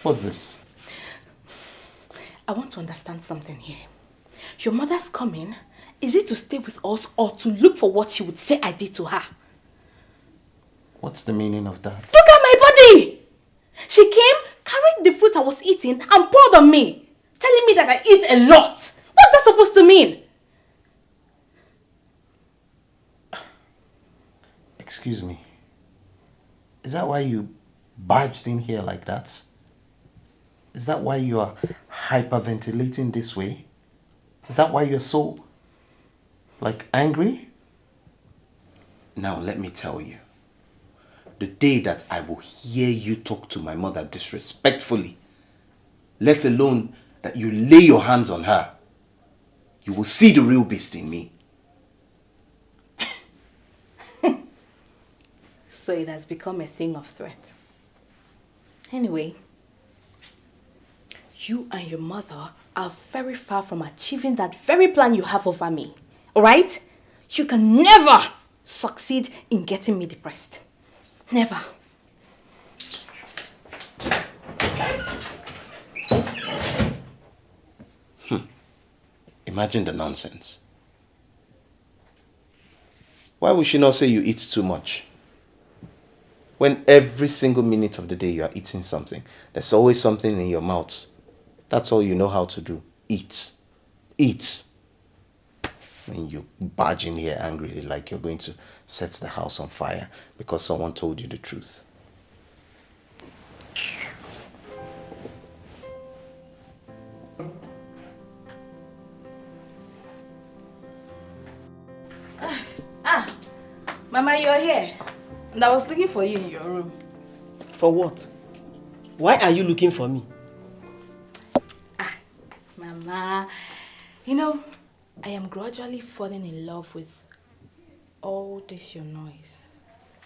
[SPEAKER 5] What's this?
[SPEAKER 3] I want to understand something here. Your mother's coming. Is it to stay with us or to look for what she would say I did to her?
[SPEAKER 5] What's the meaning of that?
[SPEAKER 3] Look at my body! She came, carried the fruit I was eating and poured on me, telling me that I eat a lot. What's that supposed to mean?
[SPEAKER 5] Excuse me. Is that why you barged in here like that? Is that why you are hyperventilating this way? Is that why you're so, angry? Now let me tell you. The day that I will hear you talk to my mother disrespectfully, let alone that you lay your hands on her, you will see the real beast in me.
[SPEAKER 3] So it has become a thing of threat. Anyway, you and your mother are very far from achieving that very plan you have over me. Alright? You can never succeed in getting me depressed. Never.
[SPEAKER 5] Imagine the nonsense. Why would she not say you eat too much? When every single minute of the day you are eating something, there's always something in your mouth. That's all you know how to do. Eat. Eat. And you barge in here angrily like you're going to set the house on fire because someone told you the truth.
[SPEAKER 3] Mama, you're here. And I was looking for you in your room.
[SPEAKER 7] For what? Why are you looking for me?
[SPEAKER 3] Mama, you know, I am gradually falling in love with all this your noise.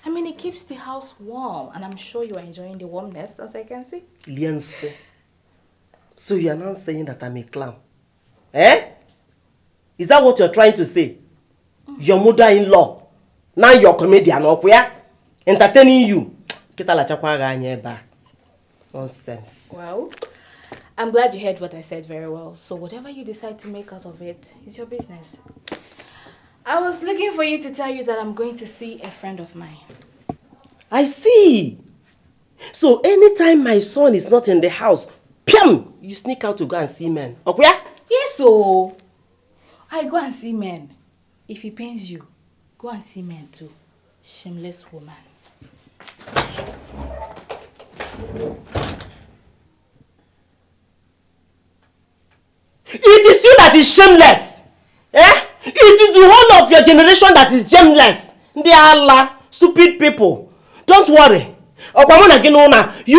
[SPEAKER 3] I mean, it keeps the house warm, and I'm sure you are enjoying the warmness, as I can see.
[SPEAKER 7] Lianse. So you are now saying that I'm a clown? Eh? Is that what you're trying to say? Your mother-in-law. Now you're a comedian, where? Entertaining you. Nonsense.
[SPEAKER 3] Well, I'm glad you heard what I said very well. So whatever you decide to make out of it is your business. I was looking for you to tell you that I'm going to see a friend of mine.
[SPEAKER 7] I see. So anytime my son is not in the house, piam, you sneak out to go and see men. Okay?
[SPEAKER 3] Yes, so I go and see men. If it pains you, go and see men too. Shameless woman.
[SPEAKER 7] It is you that is shameless. Eh? It is the whole of your generation that is shameless. They are Allah, stupid people. Don't worry. You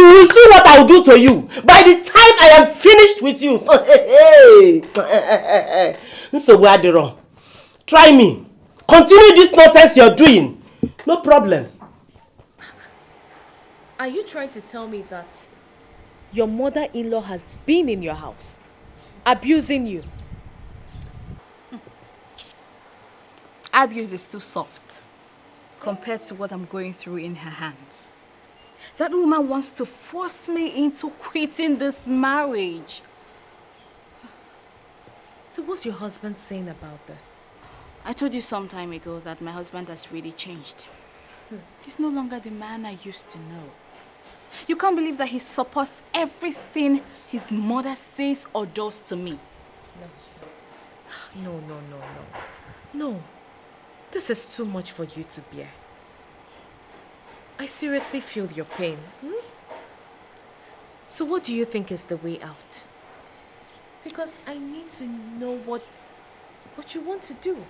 [SPEAKER 7] will see what I will do to you by the time I am finished with you. So where are wrong? Try me. Continue this nonsense you're doing. No problem.
[SPEAKER 1] Are you trying to tell me that your mother-in-law has been in your house, abusing you?
[SPEAKER 3] Abuse is too soft compared to what I'm going through in her hands. That woman wants to force me into quitting this marriage.
[SPEAKER 1] So what's your husband saying about this?
[SPEAKER 3] I told you some time ago that my husband has really changed. He's no longer the man I used to know. You can't believe that he supports everything his mother says or does to me.
[SPEAKER 1] No. This is too much for you to bear. I seriously feel your pain. So what do you think is the way out? Because I need to know what you want to do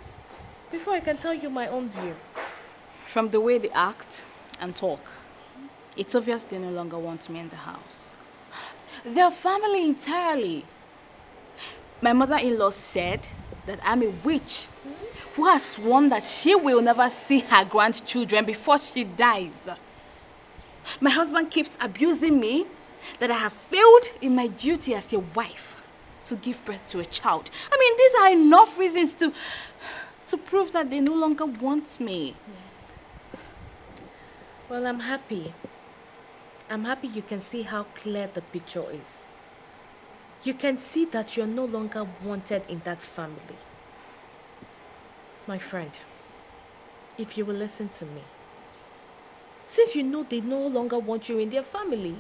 [SPEAKER 1] before I can tell you my own view.
[SPEAKER 3] From the way they act and talk, it's obvious they no longer want me in the house. Their family entirely. My mother-in-law said that I'm a witch who has sworn that she will never see her grandchildren before she dies. My husband keeps abusing me that I have failed in my duty as a wife to give birth to a child. I mean, these are enough reasons to prove that they no longer want me.
[SPEAKER 1] Well, I'm happy I'm happy you can see how clear the picture is. You can see that you're no longer wanted in that family. My friend, if you will listen to me, since you know they no longer want you in their family,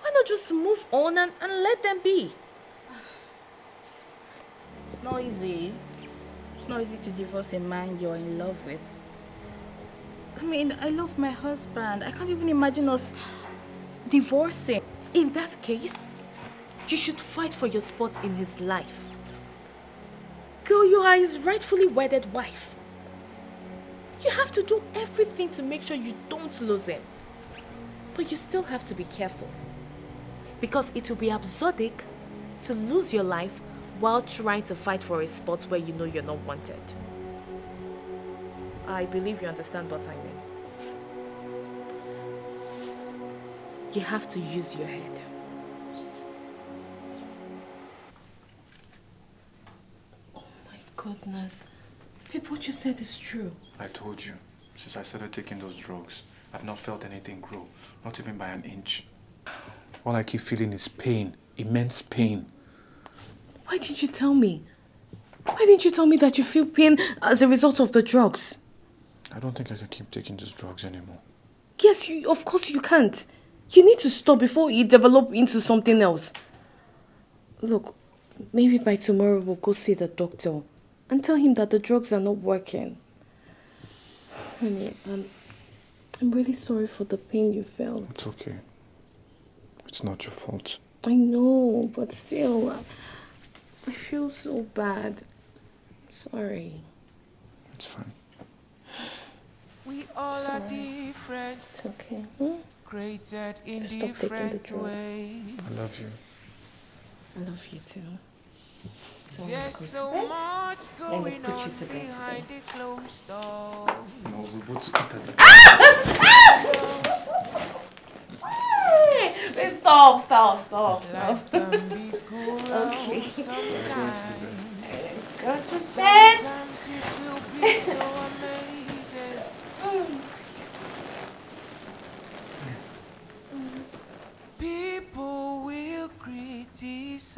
[SPEAKER 1] why not just move on and let them be?
[SPEAKER 3] It's not easy. It's not easy to divorce a man you're in love with. I mean, I love my husband. I can't even imagine us divorcing.
[SPEAKER 1] In that case, you should fight for your spot in his life. Girl, you are his rightfully wedded wife. You have to do everything to make sure you don't lose him. But you still have to be careful. Because it will be absurdic to lose your life while trying to fight for a spot where you know you're not wanted. I believe you understand what I mean. You have to use your head.
[SPEAKER 7] Oh my goodness. Babe, what you said is true.
[SPEAKER 2] I told you, since I started taking those drugs, I've not felt anything grow, not even by an inch. All I keep feeling is pain, immense pain.
[SPEAKER 1] Why didn't you tell me? Why didn't you tell me that you feel pain as a result of the drugs?
[SPEAKER 2] I don't think I can keep taking these drugs anymore.
[SPEAKER 1] Yes, of course you can't. You need to stop before it develops into something else. Look, maybe by tomorrow we'll go see the doctor and tell him that the drugs are not working. Honey, I'm really sorry for the pain you felt.
[SPEAKER 2] It's okay. It's not your fault.
[SPEAKER 1] I know, but still, I feel so bad. Sorry.
[SPEAKER 2] It's fine.
[SPEAKER 11] We all are different.
[SPEAKER 1] It's okay.
[SPEAKER 11] Created in
[SPEAKER 1] Stop
[SPEAKER 11] different ways.
[SPEAKER 2] I love you.
[SPEAKER 1] I love you too.
[SPEAKER 11] There's so much going on behind the closed doors.
[SPEAKER 2] No, we both eat at the
[SPEAKER 1] Stop.
[SPEAKER 11] Life can be cruel
[SPEAKER 1] Okay.
[SPEAKER 11] sometimes.
[SPEAKER 1] Go to bed.
[SPEAKER 11] Sometimes it will be so amazing. People will criticize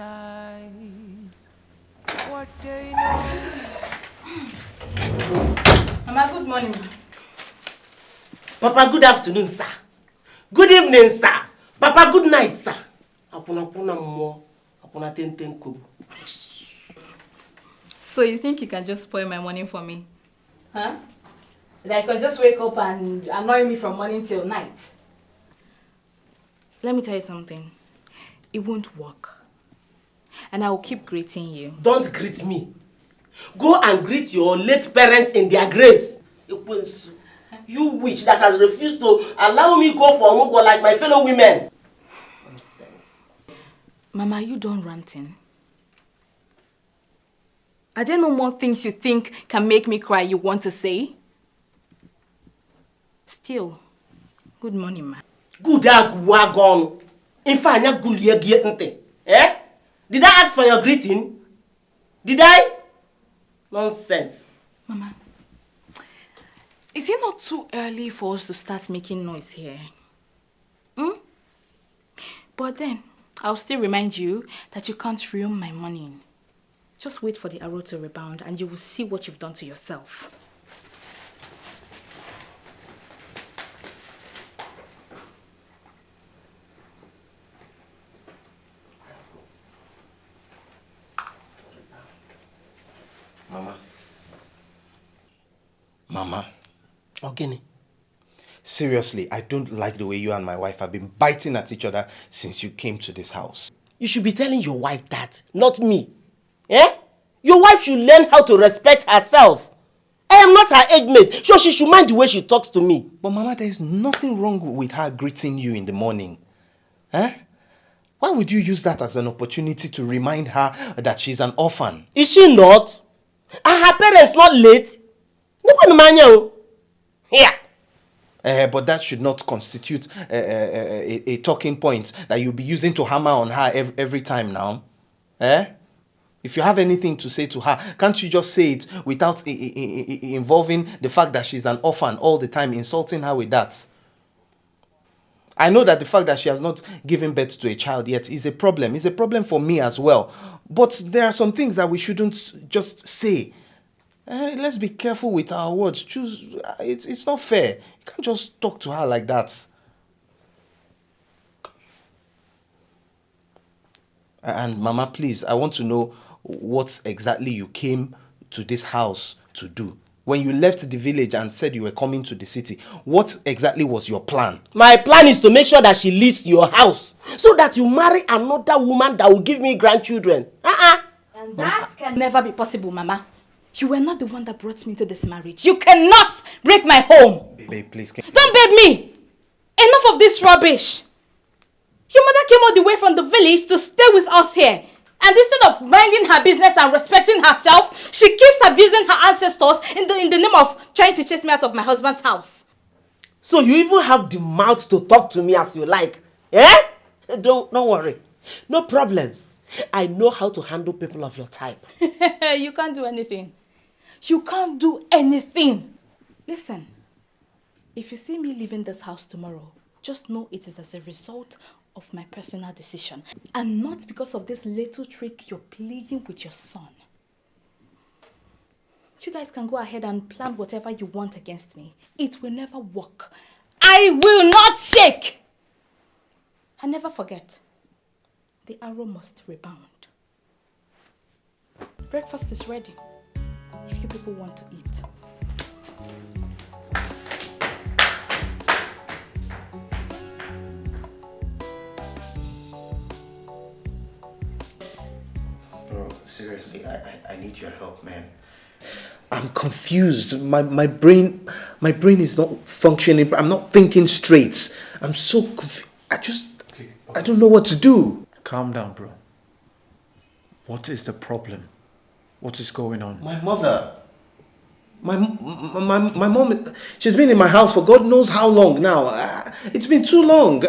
[SPEAKER 11] what they know.
[SPEAKER 3] Mama, good morning.
[SPEAKER 7] Papa, good afternoon, sir. Good evening, sir. Papa, good night, sir.
[SPEAKER 3] So you think you can just spoil my morning for me? Huh? Like you can just wake up and annoy me from morning till night? Let me tell you something. It won't work. And I will keep greeting you.
[SPEAKER 7] Don't greet me. Go and greet your late parents in their graves. You witch that has refused to allow me go for Omugo like my fellow women.
[SPEAKER 3] Mama, you done ranting? Are there no more things you think can make me cry you want to say? Still, good morning, ma.
[SPEAKER 7] Good wagon. In fact, I'm good. Eh? Did I ask for your greeting? Did I? Nonsense.
[SPEAKER 3] Mama, is it not too early for us to start making noise here? But then, I'll still remind you that you can't ruin my morning. Just wait for the arrow to rebound and you will see what you've done to yourself.
[SPEAKER 5] Mama. Ogini. Seriously, I don't like the way you and my wife have been biting at each other since you came to this house.
[SPEAKER 7] You should be telling your wife that, not me. Eh? Your wife should learn how to respect herself. I am not her age mate, so she should mind the way she talks to me.
[SPEAKER 5] But Mama, there is nothing wrong with her greeting you in the morning. Eh? Why would you use that as an opportunity to remind her that she's an orphan?
[SPEAKER 7] Is she not? Are her parents not late? Here.
[SPEAKER 5] But that should not constitute a talking point that you'll be using to hammer on her every time now. Eh? If you have anything to say to her, can't you just say it without involving the fact that she's an orphan all the time, insulting her with that? I know that the fact that she has not given birth to a child yet is a problem. It's a problem for me as well. But there are some things that we shouldn't just say. Let's be careful with our words. It's not fair. You can't just talk to her like that. And Mama, please, I want to know what exactly you came to this house to do. When you left the village and said you were coming to the city, what exactly was your plan?
[SPEAKER 7] My plan is to make sure that she leaves your house so that you marry another woman that will give me grandchildren.
[SPEAKER 3] And that can never be possible, Mama. You were not the one that brought me into this marriage. You cannot break my home.
[SPEAKER 5] Babe, please.
[SPEAKER 3] Don't beg me. Enough of this rubbish. Your mother came all the way from the village to stay with us here. And instead of minding her business and respecting herself, she keeps abusing her ancestors in the name of trying to chase me out of my husband's house.
[SPEAKER 7] So you even have the mouth to talk to me as you like. Eh? Don't worry. No problems. I know how to handle people of your type.
[SPEAKER 3] You can't do anything. You can't do anything. Listen, if you see me leaving this house tomorrow, just know it is as a result of my personal decision and not because of this little trick you're playing with your son. You guys can go ahead and plan whatever you want against me. It will never work. I will not shake. And never forget, the arrow must rebound. Breakfast is ready if you people want to eat.
[SPEAKER 5] Seriously, I need your help, man. I'm confused. My brain is not functioning. I'm not thinking straight. I'm so confused. I don't know what to do.
[SPEAKER 2] Calm down, bro. What is the problem? What is going on?
[SPEAKER 5] My mother. My mom, she's been in my house for God knows how long now. It's been too long.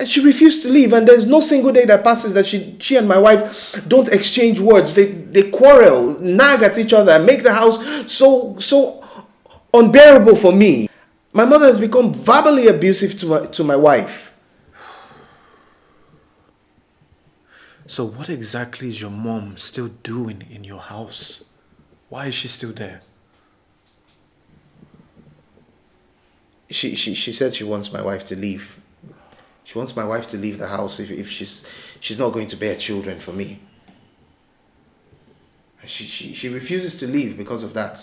[SPEAKER 5] She refused to leave, and there's no single day that passes that she and my wife don't exchange words. They quarrel, nag at each other, make the house so unbearable for me. My mother has become verbally abusive to my wife.
[SPEAKER 2] So what exactly is your mom still doing in your house? Why is she still there?
[SPEAKER 5] She said she wants my wife to leave. She wants my wife to leave the house if she's not going to bear children for me. She refuses to leave because of that.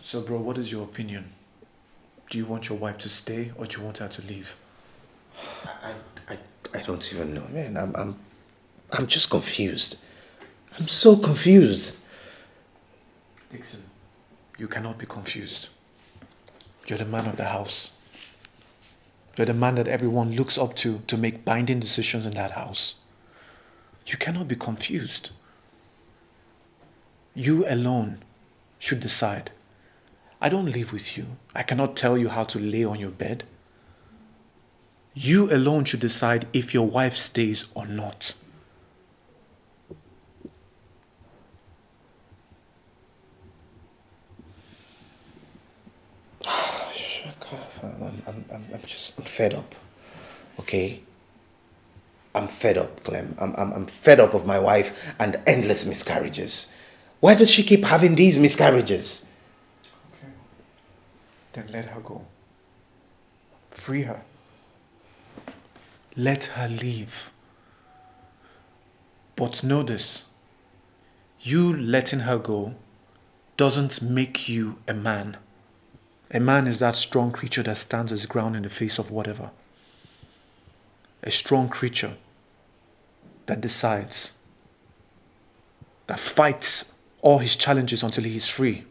[SPEAKER 2] So bro, what is your opinion? Do you want your wife to stay or do you want her to leave?
[SPEAKER 5] I don't even know, man. I'm just confused. I'm so confused.
[SPEAKER 2] Dixon, you cannot be confused. You're the man of the house. You're the man that everyone looks up to make binding decisions in that house. You cannot be confused. You alone should decide. I don't live with you. I cannot tell you how to lay on your bed. You alone should decide if your wife stays or not.
[SPEAKER 5] I'm fed up. Okay? I'm fed up, Clem. I'm fed up of my wife and endless miscarriages. Why does she keep having these miscarriages?
[SPEAKER 2] Okay. Then let her go. Free her. Let her leave. But know this. You letting her go doesn't make you a man. A man is that strong creature that stands his ground in the face of whatever. A strong creature that decides, that fights all his challenges until he is free.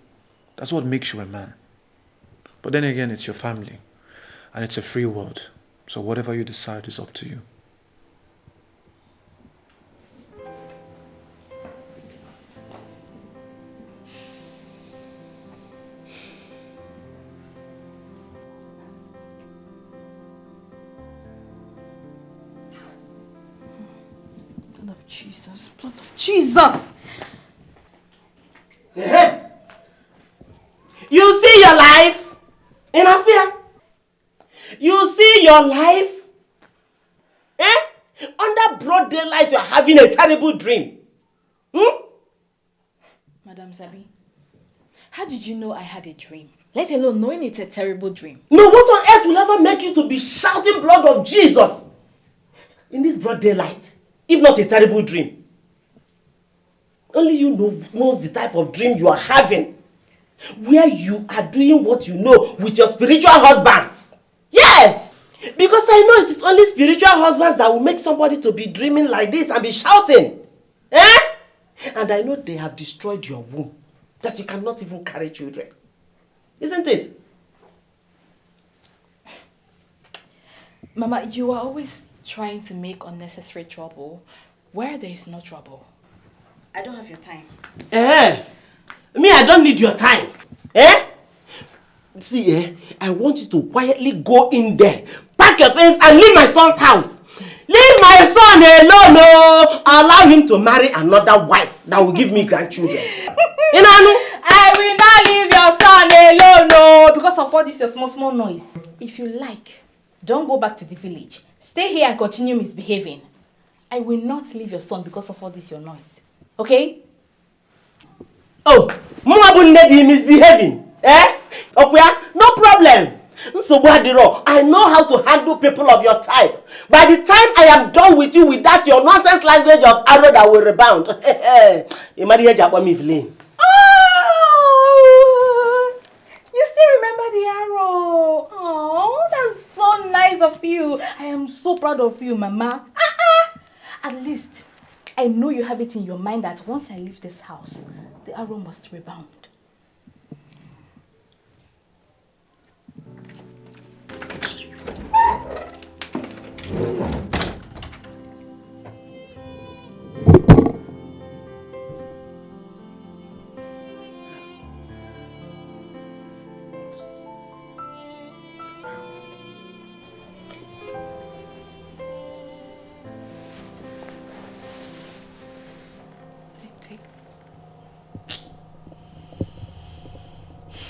[SPEAKER 2] That's what makes you a man. But then again, it's your family and it's a free world. So whatever you decide is up to you.
[SPEAKER 3] Blood of Jesus, blood of Jesus!
[SPEAKER 7] You see your life? In Afia, you see your life? Under broad daylight, you're having a terrible dream.
[SPEAKER 3] Madam Zabi, how did you know I had a dream? Let alone knowing it's a terrible dream.
[SPEAKER 7] No, what on earth will ever make you to be shouting blood of Jesus in this broad daylight, if not a terrible dream? Only you knows the type of dream you are having, where you are doing what you know with your spiritual husbands. Yes! Because I know it is only spiritual husbands that will make somebody to be dreaming like this and be shouting. And I know they have destroyed your womb, that you cannot even carry children. Isn't it?
[SPEAKER 3] Mama, you are always trying to make unnecessary trouble where there is no trouble. I don't have your time.
[SPEAKER 7] Me, I don't need your time. See, I want you to quietly go in there, pack your things and leave my son's house. Leave my son alone, no. Allow him to marry another wife that will give me grandchildren.
[SPEAKER 3] I will not leave your son alone, no. Because of all this your small noise. If you like, don't go back to the village. Stay here and continue misbehaving. I will not leave your son because of all this your noise. Okay?
[SPEAKER 7] Oh, Mama Lady misbehaving. Okay, no problem. So I know how to handle people of your type. By the time I am done with you with that your nonsense language of arrow that will rebound.
[SPEAKER 3] You still remember the arrow? Oh, that's so nice of you. I am so proud of you, Mama. At least I know you have it in your mind that once I leave this house, the arrow must rebound.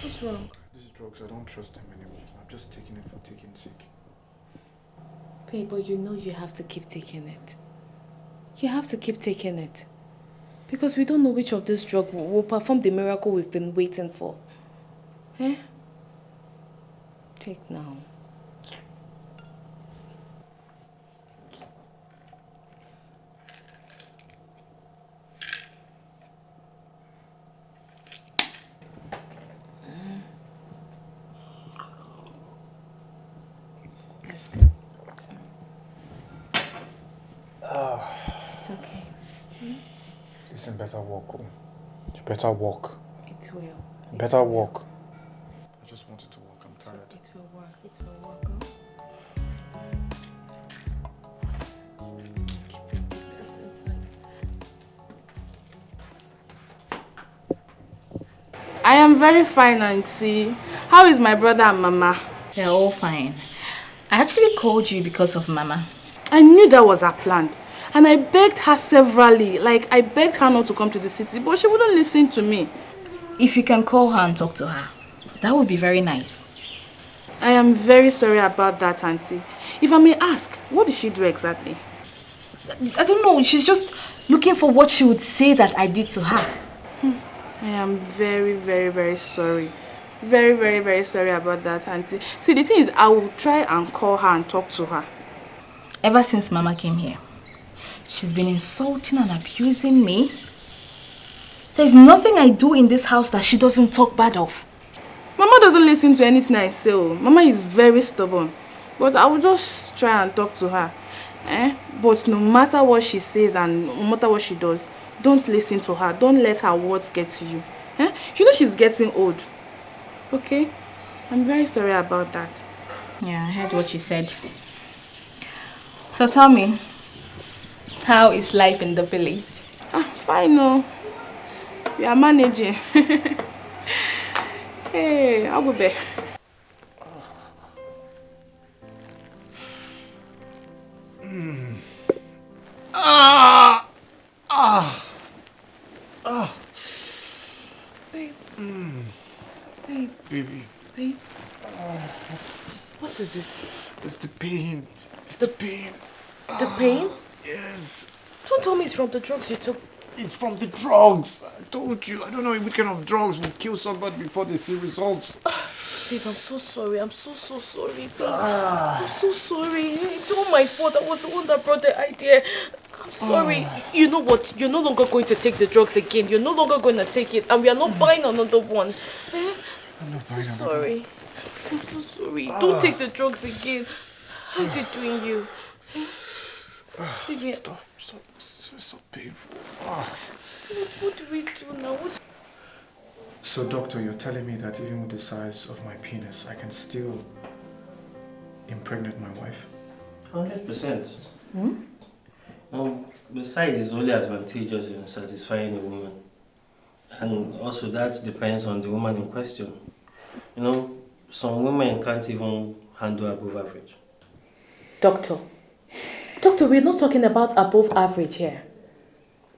[SPEAKER 2] What's wrong? These drugs, I don't trust them anymore. I'm just taking it for taking sake.
[SPEAKER 1] Babe, but you know you have to keep taking it. You have to keep taking it. Because we don't know which of this drug will perform the miracle we've been waiting for. Take now. Let's go. It's okay.
[SPEAKER 2] Listen, better walk. You better walk.
[SPEAKER 1] It will.
[SPEAKER 2] Better walk. I just wanted to walk. I'm tired.
[SPEAKER 1] It will work. It will work.
[SPEAKER 8] I am very fine, Auntie. How is my brother and Mama?
[SPEAKER 3] They're all fine. I actually called you because of Mama.
[SPEAKER 8] I knew that was her plan. And I begged her severally. Like, I begged her not to come to the city, but she wouldn't listen to me.
[SPEAKER 3] If you can call her and talk to her, that would be very nice.
[SPEAKER 8] I am very sorry about that, Auntie. If I may ask, what did she do exactly?
[SPEAKER 3] I don't know. She's just looking for what she would say that I did to her.
[SPEAKER 8] I am very, very, very sorry. Very, very, very sorry about that, Auntie. See, the thing is, I will try and call her and talk to her.
[SPEAKER 3] Ever since Mama came here, she's been insulting and abusing me. There's nothing I do in this house that she doesn't talk bad of.
[SPEAKER 8] Mama doesn't listen to anything I say. Mama is very stubborn. But I will just try and talk to her. But no matter what she says and no matter what she does, don't listen to her. Don't let her words get to you. You know she's getting old. Okay? I'm very sorry about that.
[SPEAKER 3] Yeah, I heard what you said. So tell me, how is life in the village?
[SPEAKER 8] Fine, no. We are managing. Hey, I'll go back.
[SPEAKER 2] Baby.
[SPEAKER 8] Babe. What is it?
[SPEAKER 2] It's the pain. It's the pain.
[SPEAKER 8] The pain?
[SPEAKER 2] Yes.
[SPEAKER 8] Don't tell me it's from the drugs you took.
[SPEAKER 2] It's from the drugs. I told you. I don't know what kind of drugs will kill somebody before they see results.
[SPEAKER 8] Babe, I'm so sorry. I'm so sorry, babe. I'm so sorry. It's all my fault. I was the one that brought the idea. I'm sorry. You know what? You're no longer going to take the drugs again. You're no longer going to take it. And we are not buying another one.
[SPEAKER 2] I'm not buying another one.
[SPEAKER 8] Sorry. I'm so sorry. Don't take the drugs again. How's it doing you?
[SPEAKER 2] Stop. It's so painful.
[SPEAKER 8] What do we do now?
[SPEAKER 2] So, doctor, you're telling me that even with the size of my penis, I can still impregnate my wife?
[SPEAKER 9] 100%. The size is only advantageous in satisfying a woman. And also that depends on the woman in question. You know, some women can't even handle above average.
[SPEAKER 1] Doctor, we're not talking about above average here.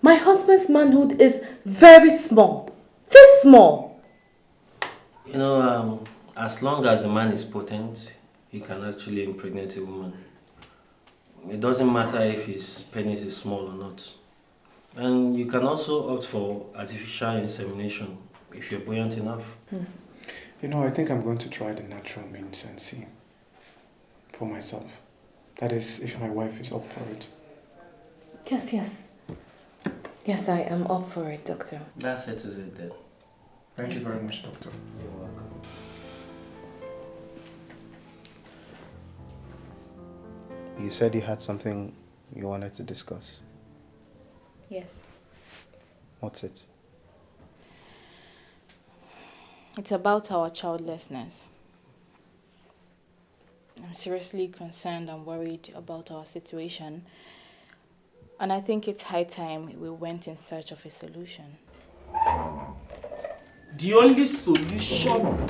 [SPEAKER 1] My husband's manhood is very small. Very small.
[SPEAKER 9] You know, as long as a man is potent, he can actually impregnate a woman. It doesn't matter if his penis is small or not. And you can also opt for artificial insemination if you're buoyant enough.
[SPEAKER 2] You know, I think I'm going to try the natural means and see for myself. That is, if my wife is up for it.
[SPEAKER 1] Yes. Yes, I am up for it, doctor.
[SPEAKER 9] That settles it then.
[SPEAKER 2] Thank you very much, doctor.
[SPEAKER 9] You're welcome.
[SPEAKER 4] You said you had something you wanted to discuss.
[SPEAKER 3] Yes.
[SPEAKER 4] What's it?
[SPEAKER 3] It's about our childlessness. I'm seriously concerned and worried about our situation. And I think it's high time we went in search of a solution.
[SPEAKER 7] The only solution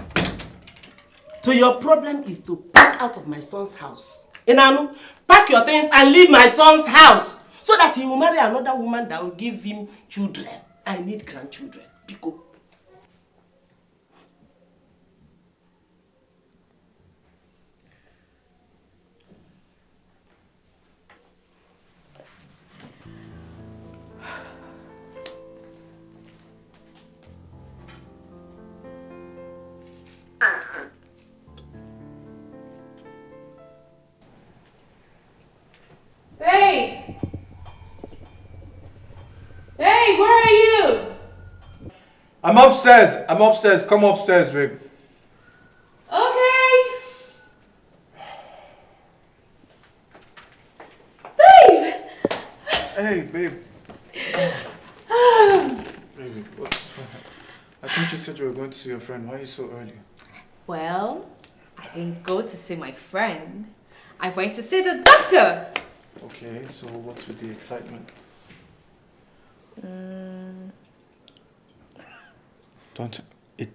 [SPEAKER 7] to your problem is to pack out of my son's house. Enanu, pack your things and leave my son's house so that he will marry another woman that will give him children. I need grandchildren. Pico.
[SPEAKER 8] Hey, where are you?
[SPEAKER 2] I'm upstairs. Come upstairs, babe.
[SPEAKER 8] Okay. Babe!
[SPEAKER 2] Hey, babe. Baby, what's wrong? I think you said you were going to see your friend. Why are you so early?
[SPEAKER 3] Well, I didn't go to see my friend. I went to see the doctor.
[SPEAKER 2] Okay, so what's with the excitement? Don't. It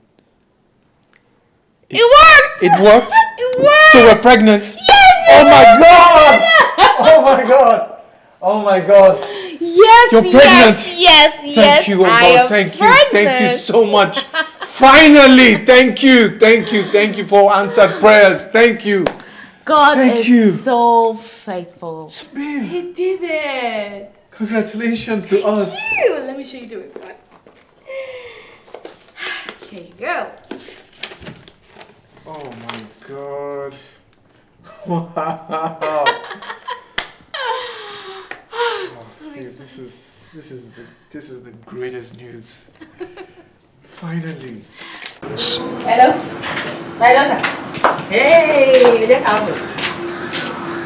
[SPEAKER 3] worked!
[SPEAKER 2] It worked?
[SPEAKER 3] It worked!
[SPEAKER 2] So we're pregnant?
[SPEAKER 3] Yes!
[SPEAKER 2] Oh my god! Oh my god! Oh my god!
[SPEAKER 3] Yes!
[SPEAKER 2] You're pregnant!
[SPEAKER 3] Yes!
[SPEAKER 2] Thank you, oh God, thank you. Thank you so much. Finally! Thank you for answered prayers. Thank you.
[SPEAKER 3] God is so faithful.
[SPEAKER 2] Babe,
[SPEAKER 8] He did it.
[SPEAKER 2] congratulations to us.
[SPEAKER 3] Ew, let me show you do it. Here you go.
[SPEAKER 2] Oh my god. Wow. Oh, babe, this is the greatest news. Finally.
[SPEAKER 6] Hello? My daughter. Hey, look how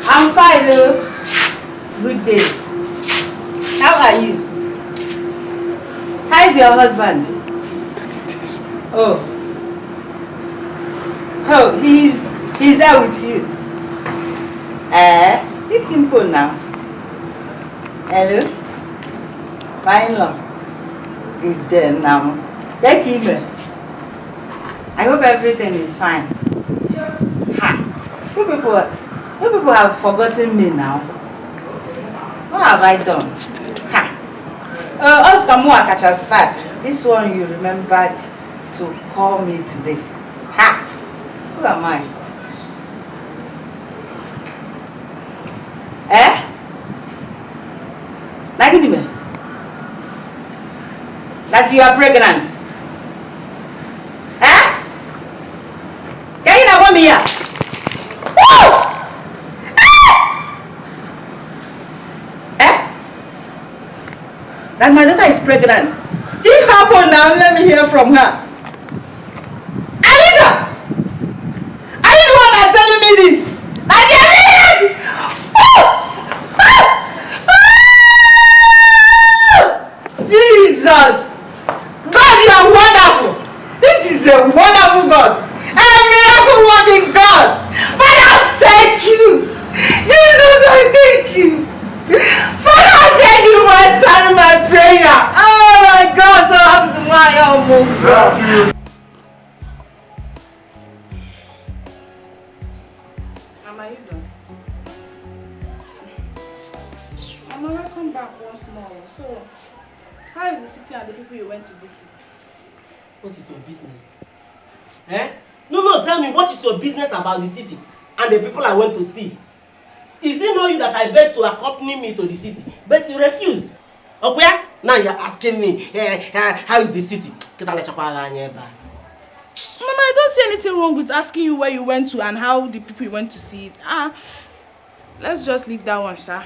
[SPEAKER 6] I'm fine, though. Good day. How are you? How's your husband? Oh, he's there with you. Pick him phone now. Hello? My in-law. He's there now. Take him. I hope everything is fine. Ha! You people have forgotten me now. What have I done? Ha! Oscar Muakacha's back. This one you remembered to call me today. Ha! Who am I? Eh? Nagidime? That you are pregnant? Eh? Can you not want me here? That my daughter is pregnant. It happened now, let me hear from her. Alisa! Are you the one that's telling me this? Are you pregnant? Jesus! God, you are wonderful! This is a wonderful God! A miracle working God! Father, thank you! Jesus, I thank you! Father, thank you for answering my prayer! Oh my God, so happy to my almost God!
[SPEAKER 8] Mama, you done? Mama, welcome back once more. So, how is the city and the people you went to visit?
[SPEAKER 7] What is your business? Eh? No, tell me, what is your business about the city and the people I went to see? Is it not you that I begged to accompany me to the city, but you refused? Okay? Now you're asking me, how is the city? Mama,
[SPEAKER 8] I don't see anything wrong with asking you where you went to and how the people you went to see it. Let's just leave that one, sir.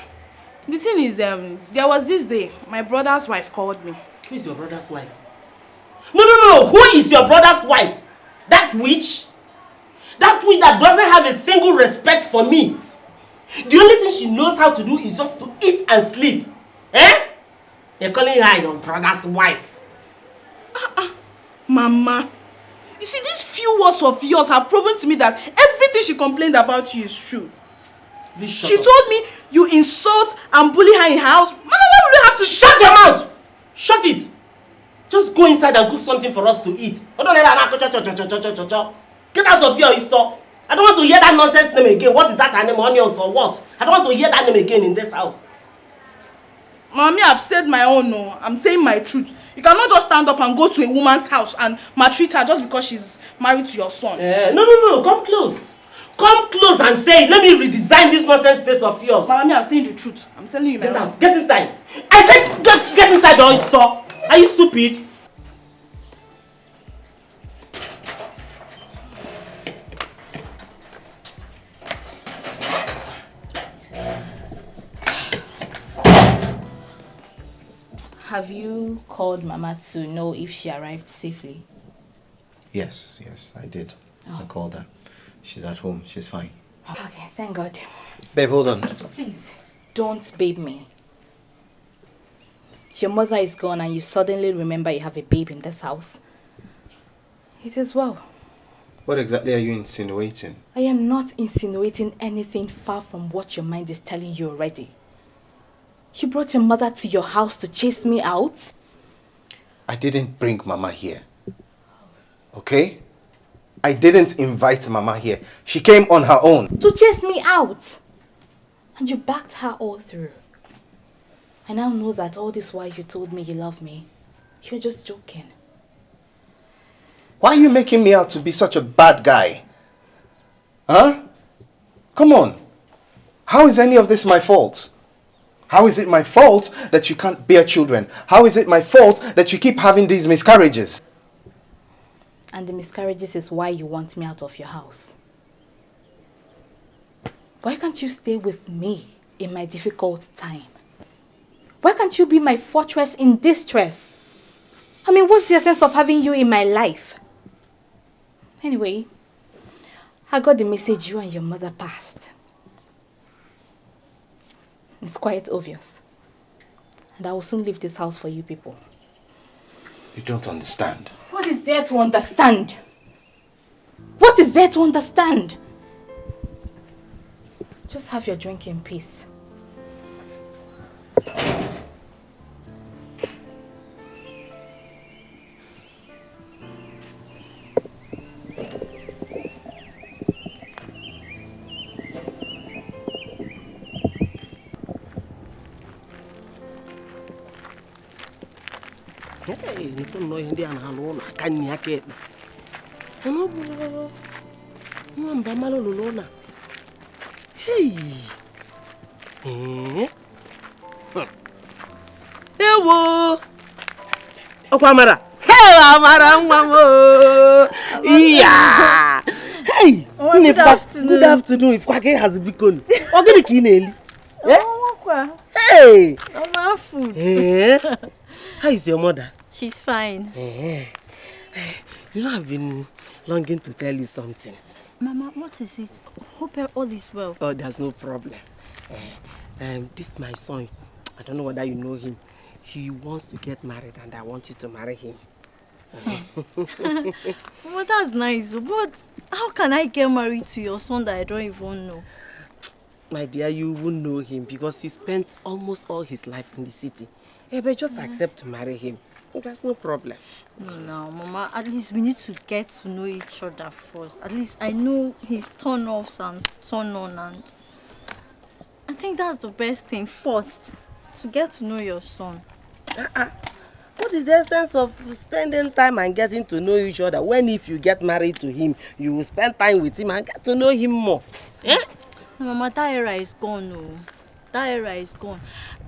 [SPEAKER 8] The thing is, there was this day, my brother's wife called me.
[SPEAKER 7] Who is your brother's wife? No. Who is your brother's wife? That witch? That witch that doesn't have a single respect for me. The only thing she knows how to do is just to eat and sleep. Eh? You're calling her your brother's wife.
[SPEAKER 8] Mama, you see, these few words of yours have proven to me that everything she complained about you is true. She told me you insult and bully her in her house. Mama, why would you have to
[SPEAKER 7] shut your mouth? Shut it. Just go inside and cook something for us to eat. Get out of here, Easter. I don't want to hear that nonsense name again. What is that, her name, onions or what? I don't want to hear that name again in this house.
[SPEAKER 8] Mommy, I've said my own, no. I'm saying my truth. You cannot just stand up and go to a woman's house and maltreat her just because she's married to your son.
[SPEAKER 7] No. Come close. Come close and say it. Let me redesign this nonsense face of yours.
[SPEAKER 8] Mommy, I'm saying the truth. I'm telling you my own.
[SPEAKER 7] Get inside. I said get inside the store. Are you stupid?
[SPEAKER 3] Have you called Mama to know if she arrived safely?
[SPEAKER 4] Yes, I did. I called her. She's at home. She's fine.
[SPEAKER 3] Okay, thank God.
[SPEAKER 4] Babe, hold on.
[SPEAKER 3] Please, don't babe me. Your mother is gone and you suddenly remember you have a babe in this house. It is well.
[SPEAKER 4] What exactly are you insinuating?
[SPEAKER 3] I am not insinuating anything far from what your mind is telling you already. You brought your mother to your house to chase me out?
[SPEAKER 4] I didn't bring Mama here. Okay? I didn't invite Mama here. She came on her own.
[SPEAKER 3] To chase me out. And you backed her all through. I now know that all this while you told me you love me. You're just joking.
[SPEAKER 4] Why are you making me out to be such a bad guy? Huh? Come on. How is any of this my fault? How is it my fault that you can't bear children? How is it my fault that you keep having these miscarriages?
[SPEAKER 3] And the miscarriages is why you want me out of your house. Why can't you stay with me in my difficult time? Why can't you be my fortress in distress? I mean, what's the essence of having you in my life? Anyway, I got the message you and your mother passed. It's quite obvious. And I will soon leave this house for you people.
[SPEAKER 4] You don't understand.
[SPEAKER 3] What is there to understand? What is there to understand? Just have your drink in peace.
[SPEAKER 7] Hey. Ewo. Okwamara. Hey, Amara Mamo. Yeah. Hey. Good afternoon. Good afternoon. If Kwake has a beacon. Ogini kineli. Hey.
[SPEAKER 12] Mama, food.
[SPEAKER 7] How is your mother?
[SPEAKER 12] She's fine.
[SPEAKER 7] You know, I've been longing to tell you something.
[SPEAKER 12] Mama, what is it? Hope all is well.
[SPEAKER 7] Oh, there's no problem. This my son. I don't know whether you know him. He wants to get married and I want you to marry him.
[SPEAKER 12] Well, that's nice. But how can I get married to your son that I don't even know?
[SPEAKER 7] My dear, you won't know him because he spent almost all his life in the city. But just accept to marry him. There's no problem.
[SPEAKER 12] No, Mama, at least we need to get to know each other first. At least I know his turn-offs and turn-on, and I think that's the best thing first, to get to know your son.
[SPEAKER 7] What is the essence of spending time and getting to know each other when if you get married to him, you will spend time with him and get to know him more?
[SPEAKER 12] Mama, that era is gone, no. That era is gone.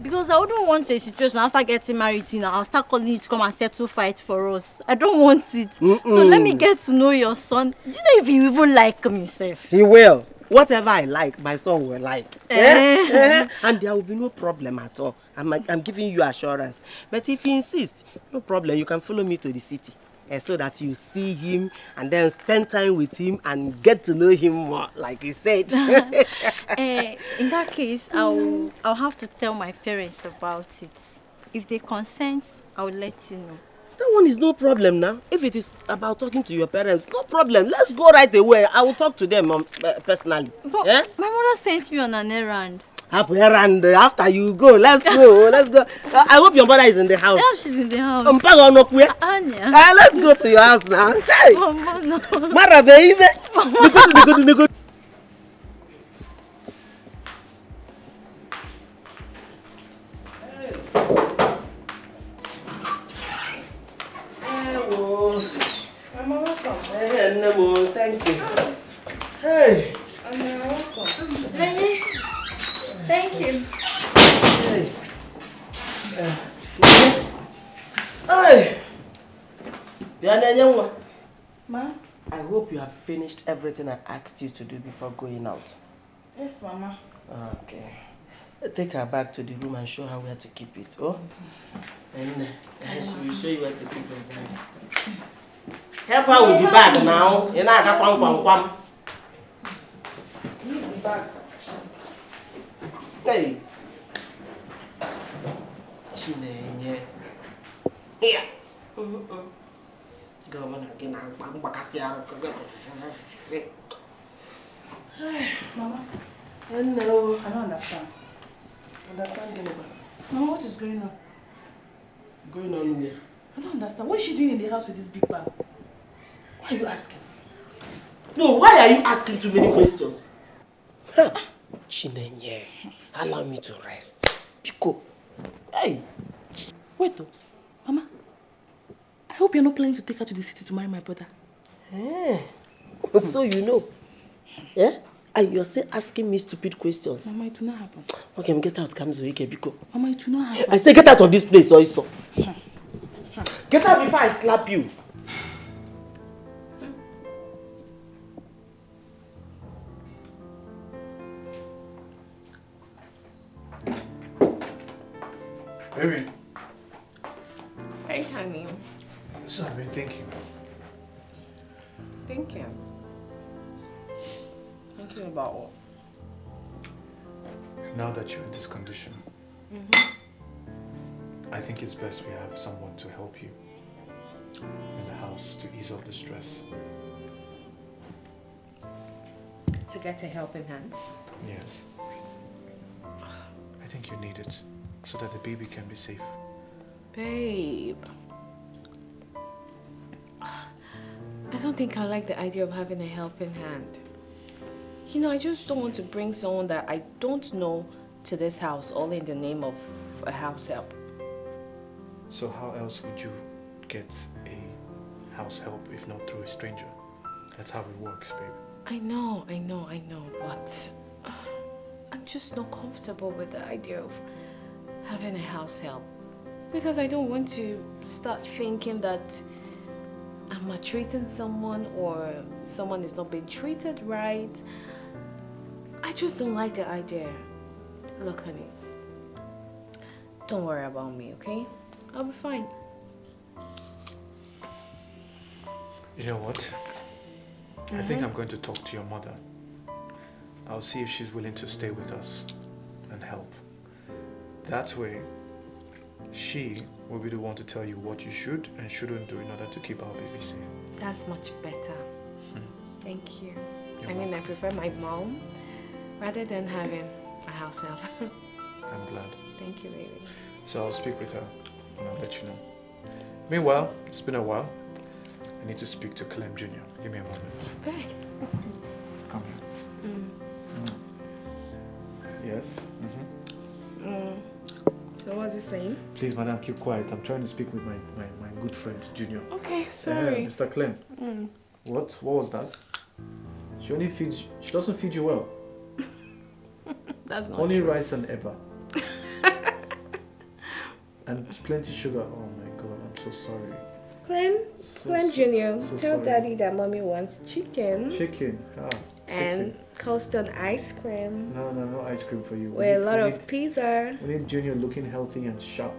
[SPEAKER 12] Because I wouldn't want a situation after getting married, I'll start calling you to come and settle fight for us. I don't want it. So let me get to know your son. Do you know if he even like me, Seth?
[SPEAKER 7] He will. Whatever I like, my son will like. And there will be no problem at all. I'm giving you assurance. But if he insists, no problem, you can follow me to the city. So that you see him and then spend time with him and get to know him more, like he said.
[SPEAKER 12] In that case, I'll have to tell my parents about it. If they consent, I'll let you know.
[SPEAKER 7] That one is no problem now. If it is about talking to your parents, no problem. Let's go right away. I will talk to them personally.
[SPEAKER 12] But my mother sent me on an errand.
[SPEAKER 7] And after you go, let's go, let's go. I hope your mother is in the house.
[SPEAKER 12] Yeah, she's in the house.
[SPEAKER 7] Anya. Let's go to your house now. Hey.
[SPEAKER 12] Mama, no.
[SPEAKER 7] Mara, baby. Go. Mama, welcome. Hey, Nemo, thank you. Hey. Mama, welcome.
[SPEAKER 12] Lenny. Thank you.
[SPEAKER 7] Hey. Hey.
[SPEAKER 8] Ma?
[SPEAKER 7] I hope you have finished everything I asked you to do before going out.
[SPEAKER 8] Yes, Mama.
[SPEAKER 7] Okay. Take her back to the room and show her where to keep it. Oh? And she will show you where to keep her bag. Help her with the bag now. You're not going to leave the bag. Hey. Chinenye. Here. Go on again.
[SPEAKER 8] Mama.
[SPEAKER 7] Hello.
[SPEAKER 8] I don't understand.
[SPEAKER 7] Understand?
[SPEAKER 8] Mama, what is going on?
[SPEAKER 7] Going on where?
[SPEAKER 8] I don't understand. What is she doing in the house with this big bag?
[SPEAKER 7] Why are you asking? No, why are you asking too many questions? Chinenye, allow me to rest. Pico. Hey.
[SPEAKER 8] Wait though. Mama, I hope you're not planning to take her to the city to marry my brother.
[SPEAKER 7] So you know. And you're still asking me stupid questions.
[SPEAKER 8] Mama, it will not happen.
[SPEAKER 7] Okay, get out, Kamzoike, Biko.
[SPEAKER 8] Mama, it will not happen.
[SPEAKER 7] I say get out of this place, also. Get out before I slap you.
[SPEAKER 2] Baby.
[SPEAKER 13] Hey, honey.
[SPEAKER 2] So I've been thinking.
[SPEAKER 13] Thinking about what?
[SPEAKER 2] Now that you're in this condition, I think it's best we have someone to help you in the house to ease off the stress.
[SPEAKER 13] To get a helping hand?
[SPEAKER 2] Yes. I think you need it so that the baby can be safe.
[SPEAKER 13] Babe, I don't think I like the idea of having a helping hand. You know, I just don't want to bring someone that I don't know to this house all in the name of a house help.
[SPEAKER 2] So how else would you get a house help if not through a stranger? That's how it works, babe.
[SPEAKER 13] I know, but I'm just not comfortable with the idea of having a house help. Because I don't want to start thinking that I'm maltreating someone or someone is not being treated right. I just don't like the idea. Look, honey, don't worry about me, okay? I'll be fine.
[SPEAKER 2] You know what? I think I'm going to talk to your mother. I'll see if she's willing to stay with us and help. That way, she will be the one to tell you what you should and shouldn't do in order to keep our baby safe.
[SPEAKER 13] That's much better. Thank you.
[SPEAKER 2] You're
[SPEAKER 13] I mean, I prefer my mom rather than having a house help.
[SPEAKER 2] I'm glad.
[SPEAKER 13] Thank you, baby.
[SPEAKER 2] So I'll speak with her and I'll let you know. Meanwhile, it's been a while. I need to speak to Clem Jr. Give me a moment.
[SPEAKER 13] Okay.
[SPEAKER 2] Come here. Yes?
[SPEAKER 13] So what's he saying?
[SPEAKER 2] Please, madam, keep quiet. I'm trying to speak with my good friend, Junior.
[SPEAKER 13] Okay, sorry.
[SPEAKER 2] Mr. Clem. What? What was that? She doesn't feed you well.
[SPEAKER 13] That's not
[SPEAKER 2] Only
[SPEAKER 13] true.
[SPEAKER 2] rice and eba. And plenty sugar. Oh my god, I'm so sorry.
[SPEAKER 13] Clem Jr., tell
[SPEAKER 2] sorry.
[SPEAKER 13] Daddy that Mommy wants chicken.
[SPEAKER 2] Chicken.
[SPEAKER 13] And Coston ice cream.
[SPEAKER 2] No ice cream for you.
[SPEAKER 13] With a lot of pizza.
[SPEAKER 2] We need Junior looking healthy and sharp.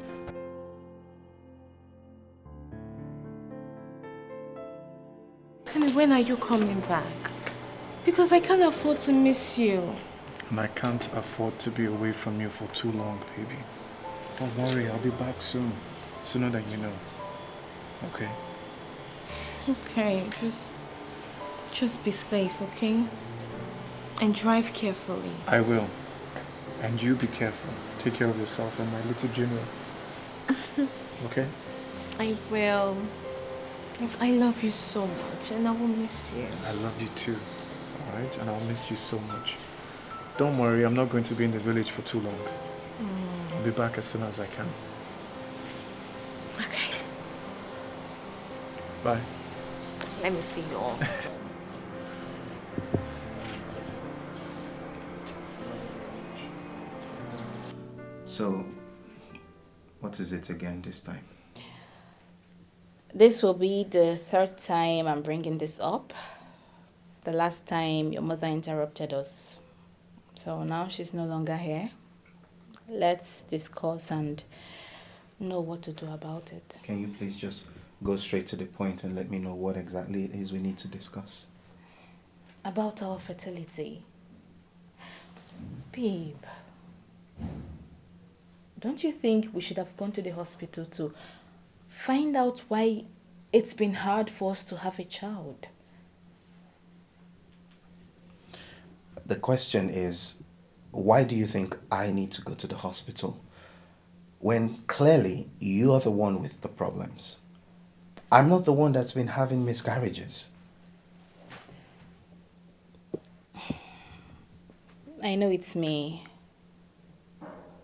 [SPEAKER 13] Honey, when are you coming back? Because I can't afford to miss you.
[SPEAKER 2] And I can't afford to be away from you for too long, baby. Don't worry, I'll be back soon. Sooner than you know. Okay?
[SPEAKER 13] Okay, just be safe, okay? And drive carefully.
[SPEAKER 2] I will. And you be careful. Take care of yourself and my little Junior. Okay?
[SPEAKER 13] I will. I love you so much and I will miss you.
[SPEAKER 2] I love you too. Alright? And I'll miss you so much. Don't worry, I'm not going to be in the village for too long. I'll be back as soon as I can.
[SPEAKER 13] Okay.
[SPEAKER 2] Bye.
[SPEAKER 13] Let me see you all.
[SPEAKER 4] So, what is it again this time?
[SPEAKER 3] This will be the third time I'm bringing this up. The last time your mother interrupted us. So now she's no longer here. Let's discuss and know what to do about it.
[SPEAKER 4] Can you please just go straight to the point and let me know what exactly it is we need to discuss?
[SPEAKER 3] About our fertility. Babe, don't you think we should have gone to the hospital to find out why it's been hard for us to have a child?
[SPEAKER 4] The question is, why do you think I need to go to the hospital when clearly you are the one with the problems? I'm not the one that's been having miscarriages.
[SPEAKER 3] I know it's me,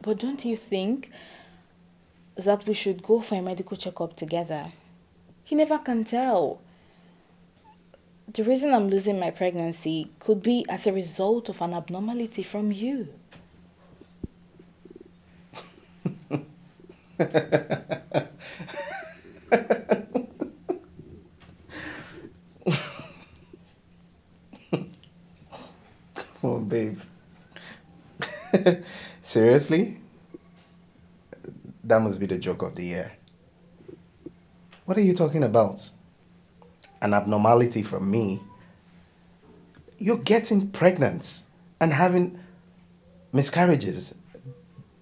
[SPEAKER 3] but don't you think that we should go for a medical checkup together? You never can tell. The reason I'm losing my pregnancy could be as a result of an abnormality from you.
[SPEAKER 4] Oh, babe. Seriously? That must be the joke of the year. What are you talking about? An abnormality from me? You're getting pregnant and having miscarriages.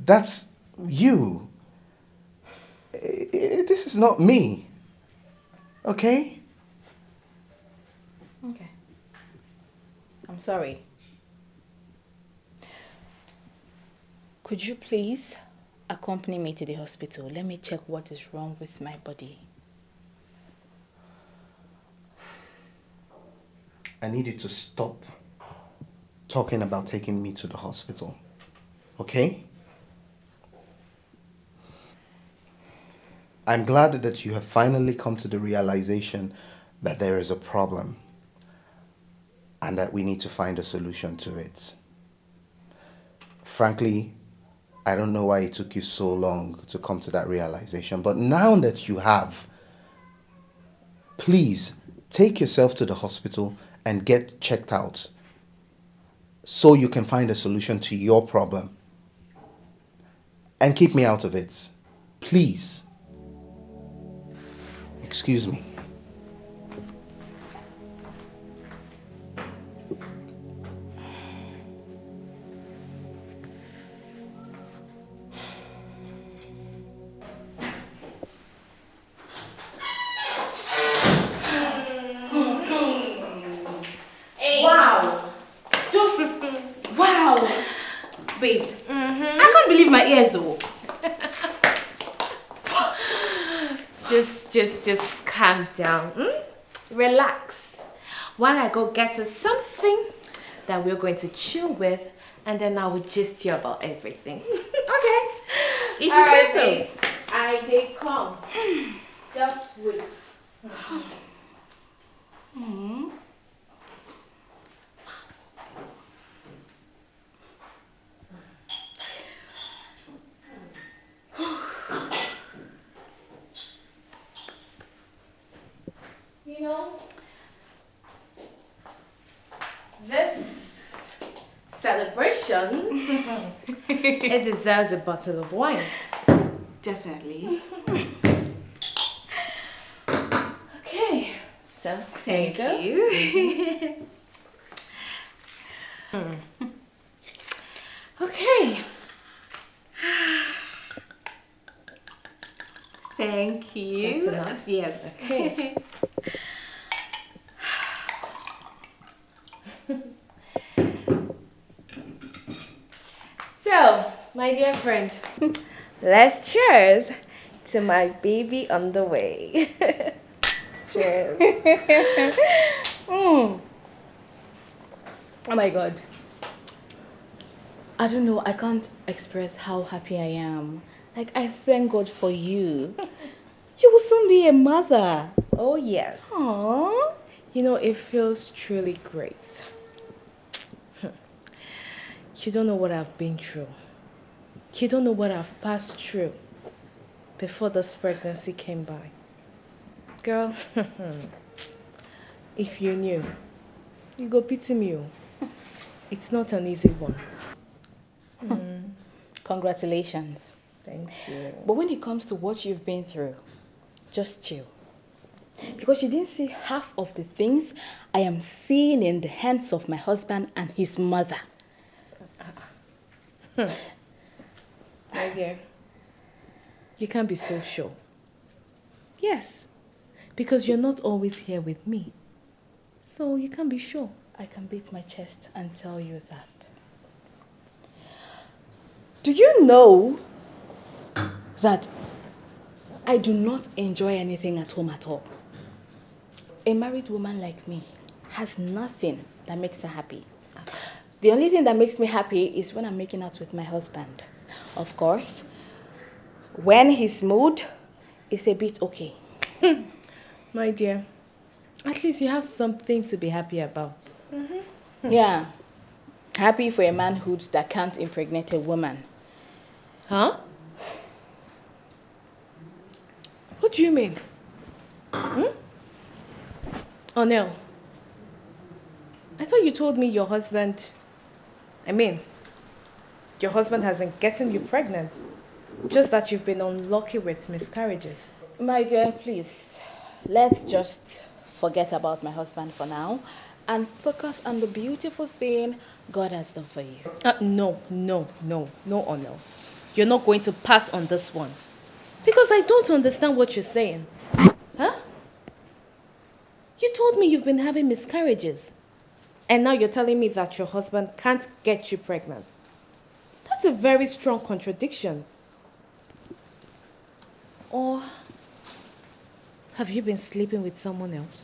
[SPEAKER 4] That's you. This is not me. Okay?
[SPEAKER 3] Okay. I'm sorry. Could you please accompany me to the hospital? Let me check what is wrong with my body.
[SPEAKER 4] I need you to stop talking about taking me to the hospital. Okay? I'm glad that you have finally come to the realization that there is a problem. and that we need to find a solution to it. Frankly, I don't know why it took you so long to come to that realization, but now that you have, please take yourself to the hospital and get checked out so you can find a solution to your problem. And keep me out of it. Please. Excuse me.
[SPEAKER 13] Just calm down. Relax. While I go get us something that we're going to chill with, and then I will gist you about everything. Okay. If you say so. I did come. Just wait. You know, this celebration, it deserves a bottle of wine.
[SPEAKER 3] Definitely.
[SPEAKER 13] Okay, so thank you. Okay. Thank you.
[SPEAKER 3] That's enough?
[SPEAKER 13] Yes.
[SPEAKER 3] Okay.
[SPEAKER 13] So, my dear friend, let's cheers to my baby on the way. Cheers. Oh my God. I don't know, I can't express how happy I am. Like, I thank God for you. You will soon be a mother. Oh, yes. Aww. You know, it feels truly great. You don't know what I've been through. You don't know what I've passed through before this pregnancy came by. Girl, if you knew, you go pity me. It's not an easy one.
[SPEAKER 3] Congratulations.
[SPEAKER 13] Thank you.
[SPEAKER 3] But when it comes to what you've been through, just chill. Because you didn't see half of the things I am seeing in the hands of my husband and his mother.
[SPEAKER 13] My dear, you can't be so sure. Yes, because you're not always here with me. So you can't be sure.
[SPEAKER 3] I can beat my chest and tell you that. Do you know that I do not enjoy anything at home at all? A married woman like me has nothing that makes her happy. The only thing that makes me happy is when I'm making out with my husband. Of course, when his mood is a bit okay.
[SPEAKER 13] My dear, at least you have something to be happy about.
[SPEAKER 3] Yeah, happy for a manhood that can't impregnate a woman.
[SPEAKER 13] Huh? What do you mean? Oh no. I thought you told me your husband has been getting you pregnant. Just that you've been unlucky with miscarriages.
[SPEAKER 3] My dear, please, let's just forget about my husband for now and focus on the beautiful thing God has done for you.
[SPEAKER 13] No, Honor. You're not going to pass on this one. Because I don't understand what you're saying. Huh? You told me you've been having miscarriages. And now you're telling me that your husband can't get you pregnant. That's a very strong contradiction. Or have you been sleeping with someone else?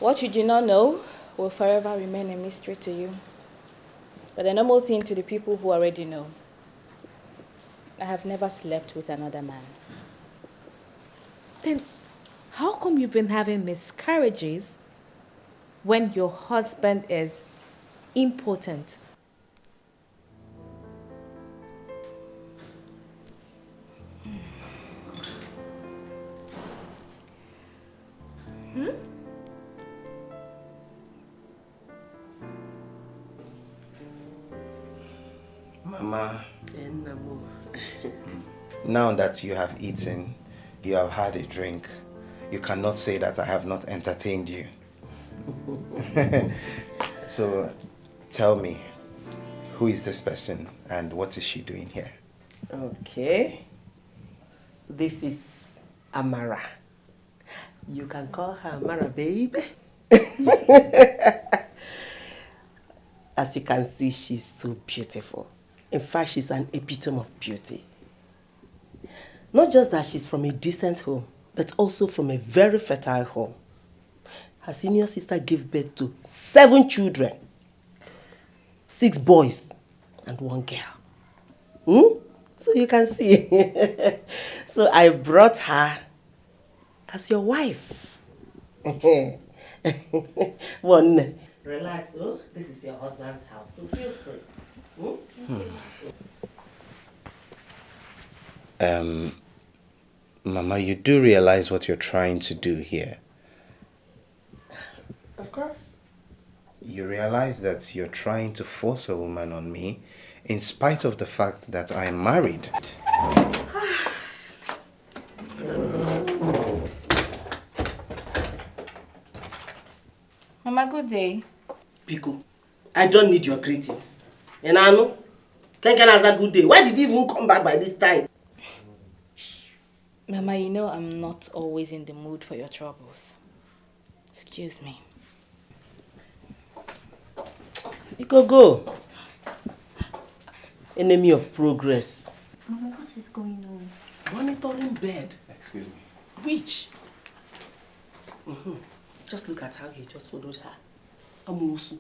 [SPEAKER 3] What you do not know will forever remain a mystery to you. But a normal thing to the people who already know. I have never slept with another man.
[SPEAKER 13] Then how come you've been having miscarriages
[SPEAKER 1] when your husband is impotent?
[SPEAKER 5] Mama, now that you have eaten, you have had a drink, you cannot say that I have not entertained you. So, tell me, who is this person and what is she doing here?
[SPEAKER 7] Okay. This is Amara. You can call her Amara, baby. As you can see, she's so beautiful. In fact, she's an epitome of beauty. Not just that she's from a decent home, but also from a very fertile home. Her senior sister gave birth to 7 children. 6 boys and 1 girl. So you can see. So I brought her as your wife. One. Relax, oh. This is your husband's house, so feel free.
[SPEAKER 5] Mama, you do realize what you're trying to do here?
[SPEAKER 7] Of course.
[SPEAKER 5] You realize that you're trying to force a woman on me in spite of the fact that I'm married.
[SPEAKER 3] Mama, good day.
[SPEAKER 7] Pico, I don't need your greetings. And I know, Ken has a good day. Why did you even come back by this time?
[SPEAKER 3] Mama, you know I'm not always in the mood for your troubles. Excuse me.
[SPEAKER 7] Pico, go. Enemy of progress.
[SPEAKER 12] Mama, what is going on?
[SPEAKER 7] Monitoring bed.
[SPEAKER 5] Excuse me.
[SPEAKER 7] Which? Just look at how he just followed her. Amusu.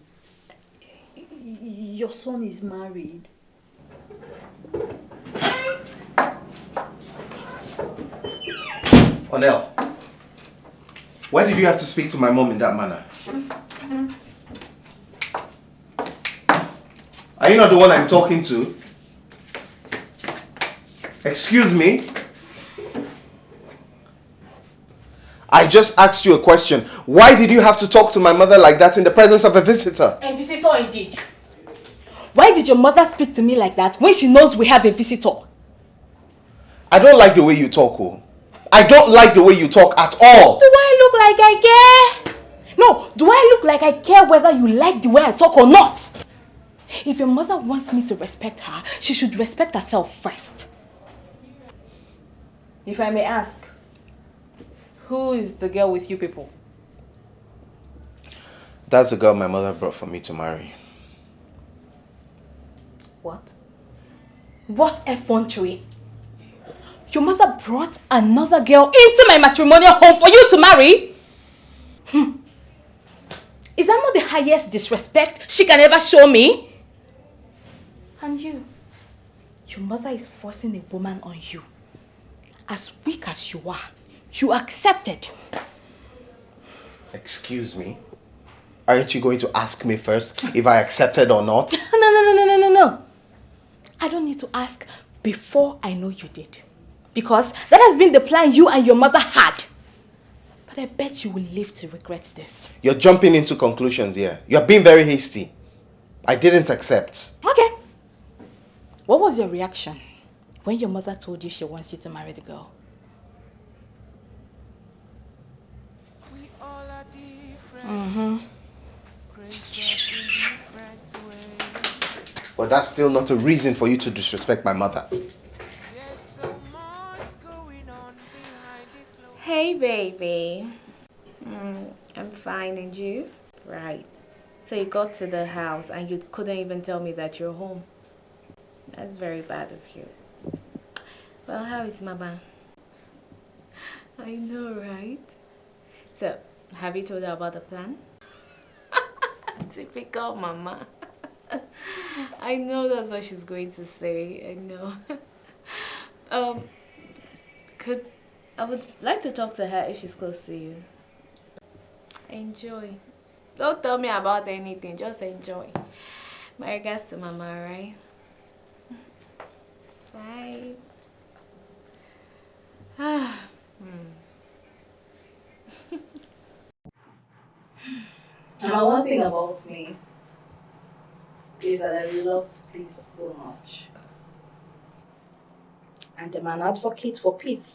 [SPEAKER 12] Your son is married.
[SPEAKER 5] Onel, why did you have to speak to my mom in that manner? Are you not the one I'm talking to? Excuse me? I just asked you a question. Why did you have to talk to my mother like that in the presence of a visitor?
[SPEAKER 3] A visitor indeed. Why did your mother speak to me like that when she knows we have a visitor?
[SPEAKER 5] I don't like the way you talk, oh. I don't like the way you talk at all.
[SPEAKER 3] Do I look like I care? No, do I look like I care whether you like the way I talk or not? If your mother wants me to respect her, she should respect herself first. If I may ask, who is the girl with you people?
[SPEAKER 5] That's the girl my mother brought for me to marry.
[SPEAKER 3] What? What effrontery? Your mother brought another girl into my matrimonial home for you to marry? Is that not the highest disrespect she can ever show me? And you? Your mother is forcing a woman on you. As weak as you are, you accepted.
[SPEAKER 5] Excuse me? Aren't you going to ask me first if I accepted or not?
[SPEAKER 3] No. I don't need to ask before I know you did. Because that has been the plan you and your mother had. But I bet you will live to regret this.
[SPEAKER 5] You're jumping into conclusions here. You're being very hasty. I didn't accept.
[SPEAKER 3] Okay. What was your reaction when your mother told you she wants you to marry the girl?
[SPEAKER 11] We all are different.
[SPEAKER 5] But that's still not a reason for you to disrespect my mother.
[SPEAKER 13] Hey, baby. I'm fine, and you? Right. So you got to the house and you couldn't even tell me that you're home. That's very bad of you. Well, how is Mama? I know, right? So, have you told her about the plan? Typical Mama. I know that's what she's going to say. I know. I would like to talk to her if she's close to you. Enjoy. Don't tell me about anything. Just enjoy. My regards to Mama, right? Bye.
[SPEAKER 1] Now, one thing about me is that I love peace so much. And I'm an advocate for peace.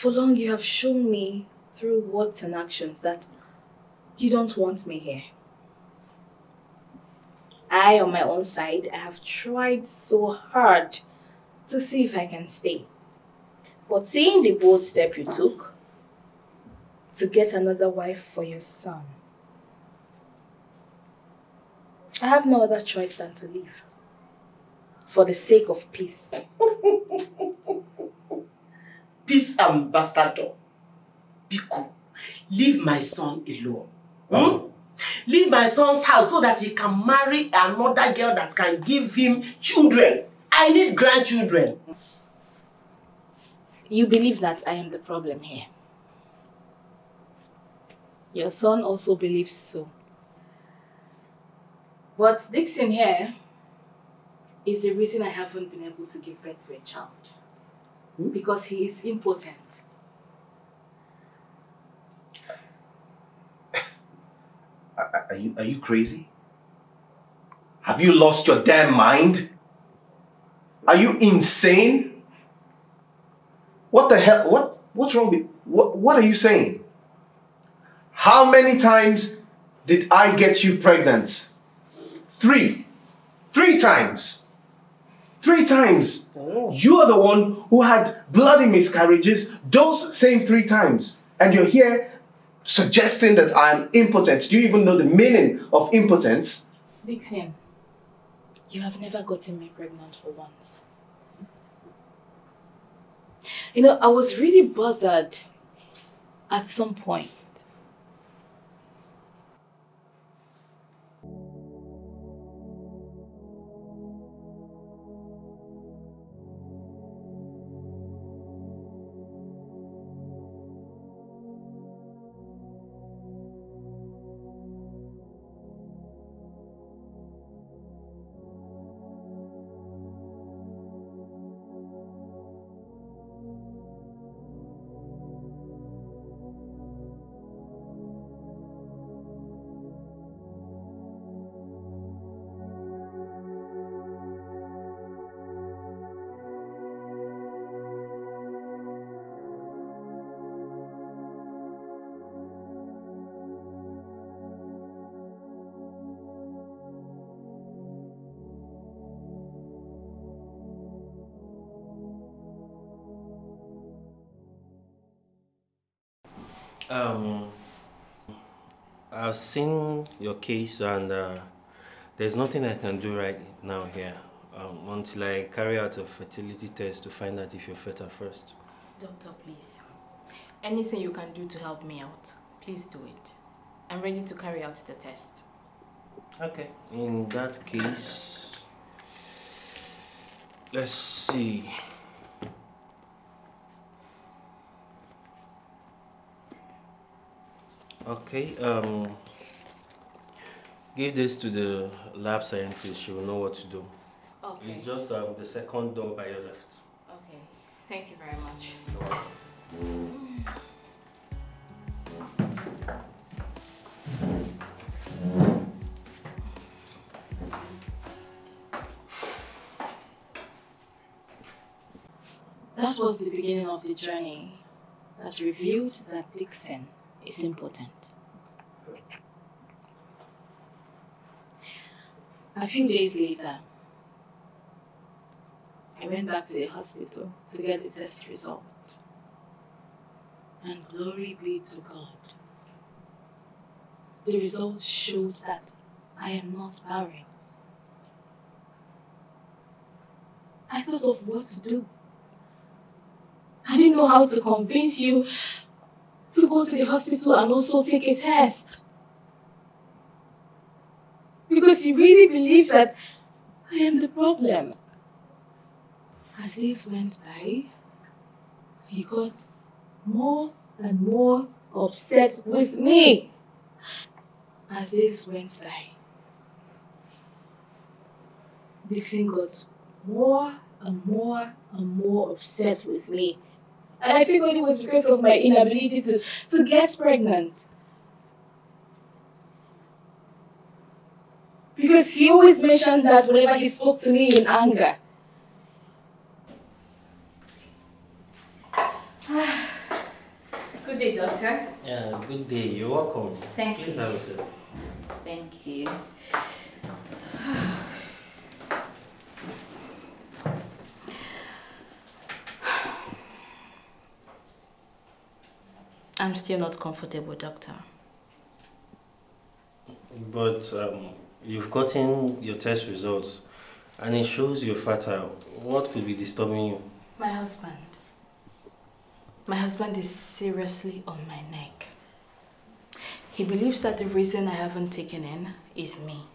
[SPEAKER 1] For long, you have shown me through words and actions that you don't want me here. I, on my own side, I have tried so hard to see if I can stay. But seeing the bold step you took to get another wife for your son, I have no other choice than to leave. For the sake of peace.
[SPEAKER 7] Peace ambassador. Biko, leave my son alone. Leave my son's house so that he can marry another girl that can give him children. I need grandchildren.
[SPEAKER 1] You believe that I am the problem here. Your son also believes so. But Dixon here is the reason I haven't been able to give birth to a child. Because he is impotent.
[SPEAKER 5] Are you crazy? Have you lost your damn mind? Are you insane? What the hell? What's wrong with what are you saying? How many times did I get you pregnant? 3 times. 3 times.
[SPEAKER 7] Oh.
[SPEAKER 5] You are the one who had bloody miscarriages those same 3 times. And you're here suggesting that I'm impotent. Do you even know the meaning of impotence?
[SPEAKER 1] Dixon, you have never gotten me pregnant for once. You know, I was really bothered at some point.
[SPEAKER 9] I've seen your case and there's nothing I can do right now here until I carry out a fertility test to find out if you're fertile first.
[SPEAKER 3] Doctor, please. Anything you can do to help me out, please do it. I'm ready to carry out the test.
[SPEAKER 9] Okay. In that case, let's see. Okay, give this to the lab scientist. She will know what to do.
[SPEAKER 3] Okay.
[SPEAKER 9] It's just the second door by your left.
[SPEAKER 3] Okay. Thank you very much.
[SPEAKER 1] That was the beginning of the journey that revealed that Dixon is impotent. A few days later, I went back to the hospital to get the test results. And glory be to God. The results showed that I am not barren. I thought of what to do. I didn't know how to convince you to go to the hospital and also take a test. Because you really believe that I am the problem. As days went by, he got more and more upset with me. As days went by, Dixon got more and more and more upset with me. And I figured it was because of my inability to get pregnant. Because he always mentioned that whenever he spoke to me in anger. Good day, doctor.
[SPEAKER 9] Yeah, good day. You're welcome.
[SPEAKER 1] Thank
[SPEAKER 9] Please
[SPEAKER 1] you.
[SPEAKER 9] have a seat.
[SPEAKER 1] Thank you. I'm still not comfortable, doctor.
[SPEAKER 9] But you've gotten your test results and it shows you're fertile. What could be disturbing you?
[SPEAKER 1] My husband. My husband is seriously on my neck. He believes that the reason I haven't taken in is me.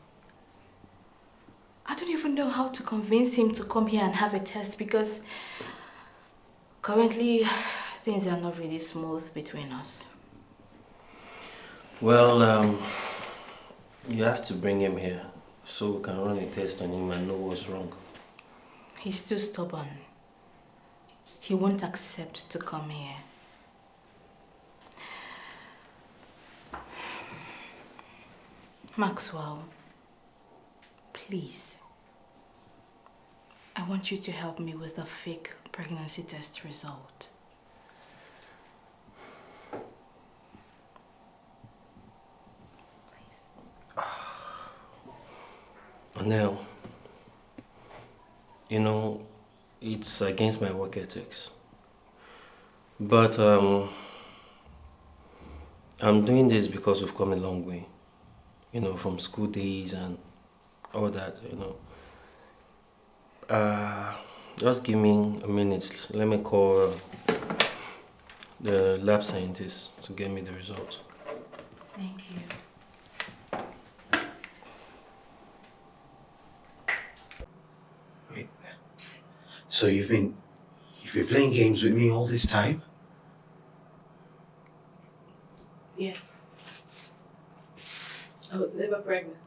[SPEAKER 1] I don't even know how to convince him to come here and have a test because currently things are not really smooth between us.
[SPEAKER 9] Well, you have to bring him here so we can run a test on him and know what's wrong.
[SPEAKER 1] He's too stubborn. He won't accept to come here. Maxwell, please. I want you to help me with the fake pregnancy test result.
[SPEAKER 9] Now, you know, it's against my work ethics. But I'm doing this because we've come a long way. You know, from school days and all that, you know. Just give me a minute. Let me call the lab scientist to get me the result.
[SPEAKER 1] Thank you.
[SPEAKER 14] Wait. So you've been playing games with me all this time?
[SPEAKER 1] Yes. I was never pregnant.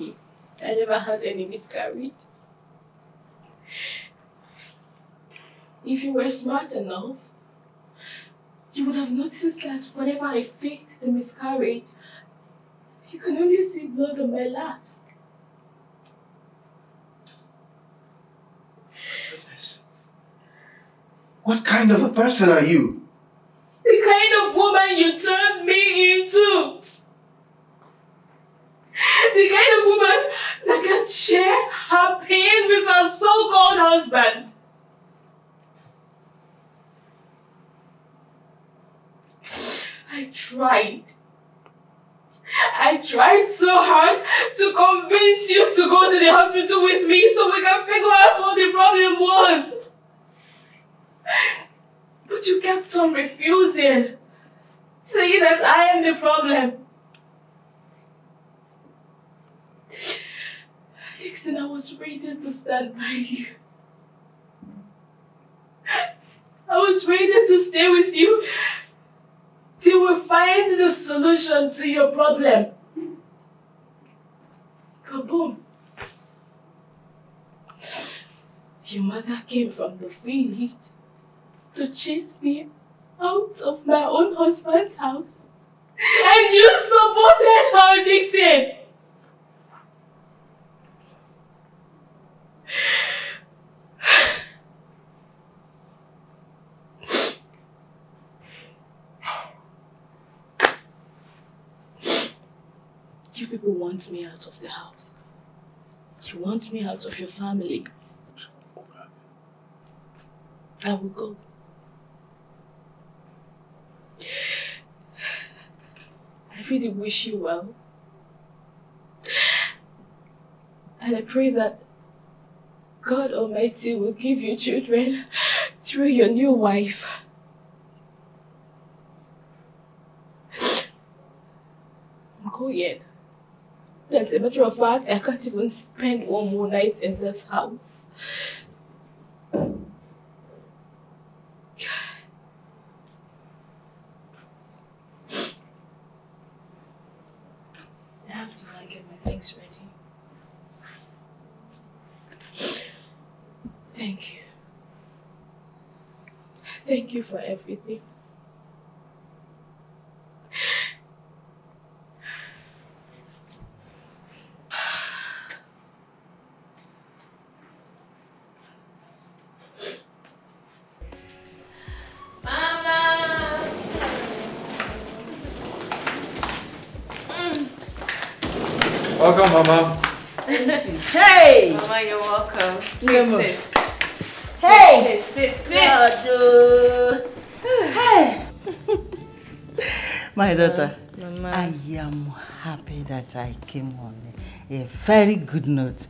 [SPEAKER 1] I never had any miscarriage. If you were smart enough, you would have noticed that whenever I faked the miscarriage, you can only see blood on my laps.
[SPEAKER 14] Goodness. What kind of a person are you?
[SPEAKER 1] The kind of woman you turned me into. The kind of woman that can share her pain with her so-called husband. I tried so hard to convince you to go to the hospital with me so we can figure out what the problem was. But you kept on refusing, saying that I am the problem. Dixon, I was ready to stand by you. I was ready to stay with you till we find the solution to your problem. But boom. Your mother came from the village to chase me out of my own husband's house. And you supported her, Dixon. You people want me out of the house. You want me out of your family. I will go. I really wish you well. And I pray that God Almighty will give you children through your new wife. Go yet. As a matter of fact, I can't even spend one more night in this house.
[SPEAKER 13] have to like get my things ready. Thank you. Thank you for everything.
[SPEAKER 2] Welcome, Mama.
[SPEAKER 6] Hey!
[SPEAKER 13] Mama, you're welcome.
[SPEAKER 6] Sit.
[SPEAKER 13] Hey! Sit.
[SPEAKER 6] Hey! My daughter,
[SPEAKER 13] Mama.
[SPEAKER 6] I am happy that I came on a very good note.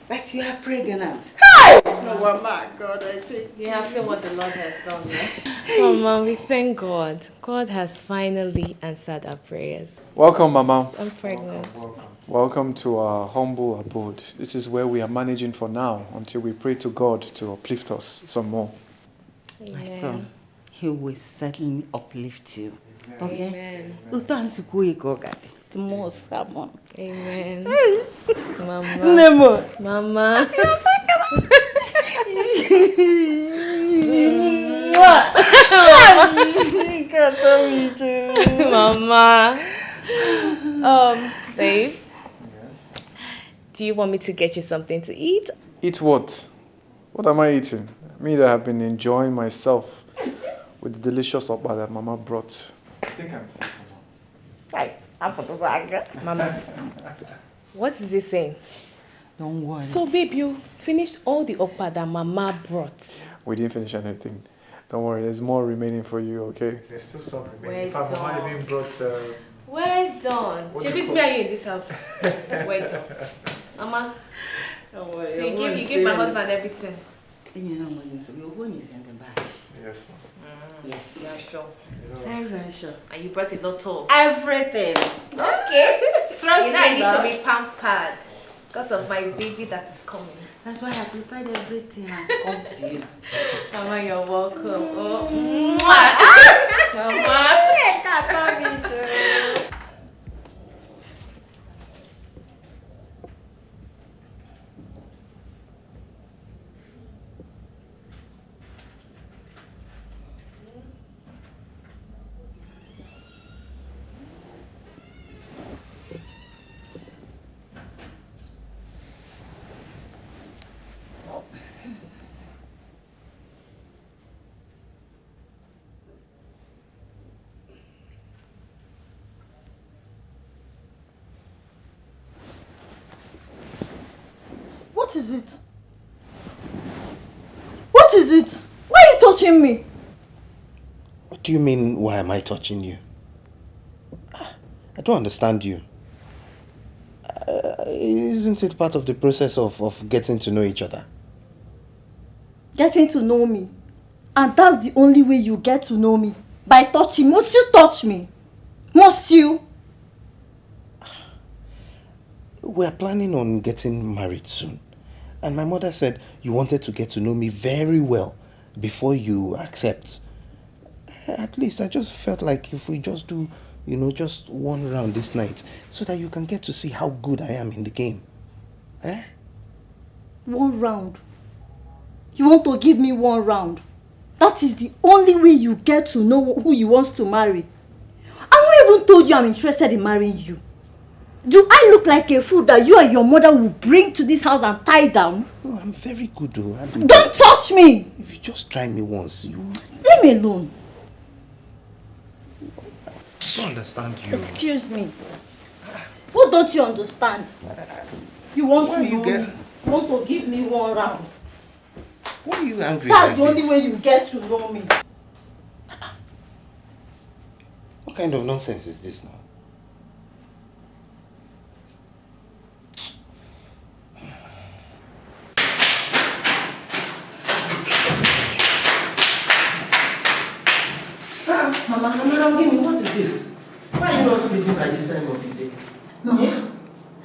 [SPEAKER 6] That you are pregnant. Hey! No, Mama, God, I think.
[SPEAKER 13] You have seen what the Lord has done, right? Mama, we thank God. God has finally answered our prayers.
[SPEAKER 2] Welcome, Mama.
[SPEAKER 13] I'm pregnant.
[SPEAKER 2] Welcome to our humble abode. This is where we are managing for now until we pray to God to uplift us some more.
[SPEAKER 6] My son, He will certainly uplift you. Okay?
[SPEAKER 13] Amen.
[SPEAKER 6] The most someone.
[SPEAKER 13] Amen.
[SPEAKER 6] Mama.
[SPEAKER 13] Mama. Mama. Mama. Babe. Do you want me to get you something to eat?
[SPEAKER 2] Eat what? What am I eating? Me that have been enjoying myself with the delicious oppa that Mama brought. I think I'm
[SPEAKER 13] Mama, what is he saying?
[SPEAKER 6] Don't worry.
[SPEAKER 13] So, babe, you finished all the oppa that Mama brought.
[SPEAKER 2] We didn't finish anything. Don't worry, there's more remaining for you, okay? There's still some remaining. Mama even brought...
[SPEAKER 13] Well done. She beat me in this house. Well done. Mama,
[SPEAKER 6] don't worry,
[SPEAKER 13] so you give my husband everything?
[SPEAKER 6] You know what you say, you're going to send them back.
[SPEAKER 2] Yes.
[SPEAKER 6] Yes.
[SPEAKER 13] You are sure?
[SPEAKER 6] Very, very sure.
[SPEAKER 13] And you brought it not all?
[SPEAKER 6] Everything.
[SPEAKER 13] Okay.
[SPEAKER 6] Trust me,
[SPEAKER 13] I need to be pampered because of my baby that is coming.
[SPEAKER 6] That's why I prepared everything and come to you.
[SPEAKER 13] Mama, you're welcome. Oh.
[SPEAKER 6] Mama. Me too.
[SPEAKER 12] What is it? What is it? Why are you touching me?
[SPEAKER 5] What do you mean, why am I touching you? I don't understand you. Isn't it part of the process of getting to know each other?
[SPEAKER 12] Getting to know me. And that's the only way you get to know me. By touching. Must you touch me? Must you?
[SPEAKER 5] We're planning on getting married soon. And my mother said you wanted to get to know me very well before you accept. At least I just felt like if we just do, just one round this night so that you can get to see how good I am in the game. Eh?
[SPEAKER 12] One round? You want to give me one round? That is the only way you get to know who you want to marry. I won't even told you I'm interested in marrying you. Do I look like a fool that you and your mother will bring to this house and tie down?
[SPEAKER 5] No, I'm very good though.
[SPEAKER 12] Don't touch me!
[SPEAKER 5] If you just try me once, you...
[SPEAKER 12] Leave me alone.
[SPEAKER 5] I don't understand you.
[SPEAKER 12] Excuse me. What don't you understand? You want to know me? You want to give me one round?
[SPEAKER 5] Why are you angry?
[SPEAKER 12] That's the only way you get to know me.
[SPEAKER 5] What kind of nonsense is this now?
[SPEAKER 7] Mama, give me, what is this? Why are you not sleeping by this time of the day?
[SPEAKER 12] No,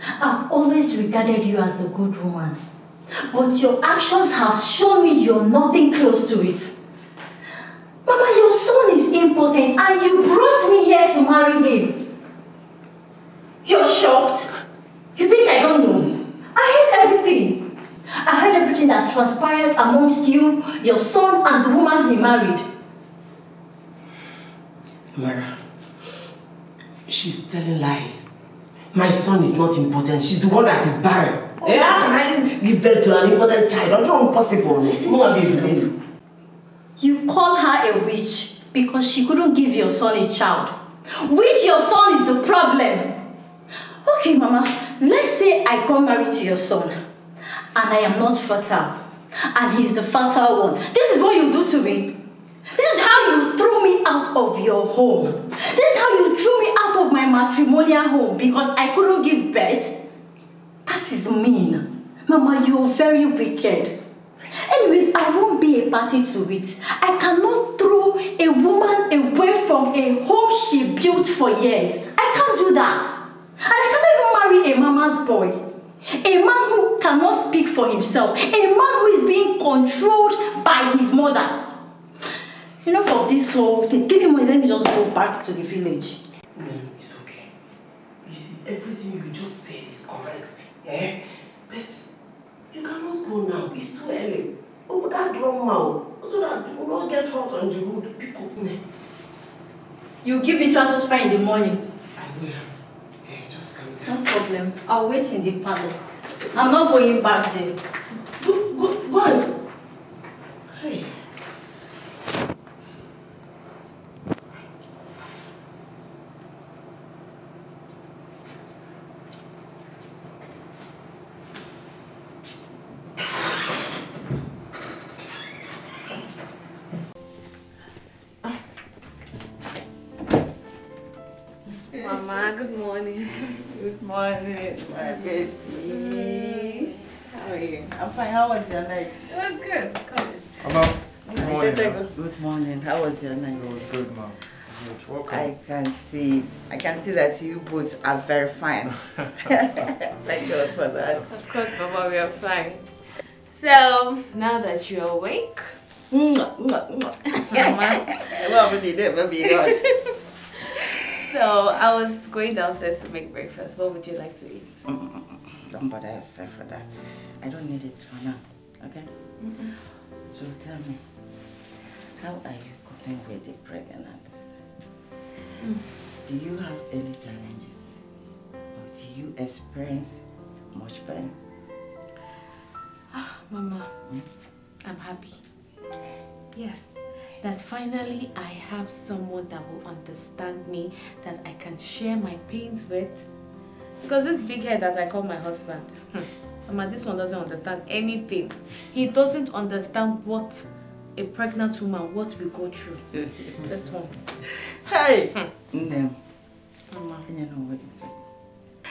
[SPEAKER 12] I've always regarded you as a good woman. But your actions have shown me you're nothing close to it. Mama, your son is important and you brought me here to marry him. You're shocked? You think I don't know? I heard everything. I heard everything that transpired amongst you, your son, and the woman he married.
[SPEAKER 7] Mara, she's telling lies. My son is not important. She's the one that is barren. How can I give birth to an important child? That's not possible. No,
[SPEAKER 12] you call her a witch because she couldn't give your son a child. Which your son is the problem. Okay, Mama, let's say I got married to your son and I am not fertile and he's the fertile one. This is what you do to me. This is how you threw me out of your home. This is how you threw me out of my matrimonial home because I couldn't give birth. That is mean. Mama, you're very wicked. Anyways, I won't be a party to it. I cannot throw a woman away from a home she built for years. I can't do that. And I cannot even marry a mama's boy. A man who cannot speak for himself. A man who is being controlled by his mother. Enough of this whole thing. Give me money, let me just go back to the village.
[SPEAKER 7] No, it's okay. You see, everything you just said is correct. Eh? But you cannot go now. It's too early. Oh, that drum mouth. So that you will not get hot on the road. Pick up.
[SPEAKER 12] You give me transfer in the morning.
[SPEAKER 7] I will. Hey, just calm down.
[SPEAKER 12] No problem. I'll wait in the parlor. I'm not going back there.
[SPEAKER 7] Go on. Hey.
[SPEAKER 13] Mama, good morning.
[SPEAKER 6] Good morning, my baby.
[SPEAKER 13] How are you?
[SPEAKER 6] I'm fine. How was your night?
[SPEAKER 13] It was good. Come in.
[SPEAKER 2] Hello. Good morning.
[SPEAKER 6] Good morning. How was your night?
[SPEAKER 2] It was good, Mom. Good. Welcome.
[SPEAKER 6] I can see that you both are very fine. Thank God for that.
[SPEAKER 13] Of course, Mama, we are fine. So, now that you're awake,
[SPEAKER 6] Mama, what would you do, baby? God.
[SPEAKER 13] So, I was going downstairs to make breakfast. What would you like to eat?
[SPEAKER 6] Don't bother yourself for that. I don't need it for now. Okay? So tell me, how are you coping with the pregnancy? Do you have any challenges? Or do you experience much pain?
[SPEAKER 13] Mama, I'm happy. Yes. That finally I have someone that will understand me, that I can share my pains with. Because this big head that I call my husband, Mama, this one doesn't understand anything. He doesn't understand what a pregnant woman, what we go through. This one.
[SPEAKER 6] Hey! No.
[SPEAKER 13] Mama.
[SPEAKER 6] You know what is it?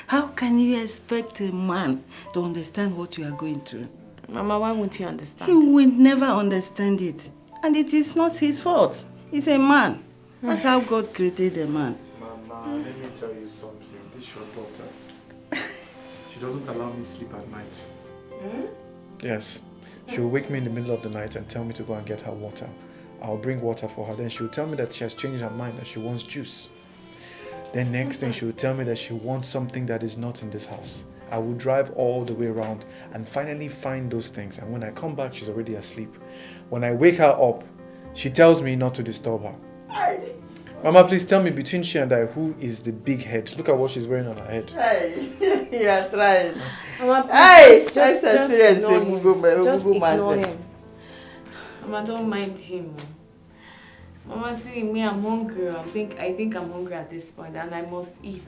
[SPEAKER 6] How can you expect a man to understand what you are going through?
[SPEAKER 13] Mama, why won't he understand?
[SPEAKER 6] He will never understand it. And it is not his fault. He's a man. That's how God created a man.
[SPEAKER 2] Mama, let me tell you something. This is your daughter. She doesn't allow me sleep at night. Yes. She will wake me in the middle of the night and tell me to go and get her water. I'll bring water for her. Then she will tell me that she has changed her mind, that she wants juice. Then next thing she will tell me that she wants something that is not in this house. I will drive all the way around and finally find those things. And when I come back, she's already asleep. When I wake her up, she tells me not to disturb her. Mama, please tell me, between she and I, who is the big head? Look at what she's wearing on her head.
[SPEAKER 6] Hey, yes, right.
[SPEAKER 13] Mama,
[SPEAKER 6] hey,
[SPEAKER 13] just ignore him. Just ignore him. Mama, don't mind him. Mama, see me, I'm hungry. I think I'm hungry at this point, and I must eat.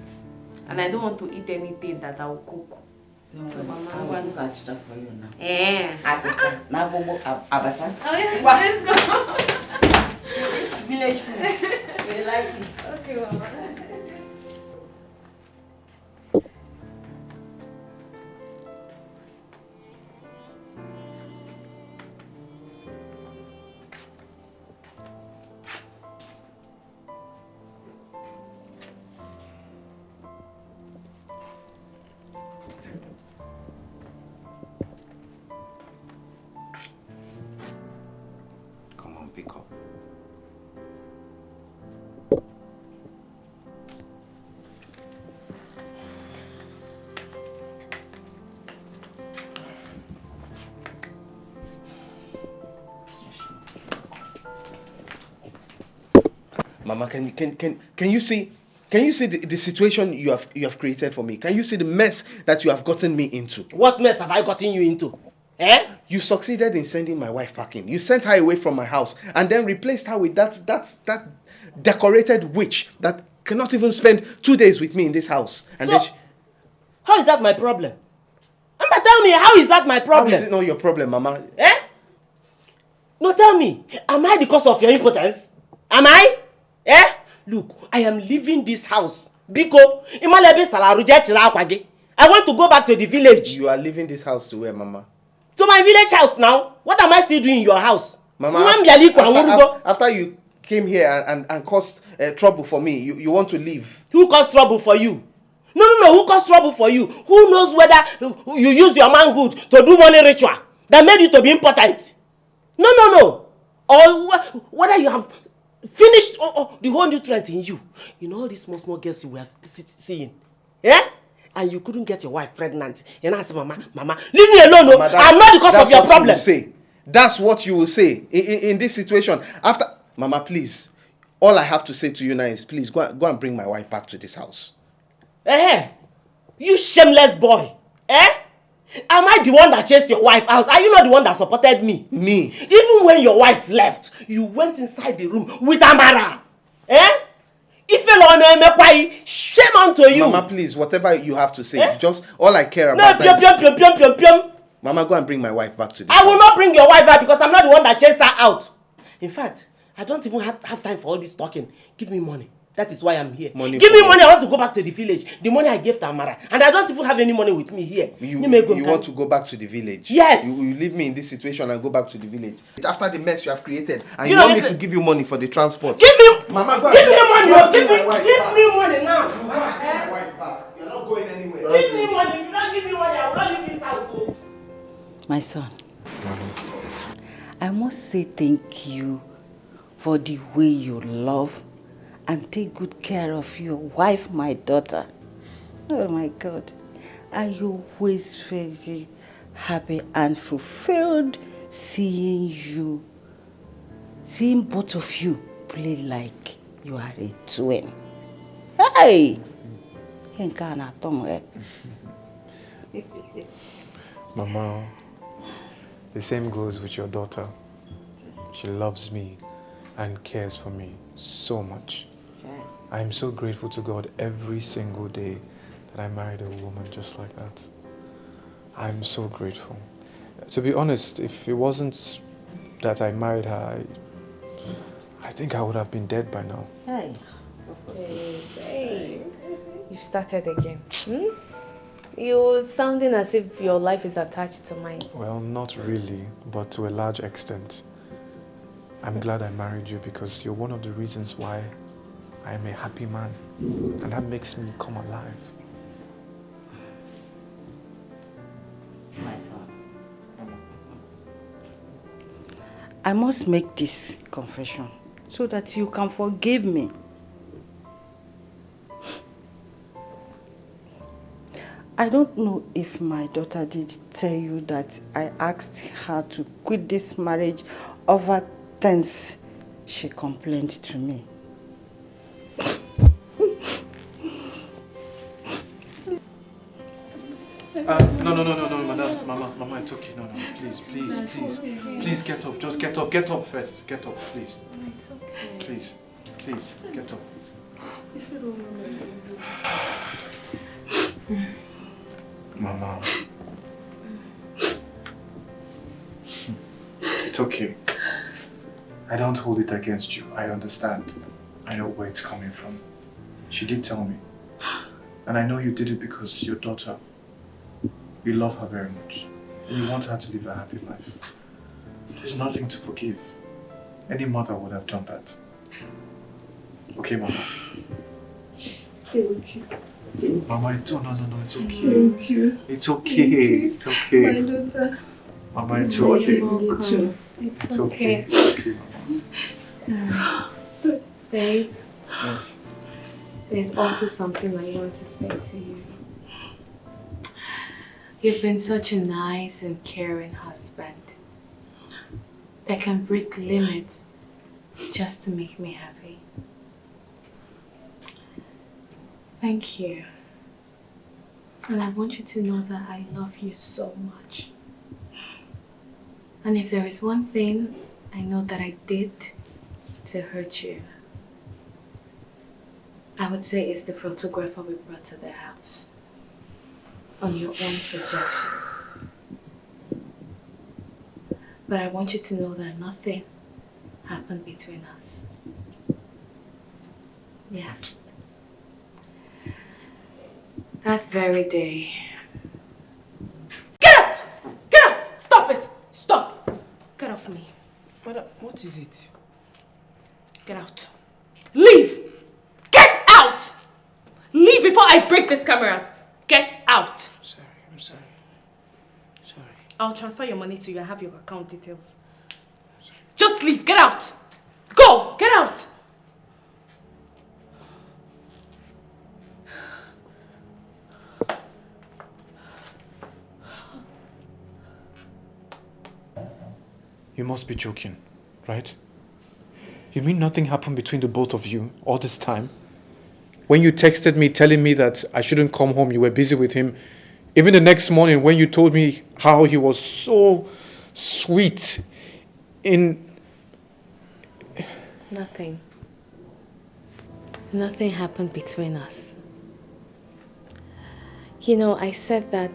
[SPEAKER 13] And I don't want to eat anything that I will cook.
[SPEAKER 6] So, Mama, I will catch stuff for you now.
[SPEAKER 13] Now,
[SPEAKER 6] Abata.
[SPEAKER 13] Oh, yes, let's go.
[SPEAKER 6] It's village food. We like it.
[SPEAKER 13] Okay, Mama.
[SPEAKER 4] Pick up.
[SPEAKER 5] Mama, can you see the situation you have created for me? Can you see the mess that you have gotten me into?
[SPEAKER 7] What mess have I gotten you into? Eh?
[SPEAKER 5] You succeeded in sending my wife packing. You sent her away from my house and then replaced her with that decorated witch that cannot even spend 2 days with me in this house. And
[SPEAKER 7] so, how is that my problem? Mama, tell me, how is that my problem?
[SPEAKER 5] How is it not your problem, Mama?
[SPEAKER 7] Eh? No, tell me, am I the cause of your impotence? Am I? Eh? Look, I am leaving this house. Biko, I want to go back to the village.
[SPEAKER 5] You are leaving this house to where, Mama?
[SPEAKER 7] To my village house now. What am I still doing in your house?
[SPEAKER 5] Mama, after you came here and caused trouble for me, you want to leave.
[SPEAKER 7] Who caused trouble for you? No. Who caused trouble for you? Who knows whether you use your manhood to do money ritual that made you to be important? No. Or whether you have finished the whole nutrient in you. You know all these small girls you were seeing. Yeah? And you couldn't get your wife pregnant. And I said, Mama, leave me alone. Mama, I'm not the cause of your problem.
[SPEAKER 5] That's what you will say in this situation. After, Mama, please. All I have to say to you now is, please go and bring my wife back to this house.
[SPEAKER 7] You shameless boy. Am I the one that chased your wife out? Are you not the one that supported me?
[SPEAKER 5] Me.
[SPEAKER 7] Even when your wife left, you went inside the room with Amara. Shame unto you.
[SPEAKER 5] Mama, please, whatever you have to say, just all I care about. Mama, go and bring my wife back to this house.
[SPEAKER 7] I will not bring your wife back because I'm not the one that chased her out. In fact, I don't even have time for all this talking. Give me money. That is why I'm here. Give me money. I want to go back to the village. The money I gave to Amara. And I don't even have any money with me here.
[SPEAKER 5] You want to go back to the village?
[SPEAKER 7] Yes.
[SPEAKER 5] You leave me in this situation and go back to the village. After the mess you have created. And you want me to give you money for the transport.
[SPEAKER 7] Give me
[SPEAKER 5] Mama,
[SPEAKER 7] give me money. Give me money now.
[SPEAKER 5] Mama, give my wife back. You're not going anywhere.
[SPEAKER 7] Give me money. If you don't give me money, I will not leave this house.
[SPEAKER 6] My son, I must say thank you for the way you love and take good care of your wife, my daughter. Oh my God, are you always very happy and fulfilled seeing both of you play like you are a twin. Hey!
[SPEAKER 2] Mama, the same goes with your daughter. She loves me and cares for me so much. I am so grateful to God every single day that I married a woman just like that. I am so grateful. To be honest, if it wasn't that I married her, I think I would have been dead by now.
[SPEAKER 1] Hey, you started again. You're sounding as if your life is attached to mine.
[SPEAKER 2] Well, not really, but to a large extent. I'm glad I married you because you're one of the reasons why I am a happy man, and that makes me come alive.
[SPEAKER 6] My son, I must make this confession so that you can forgive me. I don't know if my daughter did tell you that I asked her to quit this marriage over things she complained to me.
[SPEAKER 2] No, madam, mama, it's okay. No, please get up. Just get up first. Get up, please.
[SPEAKER 1] It's okay.
[SPEAKER 2] Please, get up. Mama, it's okay. I don't hold it against you. I understand. I know where it's coming from. She did tell me. And I know you did it because your daughter, you love her very much. And you want her to live a happy life. There's nothing to forgive. Any mother would have done that. Okay, Mama?
[SPEAKER 10] Thank you.
[SPEAKER 2] Mama, no, it's okay.
[SPEAKER 10] Thank you.
[SPEAKER 2] It's okay. It's okay.
[SPEAKER 10] My daughter.
[SPEAKER 2] Mama, it's okay.
[SPEAKER 1] It's okay. Babe.
[SPEAKER 2] Yes.
[SPEAKER 1] There's also something I want to say to you. You've been such a nice and caring husband that can break limits just to make me happy. Thank you. And I want you to know that I love you so much. And if there is one thing I know that I did to hurt you, I would say it's the photographer we brought to the house. On your own suggestion. But I want you to know that nothing happened between us. Yeah. That very day.
[SPEAKER 13] Get out! Get out! Stop it! Stop! Get off me.
[SPEAKER 10] Madam, what is it?
[SPEAKER 13] Get out. Leave! Get out! Leave before I break these cameras. Get out.
[SPEAKER 10] I'm sorry.
[SPEAKER 13] I'll transfer your money to you. I have your account details. Just leave. Get out. Go. Get out.
[SPEAKER 2] You must be joking, right? You mean nothing happened between the both of you all this time? When you texted me telling me that I shouldn't come home, you were busy with him. Even the next morning when you told me how he was so sweet in...
[SPEAKER 1] Nothing. Nothing happened between us. You know, I said that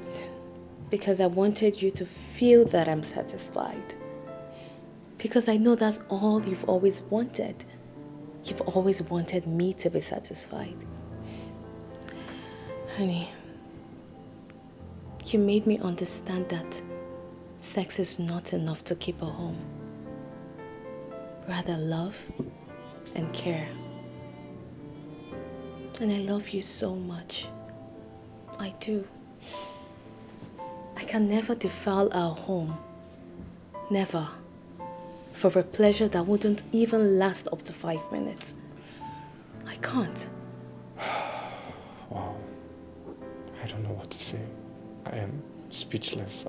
[SPEAKER 1] because I wanted you to feel that I'm satisfied. Because I know that's all you've always wanted. You've always wanted me to be satisfied. Honey, you made me understand that sex is not enough to keep a home. Rather love and care. And I love you so much. I do. I can never defile our home. Never. For a pleasure that wouldn't even last up to 5 minutes. I can't.
[SPEAKER 2] Wow. I don't know what to say. I am speechless.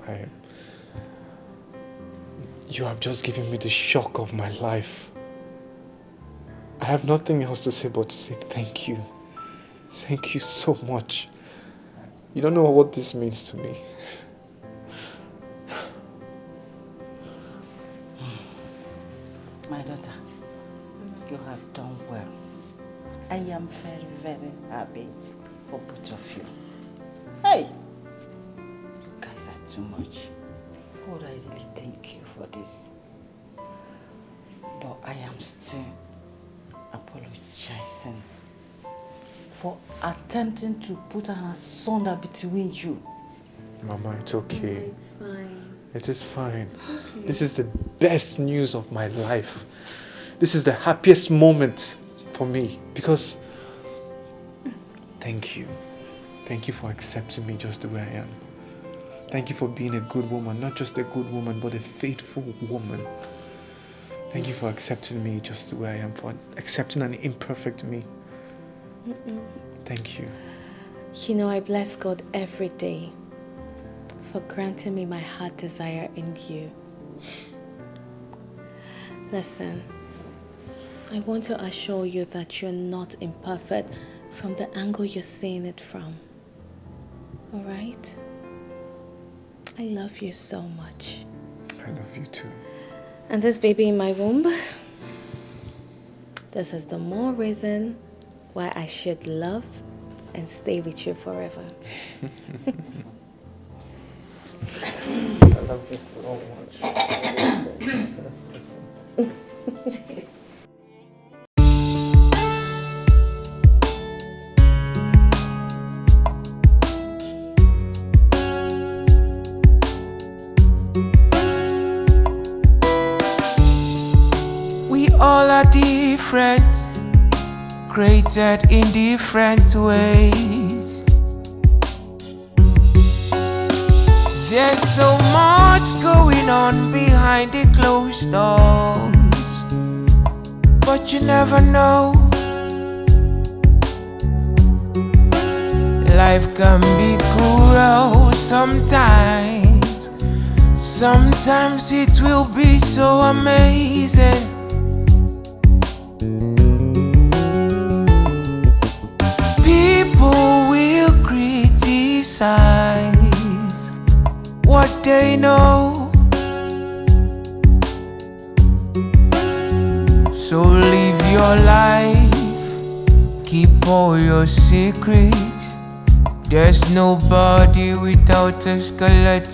[SPEAKER 2] You have just given me the shock of my life. I have nothing else to say but to say thank you. Thank you so much. You don't know what this means to me.
[SPEAKER 6] My daughter, you have done well. I am very, very happy for both of you. Hey! You guys are too much. God, I really thank you for this. But I am still apologizing for attempting to put an asunder between you.
[SPEAKER 2] Mama, it's okay.
[SPEAKER 1] It's fine.
[SPEAKER 2] It is fine.
[SPEAKER 1] Okay.
[SPEAKER 2] This is the best news of my life. This is the happiest moment for me because thank you. Thank you for accepting me just the way I am. Thank you for being a good woman, not just a good woman, but a faithful woman. Thank you for accepting me just the way I am, for accepting an imperfect me. Thank you.
[SPEAKER 1] You know, I bless God every day for granting me my heart desire in you. Listen, I want to assure you that you're not imperfect from the angle you're seeing it from. Alright? I love you so much.
[SPEAKER 2] I love you too.
[SPEAKER 1] And this baby in my womb, this is the more reason why I should love and stay with you forever.
[SPEAKER 2] I love you so much.
[SPEAKER 11] We all are different, created in different ways. There's so much going on behind the closed doors, but you never know. Life can be cruel sometimes. Sometimes it will be so amazing. People sides what they know. So live your life, keep all your secrets. There's nobody without a skeleton.